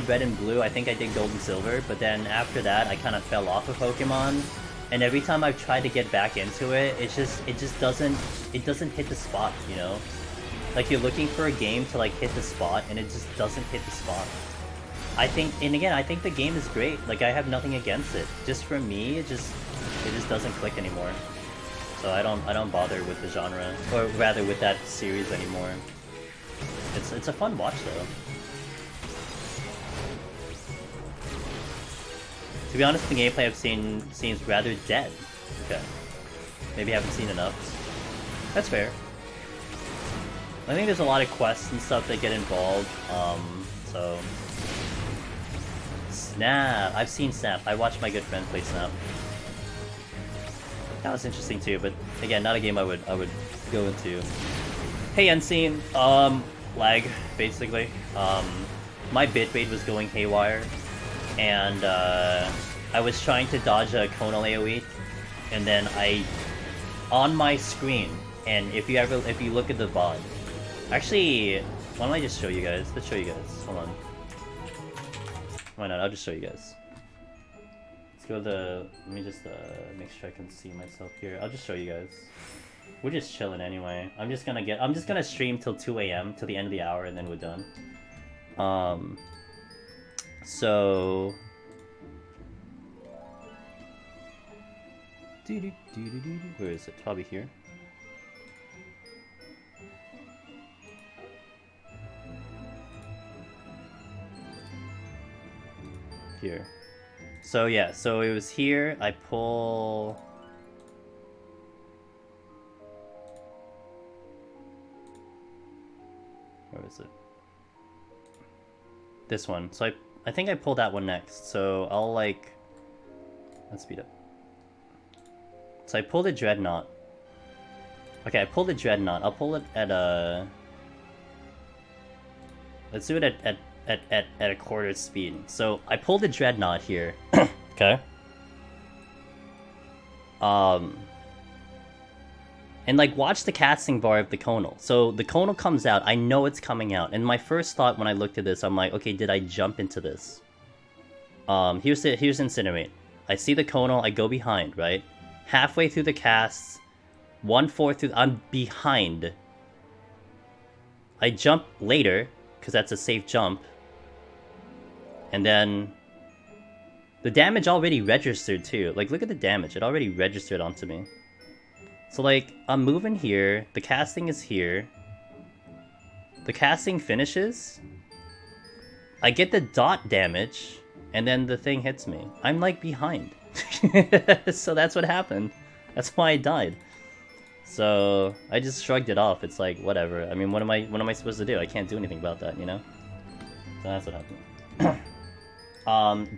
Red and Blue, I think I did Gold and Silver, but then after that I kind of fell off of Pokemon. And every time I've tried to get back into it, it just doesn't hit the spot, you know? Like, you're looking for a game to like hit the spot, and it just doesn't hit the spot. I think, and again, I think the game is great. Like, I have nothing against it. Just for me, it just doesn't click anymore. So I don't bother with the genre, or rather with that series anymore. It's a fun watch though. To be honest, the gameplay I've seen seems rather dead. Okay, maybe I haven't seen enough. That's fair. I think there's a lot of quests and stuff that get involved. So Snap. I've seen Snap. I watched my good friend play Snap. That was interesting too, but again, not a game I would go into. Hey, Unseen. Lag basically. My bitrate was going haywire, and I was trying to dodge a conal AoE, and then on my screen. And if you look at the VOD, actually, why don't I just show you guys? Let's show you guys. Hold on. Why not? I'll just show you guys. Let's go to let me just make sure I can see myself here. I'll just show you guys. We're just chilling anyway. I'm just gonna stream till 2 AM till the end of the hour, and then we're done. So where is it? Probably here. Here. So yeah, so it was here. I pull. Where is it? This one. So I think I pulled that one next. So I'll like. Let's speed up. So I pulled a Dreadnought. Okay, I pulled a Dreadnought. I'll pull it at a. Let's do it at a quarter speed. So I pulled a Dreadnought here. Okay. And like, watch the casting bar of the conal. So the conal comes out. I know it's coming out. And my first thought when I looked at this, I'm like, okay, did I jump into this? Here's Incinerate. I see the conal, I go behind, right? Halfway through the cast, 1/4 through, I'm behind. I jump later, because that's a safe jump. And then the damage already registered too. Like, look at the damage. It already registered onto me. So, like, I'm moving here. The casting is here. The casting finishes. I get the dot damage. And then the thing hits me. I'm, like, behind. So that's what happened. That's why I died. So I just shrugged it off. It's like, whatever. I mean, what am I supposed to do? I can't do anything about that, you know? So that's what happened.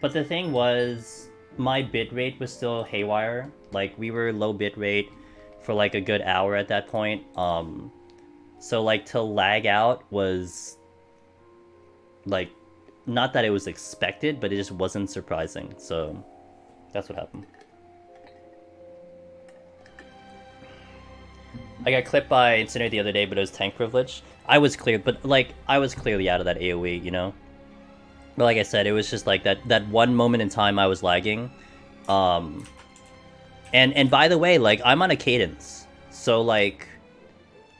But the thing was, my bitrate was still haywire. Like, we were low bitrate for like a good hour at that point. So like to lag out was like, not that it was expected, but it just wasn't surprising. So that's what happened. I got clipped by Incinerate the other day, but it was tank privilege. I was clear, but like, I was clearly out of that AoE, you know? But like I said, it was just like that one moment in time I was lagging. And by the way, like, I'm on a cadence. So like,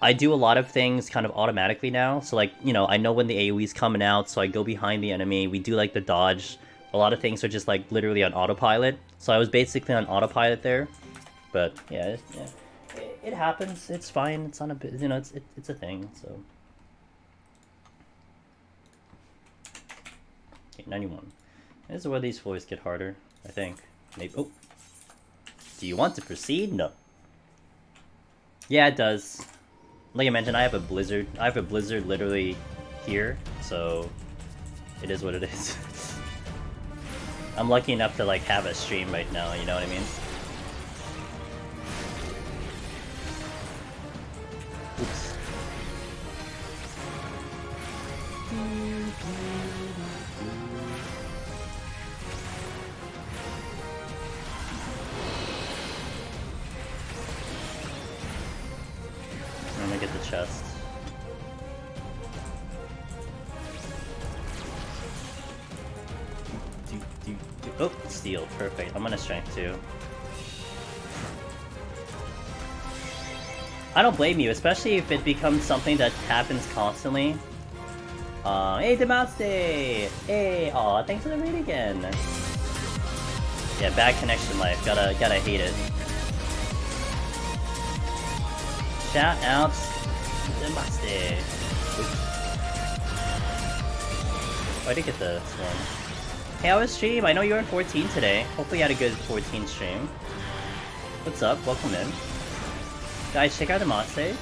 I do a lot of things kind of automatically now. So like, you know, I know when the AoE's coming out, so I go behind the enemy. We do like the dodge. A lot of things are just like literally on autopilot. So I was basically on autopilot there. But yeah, it happens. It's fine. It's on a bit, you know, it's a thing. So okay, 91. This is where these floors get harder, I think. Maybe. Oh, do you want to proceed? No. Yeah, it does. Like I mentioned, I have a blizzard. I have a blizzard literally here, so it is what it is. I'm lucky enough to like have a stream right now. You know what I mean? Oops. I'm gonna get the chest. Oh, steel, perfect. I'm gonna strength too. I don't blame you, especially if it becomes something that happens constantly. Hey, Demaste! Hey, aw, thanks for the raid again. Yeah, bad connection life. Gotta hate it. Shout outs to Demaste. Oh, I did get the swarm. Hey, how was stream? I know you were in 14 today. Hopefully you had a good 14 stream. What's up? Welcome in. Guys, check out Demaste.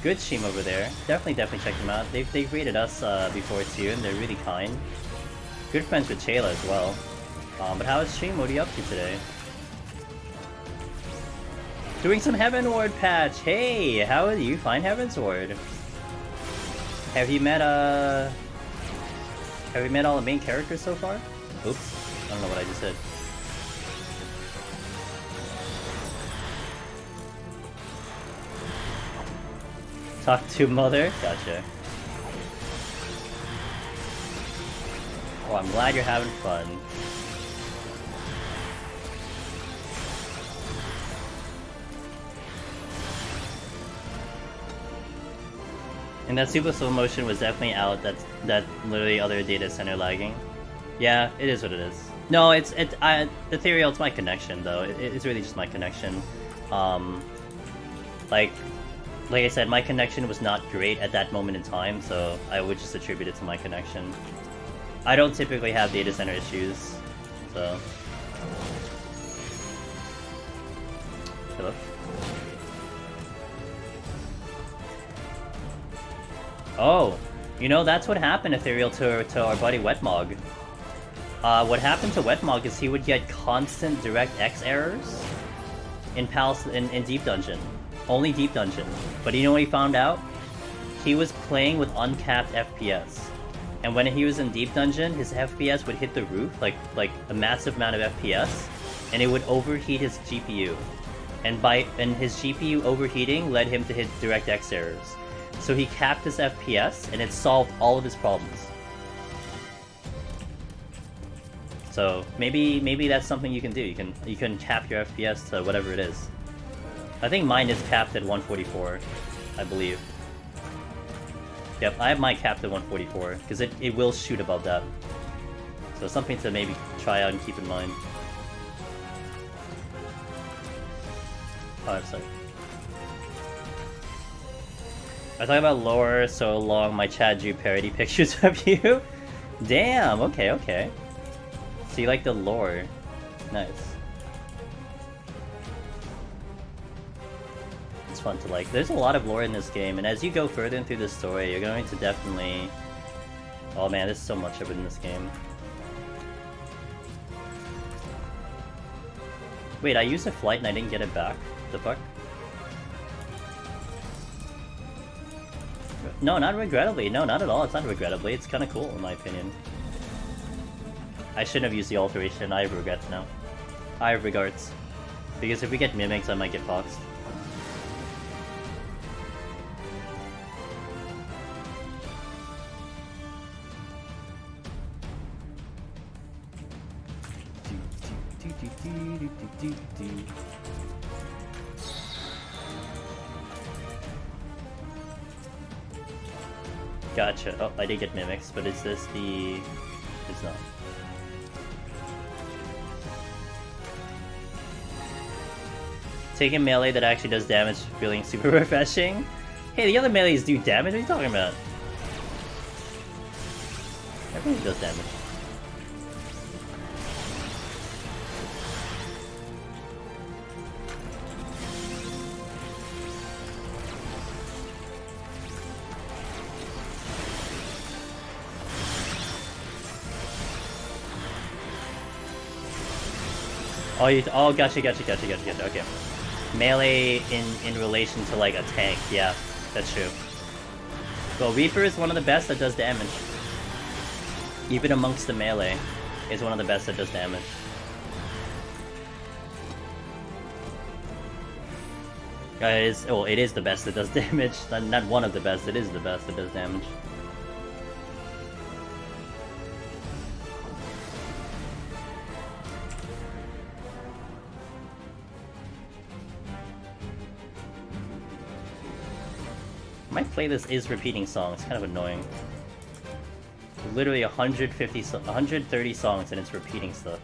Good stream over there. Definitely check them out. They've rated us before too, and they're really kind. Good friends with Chayla as well. But how was stream? What are you up to today? Doing some Heavenward patch. Hey, how do you find Heavensward? Have you met all the main characters so far? Oops, I don't know what I just said. Talk to mother? Gotcha. Oh, I'm glad you're having fun. And that super slow motion was definitely out. That literally other data center lagging. Yeah, it is what it is. No, Ethereal, it's my connection though. It's really just my connection. Like I said, my connection was not great at that moment in time, so I would just attribute it to my connection. I don't typically have data center issues, so. Hello? Oh, you know, that's what happened, Ethereal, to our buddy Wetmog. What happened to Wetmog is he would get constant DirectX errors in Deep Dungeon. Only Deep Dungeon. But you know what he found out? He was playing with uncapped FPS. And when he was in Deep Dungeon, his FPS would hit the roof, like a massive amount of FPS, and it would overheat his GPU. And his GPU overheating led him to hit DirectX errors. So he capped his FPS, and it solved all of his problems. So maybe that's something you can do. You can cap your FPS to whatever it is. I think mine is capped at 144, I believe. Yep, I have mine capped at 144 because it will shoot above that. So something to maybe try out and keep in mind. Oh, I'm sorry. I talk about lore so long my chat drew parody pictures of you. Damn, okay. So you like the lore. Nice. It's fun to like. There's a lot of lore in this game, and as you go further through the story, you're going to definitely... Oh man, there's so much of it in this game. Wait, I used a flight and I didn't get it back? The fuck? No, not regrettably. No, not at all. It's not regrettably. It's kind of cool, in my opinion. I shouldn't have used the alteration. I have regrets now. I have regards. Because if we get mimics, I might get foxed. Gotcha. Oh, I did get mimics, but is this the... It's not. Taking melee that actually does damage, feeling super refreshing. Hey, the other melees do damage? What are you talking about? Everything does damage. Oh, gotcha, okay. Melee in relation to, like, a tank, yeah, that's true. Well, Reaper is one of the best that does damage. Even amongst the melee, is one of the best that does damage. It is the best that does damage. Not one of the best, it is the best that does damage. My playlist is repeating songs, kind of annoying. Literally 130 songs and it's repeating stuff.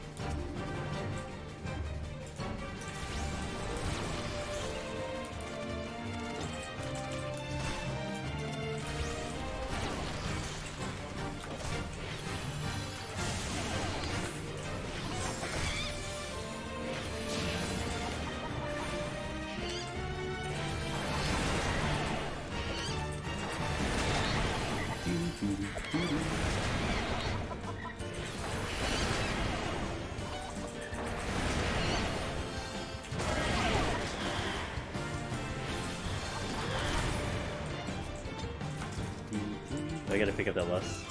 I gotta pick up that lust.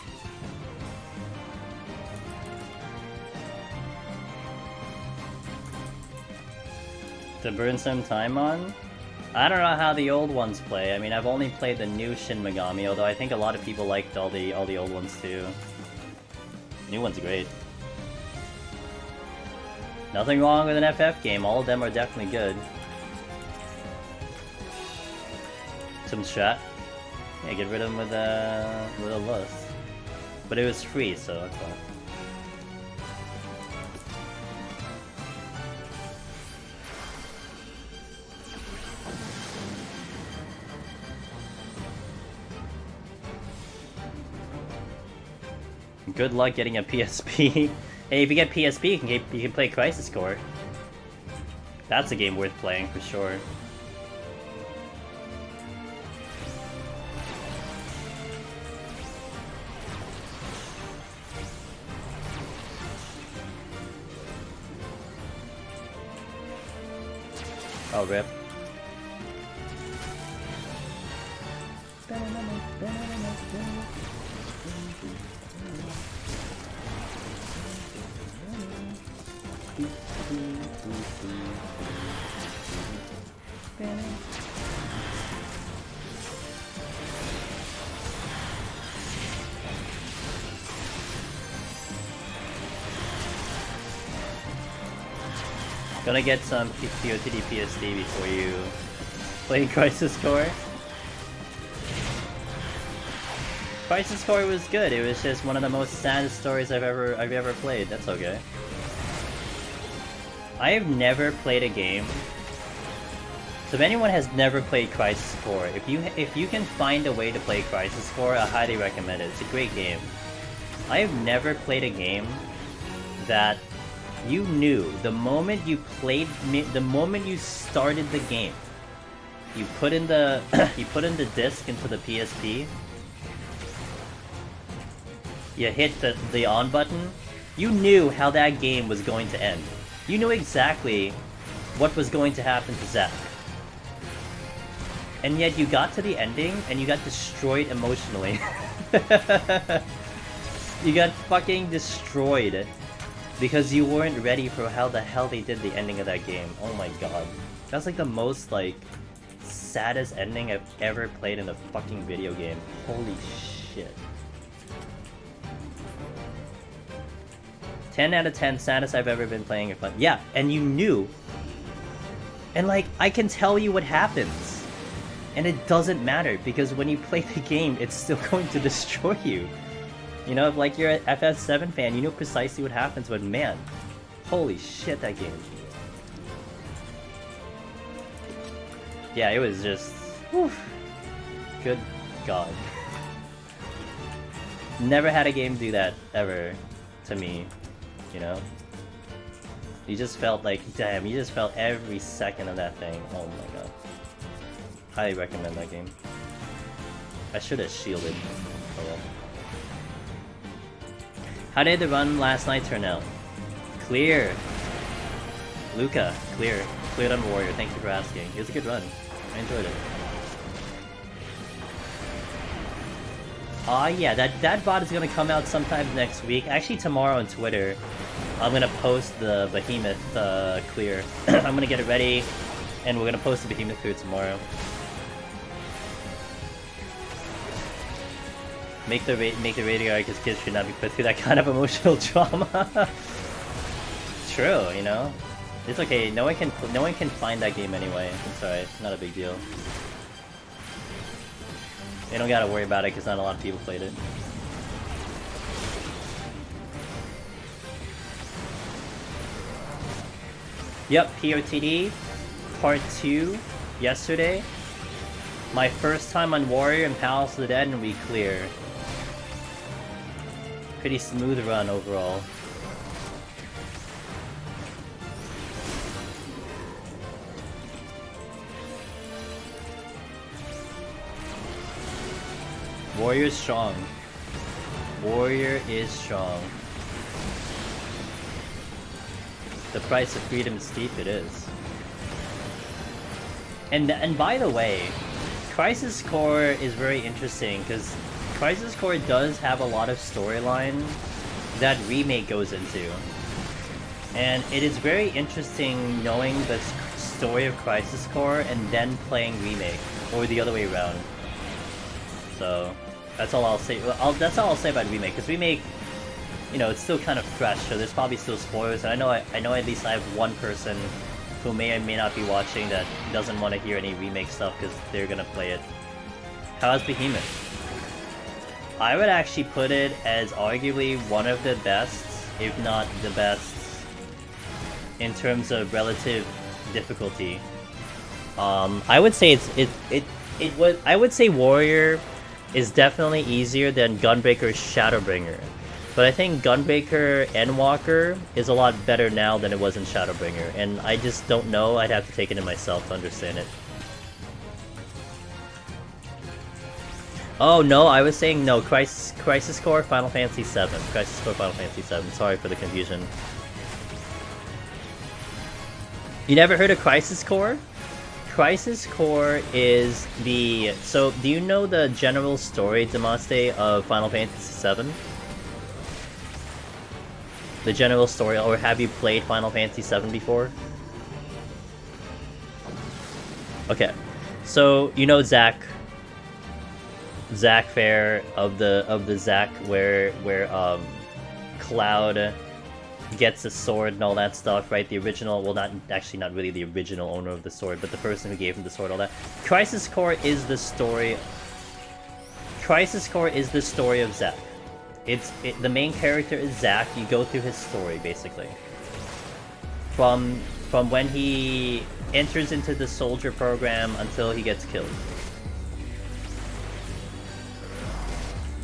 To burn some time on? I don't know how the old ones play. I mean, I've only played the new Shin Megami, although I think a lot of people liked all the old ones too. New one's great. Nothing wrong with an FF game. All of them are definitely good. Some strat. Yeah, get rid of them with a lust. But it was free, so that's all. Good luck getting a PSP. Hey, if you get PSP, you can play Crisis Core. That's a game worth playing for sure. Oh, rip. Gonna get some PoTD PSD before you play Crisis Core. Crisis Core was good. It was just one of the most saddest stories I've ever played. That's okay. I have never played a game. So if anyone has never played Crisis Core, if you can find a way to play Crisis Core, I highly recommend it. It's a great game. I have never played a game that you knew the moment you played, the moment you started the game, you put in the disc into the PSP, you hit the on button, you knew how that game was going to end. You knew exactly what was going to happen to Zack. And yet you got to the ending and you got destroyed emotionally. You got fucking destroyed because you weren't ready for how the hell they did the ending of that game. Oh my god. That's like the most like saddest ending I've ever played in a fucking video game. Holy shit. 10 out of 10 saddest I've ever been playing. Yeah, and you knew. And like, I can tell you what happens. And it doesn't matter, because when you play the game, it's still going to destroy you. You know, if like you're an FF7 fan, you know precisely what happens, but man, holy shit, that game. Yeah, it was just... whew. Good god. Never had a game do that, ever, to me, you know? You just felt like, damn, you just felt every second of that thing. Oh my god. Highly recommend that game. I should have shielded. Oh well. How did the run last night turn out? Clear. Luca, clear. Cleared on Warrior, thank you for asking. It was a good run. I enjoyed it. Yeah, that bot is gonna come out sometime next week. Actually, tomorrow on Twitter, I'm gonna post the Behemoth clear. I'm gonna get it ready, and we're gonna post the Behemoth clear tomorrow. Make the radio guard because kids should not be put through that kind of emotional trauma. True, you know. It's okay. No one can find that game anyway. It's alright. Not a big deal. They don't gotta worry about it because not a lot of people played it. Yep, PoTD Part 2 yesterday. My first time on Warrior and Palace of the Dead, and we clear. Pretty smooth run overall. Warrior is strong. Warrior is strong. The price of freedom is steep, it is. And by the way, Crisis Core is very interesting because Crisis Core does have a lot of storyline that Remake goes into. And it is very interesting knowing the story of Crisis Core and then playing Remake, or the other way around. So that's all I'll say. That's all I'll say about Remake, because Remake, you know, it's still kind of fresh, so there's probably still spoilers. And I know at least I have one person who may or may not be watching that doesn't want to hear any Remake stuff because they're gonna play it. How's Behemoth? I would actually put it as arguably one of the best, if not the best, in terms of relative difficulty. I would say I would say Warrior is definitely easier than Gunbreaker Shadowbringer. But I think Gunbreaker Endwalker is a lot better now than it was in Shadowbringer, and I just don't know. I'd have to take it in myself to understand it. Oh no, I was saying no, Crisis Core Final Fantasy 7. Crisis Core Final Fantasy 7. Sorry for the confusion. You never heard of Crisis Core? Crisis Core is the... So, do you know the general story, Damaste, of Final Fantasy 7? The general story, or have you played Final Fantasy 7 before? Okay, so you know Zack Fair of the Zack where Cloud gets a sword and all that stuff, right? The original, well, not really the original owner of the sword, but the person who gave him the sword, all that. Crisis Core is the story. Crisis Core is the story of Zack. The main character is Zack. You go through his story basically. From when he enters into the soldier program until he gets killed.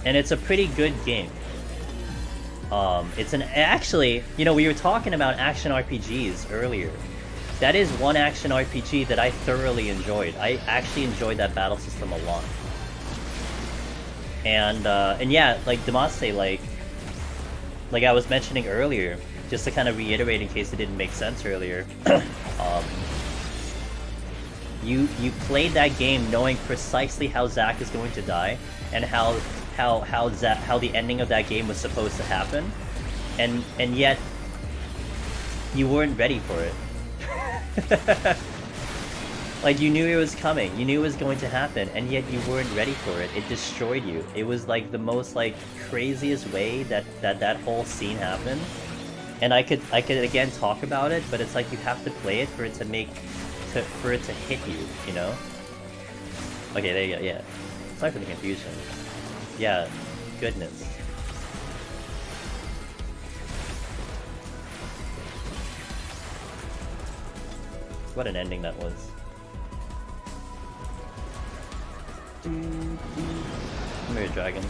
And it's a pretty good game. Actually, you know, we were talking about action RPGs earlier. That is one action RPG that I thoroughly enjoyed. I actually enjoyed that battle system a lot. And yeah, like Damaste, like I was mentioning earlier, just to kind of reiterate in case it didn't make sense earlier, you played that game knowing precisely how Zack is going to die, and how the ending of that game was supposed to happen, and yet you weren't ready for it. Like, you knew it was coming, you knew it was going to happen, and yet you weren't ready for it. It destroyed you. It was like the most like craziest way that whole scene happened. And I could again talk about it, but it's like you have to play it for it to for it to hit you, you know? Okay, there you go, yeah. Sorry for the confusion. Yeah, goodness. What an ending that was. Come here, dragon.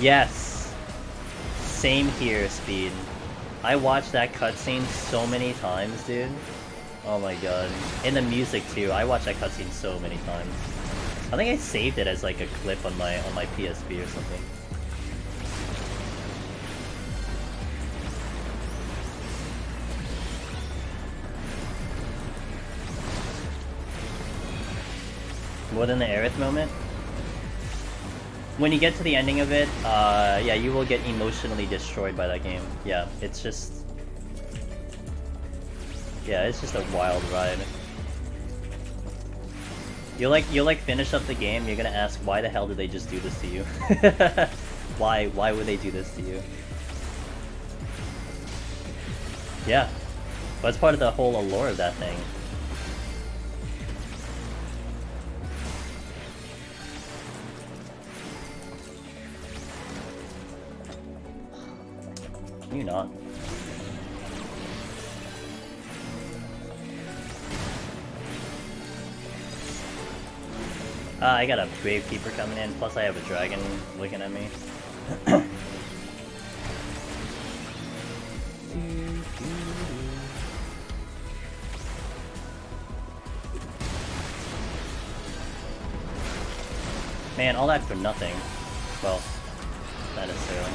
Yes! Same here, Speed. I watched that cutscene so many times, dude. Oh my god. And the music too. I watched that cutscene so many times. I think I saved it as like a clip on my PSP or something. More than the Aerith moment? When you get to the ending of it, yeah, you will get emotionally destroyed by that game. Yeah, it's just... yeah, it's just a wild ride. You'll like finish up the game, you're gonna ask, why the hell did they just do this to you? Why would they do this to you? Yeah. But it's part of the whole allure of that thing. You not. I got a Gravekeeper coming in, plus I have a dragon looking at me. Man, all that for nothing. Well, not necessarily.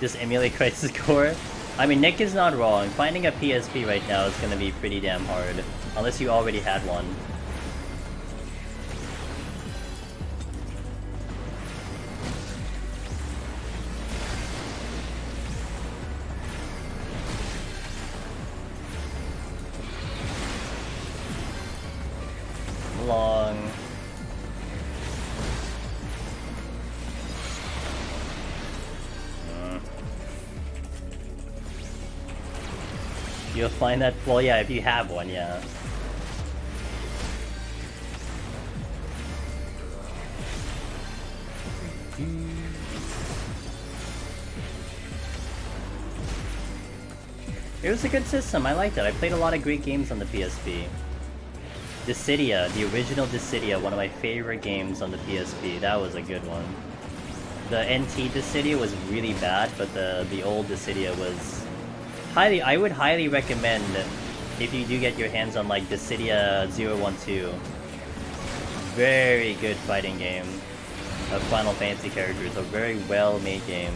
Just emulate Crisis Core? I mean, Nick is not wrong. Finding a PSP right now is gonna be pretty damn hard. Unless you already had one. Long. You'll find that, well, yeah, if you have one, yeah. It was a good system, I liked it. I played a lot of great games on the PSP. Dissidia, the original Dissidia, one of my favorite games on the PSP. That was a good one. The NT Dissidia was really bad, but the old Dissidia was... I would highly recommend, if you do get your hands on like Dissidia 012. Very good fighting game of Final Fantasy characters, a very well made game.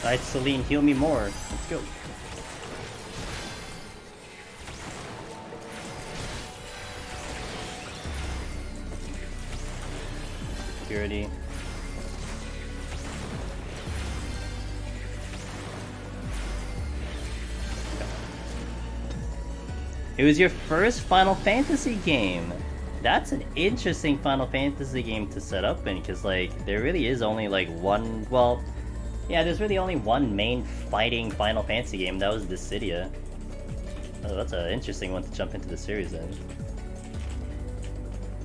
Alright, Celine, heal me more. Let's go. Security. It was your first Final Fantasy game. That's an interesting Final Fantasy game to set up in, because like there really is only like one. Well, yeah, there's really only one main fighting Final Fantasy game. That was Dissidia. Oh, that's an interesting one to jump into the series in.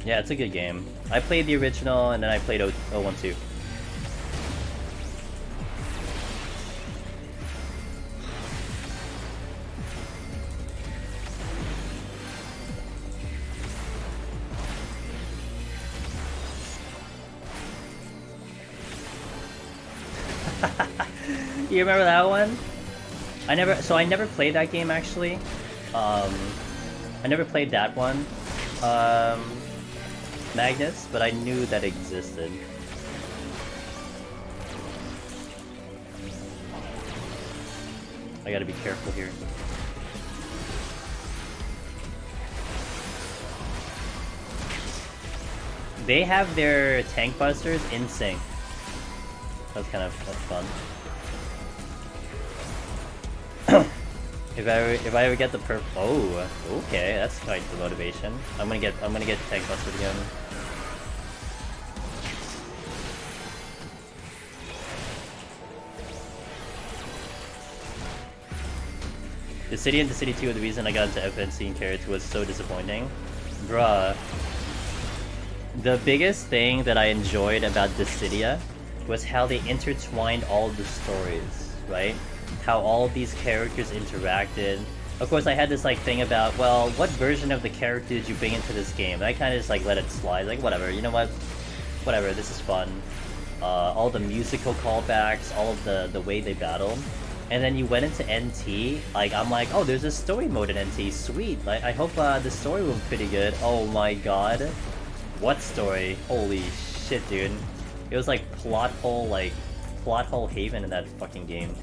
Yeah, it's a good game. I played the original and then I played 012. You remember that one? I never played that game actually. I never played that one, Magnus, but I knew that existed. I gotta be careful here. They have their tank busters in sync. That's fun. If I ever get the oh, okay, that's quite the motivation. I'm gonna get tank busted again. The City and the City 2 are the reason I got into FNC and Carrots was so disappointing. Bruh. The biggest thing that I enjoyed about Dissidia was how they intertwined all the stories, right? How all of these characters interacted. Of course, I had this like thing about, well, what version of the character did you bring into this game? And I kind of just like let it slide, like whatever, you know what? Whatever, this is fun. All the musical callbacks, all of the way they battled. And then you went into NT, like I'm like, oh, there's a story mode in NT, sweet. Like I hope the story will be pretty good. Oh my god. What story? Holy shit, dude. It was like plot hole haven in that fucking game.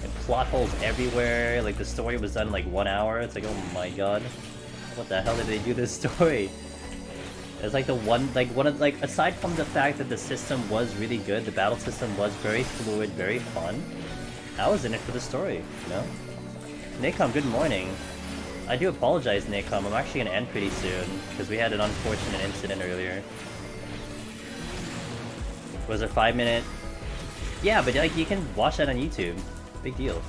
And plot holes everywhere, like the story was done in like 1 hour. It's like, oh my god. What the hell did they do this story? It's like aside from the fact that the system was really good, the battle system was very fluid, very fun. I was in it for the story, you know? Nacom, good morning. I do apologize, Nacom. I'm actually gonna end pretty soon, because we had an unfortunate incident earlier. Was it 5 minute? Yeah, but like you can watch that on YouTube. Big deal.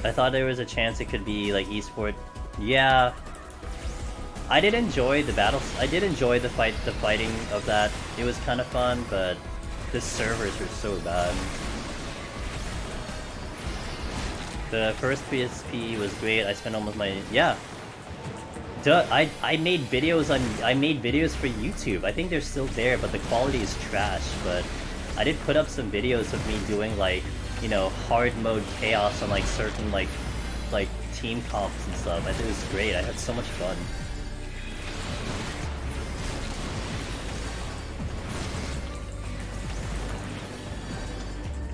I thought there was a chance it could be like esport. Yeah. I did enjoy the battles. I did enjoy the fighting of that. It was kind of fun, but the servers were so bad. The first PSP was great. I spent almost my Duh, I made videos for YouTube. I think they're still there, but the quality is trash. But I did put up some videos of me doing like, you know, hard mode chaos on like certain like team comps and stuff. I think it was great. I had so much fun.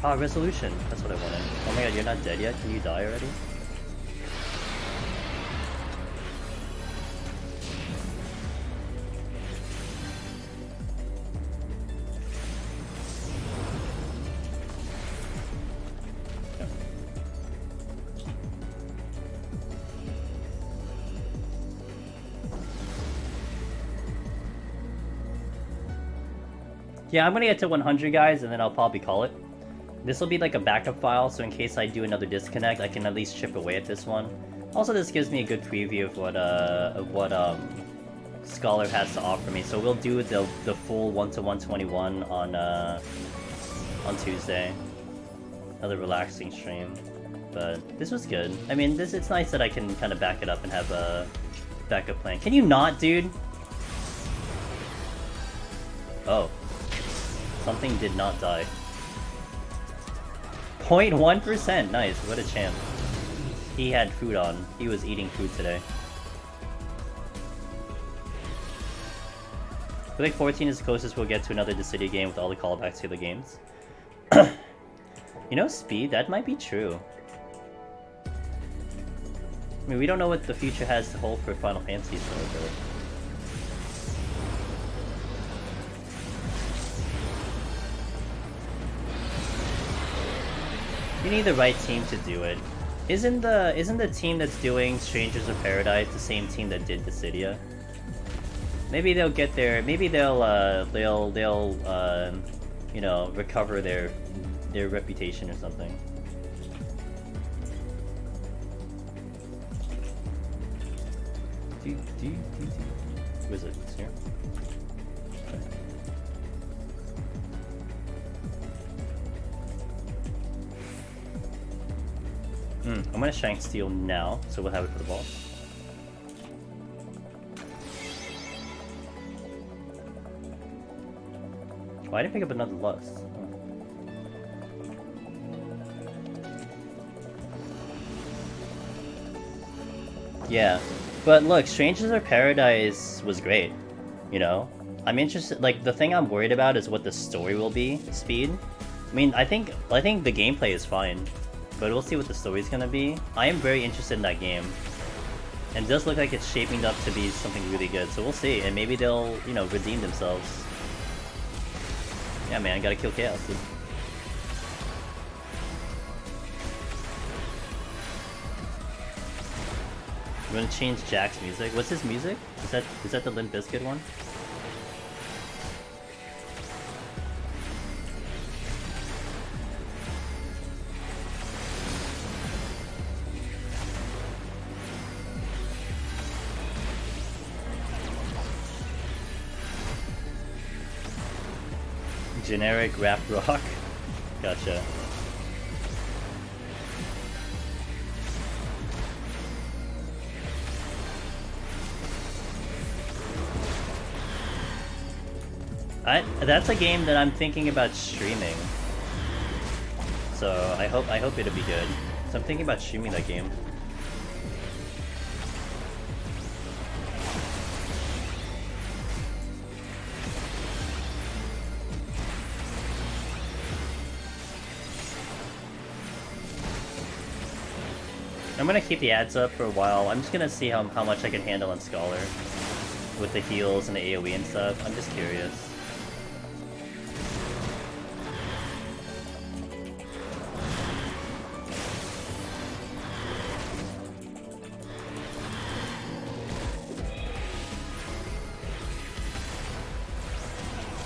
Ah, resolution. That's what I wanted. Oh my god, you're not dead yet? Can you die already? Yeah, I'm gonna get to 100, guys, and then I'll probably call it. This will be like a backup file, so in case I do another disconnect, I can at least chip away at this one. Also, this gives me a good preview of what Scholar has to offer me. So we'll do the full 1 to 121 on Tuesday. Another relaxing stream, but this was good. I mean, it's nice that I can kind of back it up and have a backup plan. Can you not, dude? Oh. Something did not die. 0.1%, nice, what a champ. He had food on. He was eating food today. I feel like 14 is the closest we'll get to another Dissidia game with all the callbacks to the games. You know, speed? That might be true. I mean, we don't know what the future has to hold for Final Fantasy, so but... You need the right team to do it. Isn't the team that's doing Strangers of Paradise the same team that did Dissidia? Maybe they'll get there. Maybe they'll you know, recover their reputation or something. Who is it? It's here. I'm gonna Shank Steel now, so we'll have it for the ball. Why did I pick up another Lust? Yeah, but look, Strangers of Paradise was great, you know? I'm interested, like, the thing I'm worried about is what the story will be, speed. I mean, I think the gameplay is fine, but we'll see what the story's gonna be. I am very interested in that game, and it does look like it's shaping up to be something really good, so we'll see, and maybe they'll, you know, redeem themselves. Yeah, man, gotta kill Chaos, dude. I'm gonna change Jack's music. What's his music? Is that the Limp Bizkit one? Generic rap rock? Gotcha. That's a game that I'm thinking about streaming. So I hope it'll be good. So I'm thinking about streaming that game. I'm gonna keep the ads up for a while. I'm just gonna see how much I can handle on Scholar with the heals and the AoE and stuff. I'm just curious.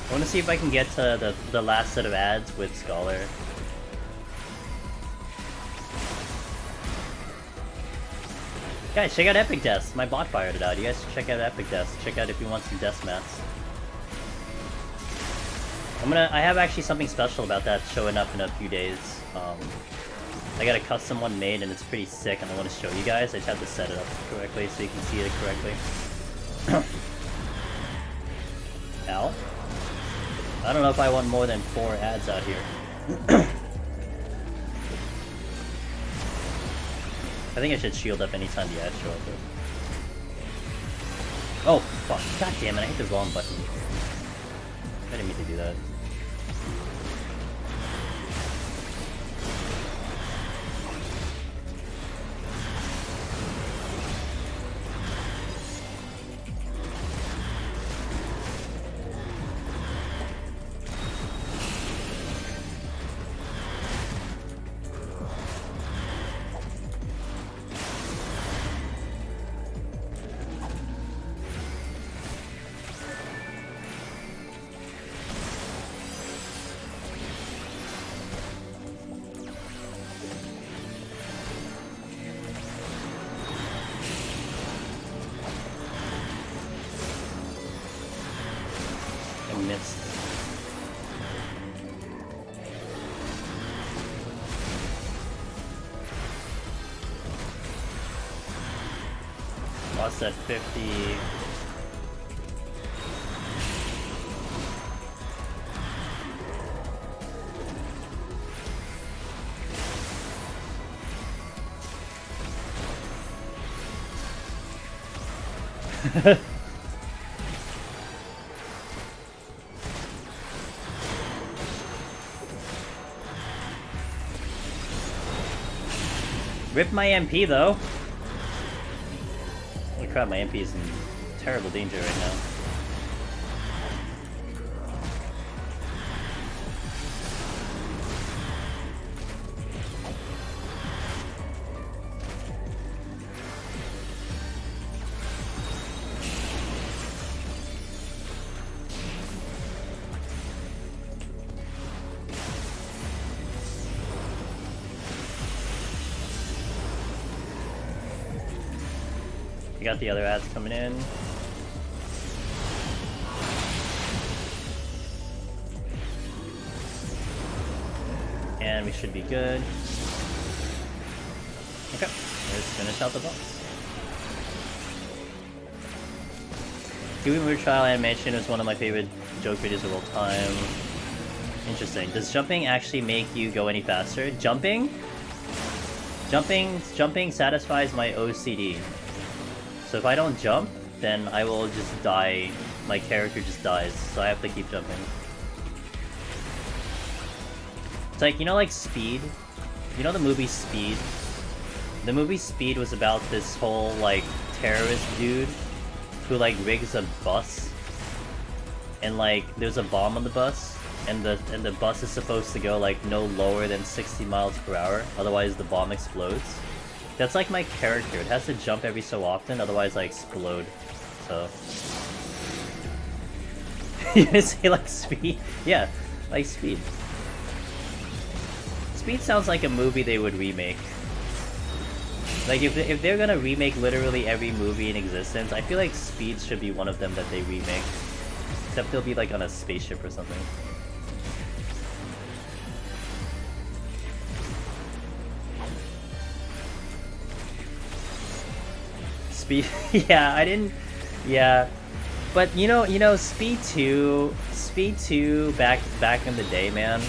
I want to see if I can get to the last set of ads with Scholar. Guys, check out Epic Deaths. My bot fired it out. You guys should check out Epic Deaths. Check out if you want some death mats. I have actually something special about that showing up in a few days. I got a custom one made and it's pretty sick and I want to show you guys. I just have to set it up correctly so you can see it correctly. Ow. I don't know if I want more than 4 ads out here. I think I should shield up anytime the ads show up though. Oh, fuck. God damn it, I hit the wrong button. I didn't mean to do that. Missed. Lost at 50. Rip my MP though. Holy crap, my MP is in terrible danger right now. Got the other ads coming in. And we should be good. Okay, let's finish out the boss. Kiwi Mood Trial animation is one of my favorite joke videos of all time. Interesting. Does jumping actually make you go any faster? Jumping satisfies my OCD. So if I don't jump, then I will just die. My character just dies, so I have to keep jumping. It's like, you know, like Speed? You know the movie Speed? The movie Speed was about this whole, like, terrorist dude who, like, rigs a bus. And, like, there's a bomb on the bus, and the bus is supposed to go, like, no lower than 60 miles per hour, otherwise the bomb explodes. That's like my character. It has to jump every so often, otherwise I explode. So... You say like Speed? Yeah, like Speed. Speed sounds like a movie they would remake. Like, if they're gonna remake literally every movie in existence, I feel like Speed should be one of them that they remake. Except they'll be like on a spaceship or something. Speed, yeah, I didn't, yeah, but you know, Speed 2, back in the day, man.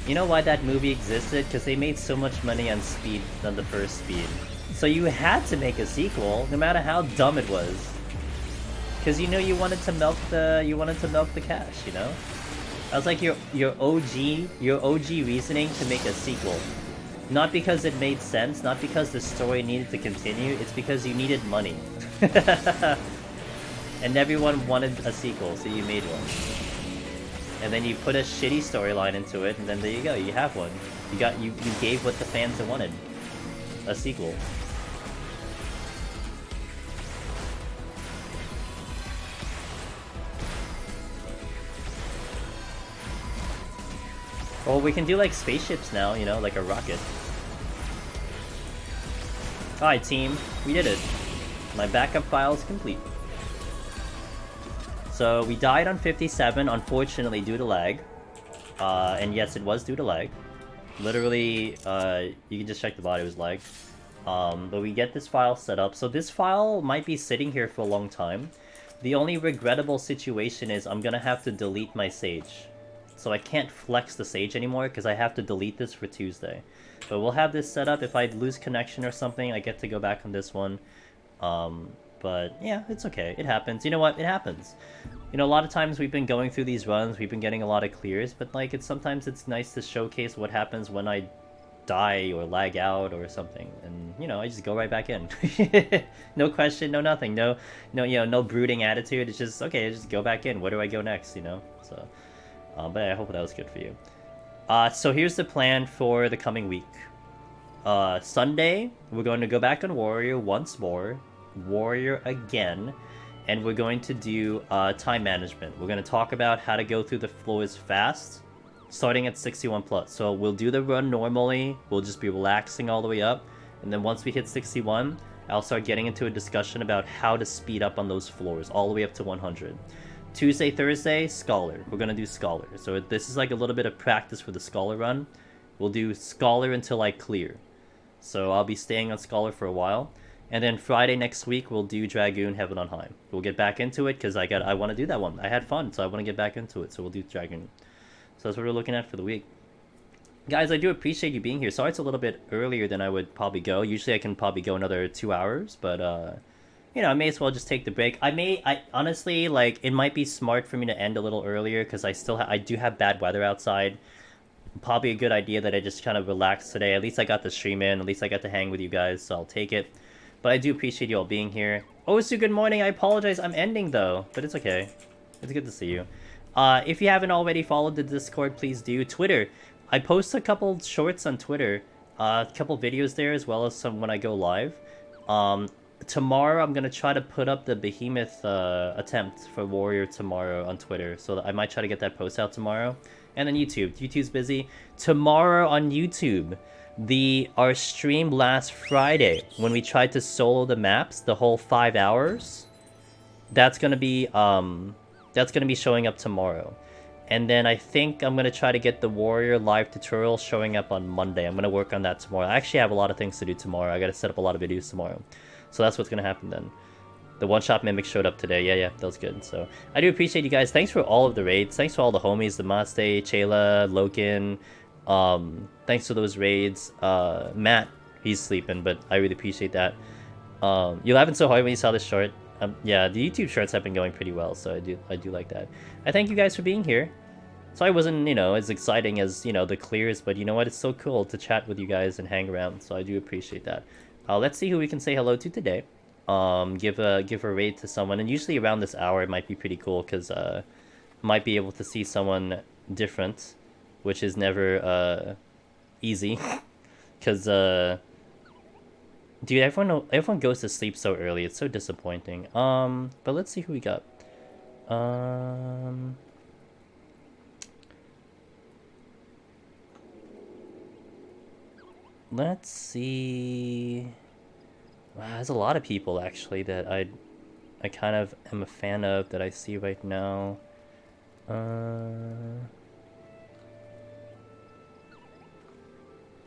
You know why that movie existed? Because they made so much money on Speed than the first Speed. So you had to make a sequel, no matter how dumb it was. Because you know you wanted to milk the cash, you know? I was like your OG reasoning to make a sequel. Not because it made sense, not because the story needed to continue, it's because you needed money. And everyone wanted a sequel, so you made one. And then you put a shitty storyline into it, and then there you go, you have one. You gave what the fans wanted. A sequel. Well, we can do like spaceships now, you know, like a rocket. Alright team, we did it. My backup file is complete. So we died on 57, unfortunately due to lag. And yes, it was due to lag. Literally, you can just check the body, it was lag. But we get this file set up. So this file might be sitting here for a long time. The only regrettable situation is I'm gonna have to delete my Sage. So I can't flex the Sage anymore because I have to delete this for Tuesday. But we'll have this set up. If I lose connection or something, I get to go back on this one. But yeah, it's okay. It happens. You know what? It happens. You know, a lot of times we've been going through these runs, we've been getting a lot of clears, but like sometimes it's nice to showcase what happens when I die or lag out or something. And you know, I just go right back in. No question, no nothing. No, you know, no brooding attitude. It's just okay, just go back in. Where do I go next, you know? So but I hope that was good for you. So here's the plan for the coming week. Sunday, we're going to go back on Warrior once more. Warrior again. And we're going to do time management. We're going to talk about how to go through the floors fast, starting at 61 plus. So we'll do the run normally. We'll just be relaxing all the way up. And then once we hit 61, I'll start getting into a discussion about how to speed up on those floors all the way up to 100. Tuesday, Thursday, Scholar. We're going to do Scholar. So this is like a little bit of practice for the Scholar run. We'll do Scholar until I clear. So I'll be staying on Scholar for a while. And then Friday next week, we'll do Dragoon Heaven on High. We'll get back into it because I want to do that one. I had fun, so I want to get back into it. So we'll do Dragoon. So that's what we're looking at for the week. Guys, I do appreciate you being here. Sorry it's a little bit earlier than I would probably go. Usually I can probably go another 2 hours, but you know, I may as well just take the break. I honestly, like, it might be smart for me to end a little earlier because I do have bad weather outside. Probably a good idea that I just kind of relax today. At least I got the stream in. At least I got to hang with you guys, so I'll take it. But I do appreciate you all being here. Osu, good morning. I apologize. I'm ending, though. But it's okay. It's good to see you. If you haven't already followed the Discord, please do. Twitter. I post a couple shorts on Twitter. A couple videos there, as well as some when I go live. Tomorrow, I'm going to try to put up the Behemoth attempt for Warrior tomorrow on Twitter. So I might try to get that post out tomorrow. And then YouTube. YouTube's busy. Tomorrow on YouTube, our stream last Friday, when we tried to solo the maps, the whole 5 hours, that's gonna be showing up tomorrow. And then I think I'm gonna try to get the Warrior live tutorial showing up on Monday. I'm gonna work on that tomorrow. I actually have a lot of things to do tomorrow. I gotta set up a lot of videos tomorrow. So that's what's gonna happen then. The one-shot mimic showed up today. Yeah, that was good. So I do appreciate you guys. Thanks for all of the raids. Thanks for all the homies, the Maste, Chayla, Loken. Thanks for those raids. Matt, he's sleeping, but I really appreciate that. You're laughing so hard when you saw this short. Yeah, the YouTube shorts have been going pretty well, so I do like that. I thank you guys for being here. So I wasn't, as exciting as, the clears, but you know what? It's so cool to chat with you guys and hang around, so I do appreciate that. Let's see who we can say hello to today. Give a raid to someone, and usually around this hour it might be pretty cool because might be able to see someone different, which is never easy because dude, everyone goes to sleep so early. It's so disappointing. But let's see who we got. Let's see. Wow, there's a lot of people actually that I kind of am a fan of that I see right now.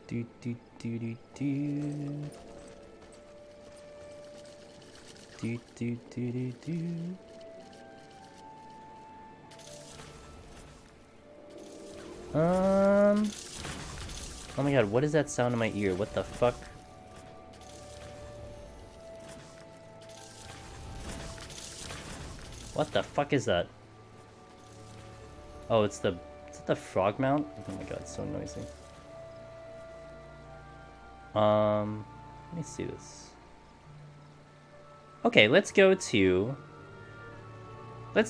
Do. Oh my god, what is that sound in my ear? What the fuck? What the fuck is that? Oh, is it the frog mount? Oh my god, it's so noisy. Let me see this. Okay, let's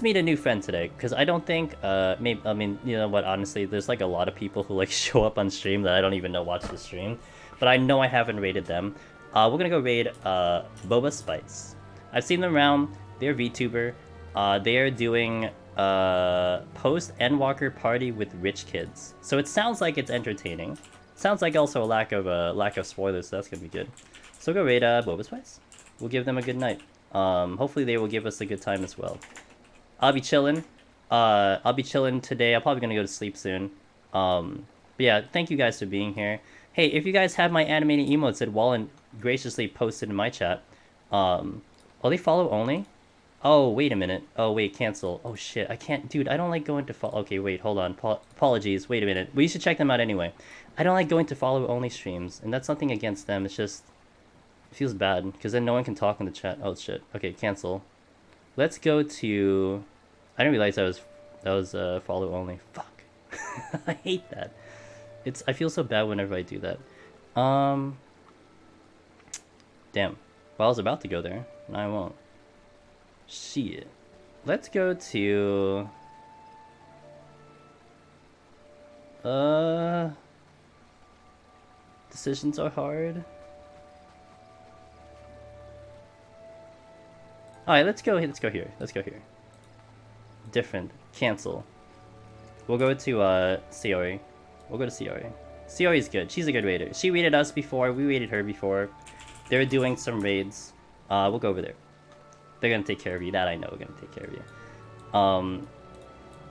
meet a new friend today, because I don't think, you know what, honestly, there's like a lot of people who like show up on stream that I don't even know watch the stream, but I know I haven't raided them. We're gonna go raid Boba Spice. I've seen them around. They're VTuber. They are doing post Endwalker party with rich kids. So it sounds like it's entertaining. Sounds like also a lack of spoilers, so that's gonna be good. So we'll go raid Boba Spice. We'll give them a good night. Hopefully they will give us a good time as well. I'll be chilling. I'll be chilling today. I'm probably gonna go to sleep soon. But yeah, thank you guys for being here. Hey, if you guys have my animating emotes that Wallen graciously posted in my chat, are they follow only? Oh, wait a minute. Oh, wait, cancel. Oh, shit. I can't... Dude, I don't like going to follow... Okay, wait, hold on. Apologies. Wait a minute. We should check them out anyway. I don't like going to follow-only streams, and that's nothing against them. It's just... It feels bad, because then no one can talk in the chat. Oh, shit. Okay, cancel. Let's go to... I didn't realize that was follow-only. Fuck. I hate that. I feel so bad whenever I do that. Damn. Well, I was about to go there. Now I won't. Shit. Let's go to... Decisions are hard. Alright, let's go here. Let's go here. Different. Cancel. We'll go to, Sayori. We'll go to Sayori. Sayori's good. She's a good raider. She raided us before. We raided her before. They're doing some raids. We'll go over there. They're gonna take care of you. That I know we're gonna take care of you.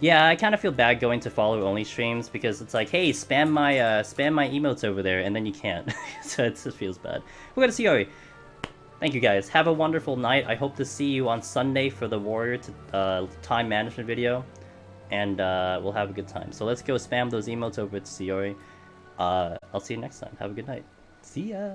Yeah, I kind of feel bad going to follow-only streams because it's like, hey, spam my emotes over there, and then you can't. So it just feels bad. We're gonna see Sayori. Thank you guys. Have a wonderful night. I hope to see you on Sunday for the Warrior time management video, and we'll have a good time. So let's go spam those emotes over to Sayori. I'll see you next time. Have a good night. See ya.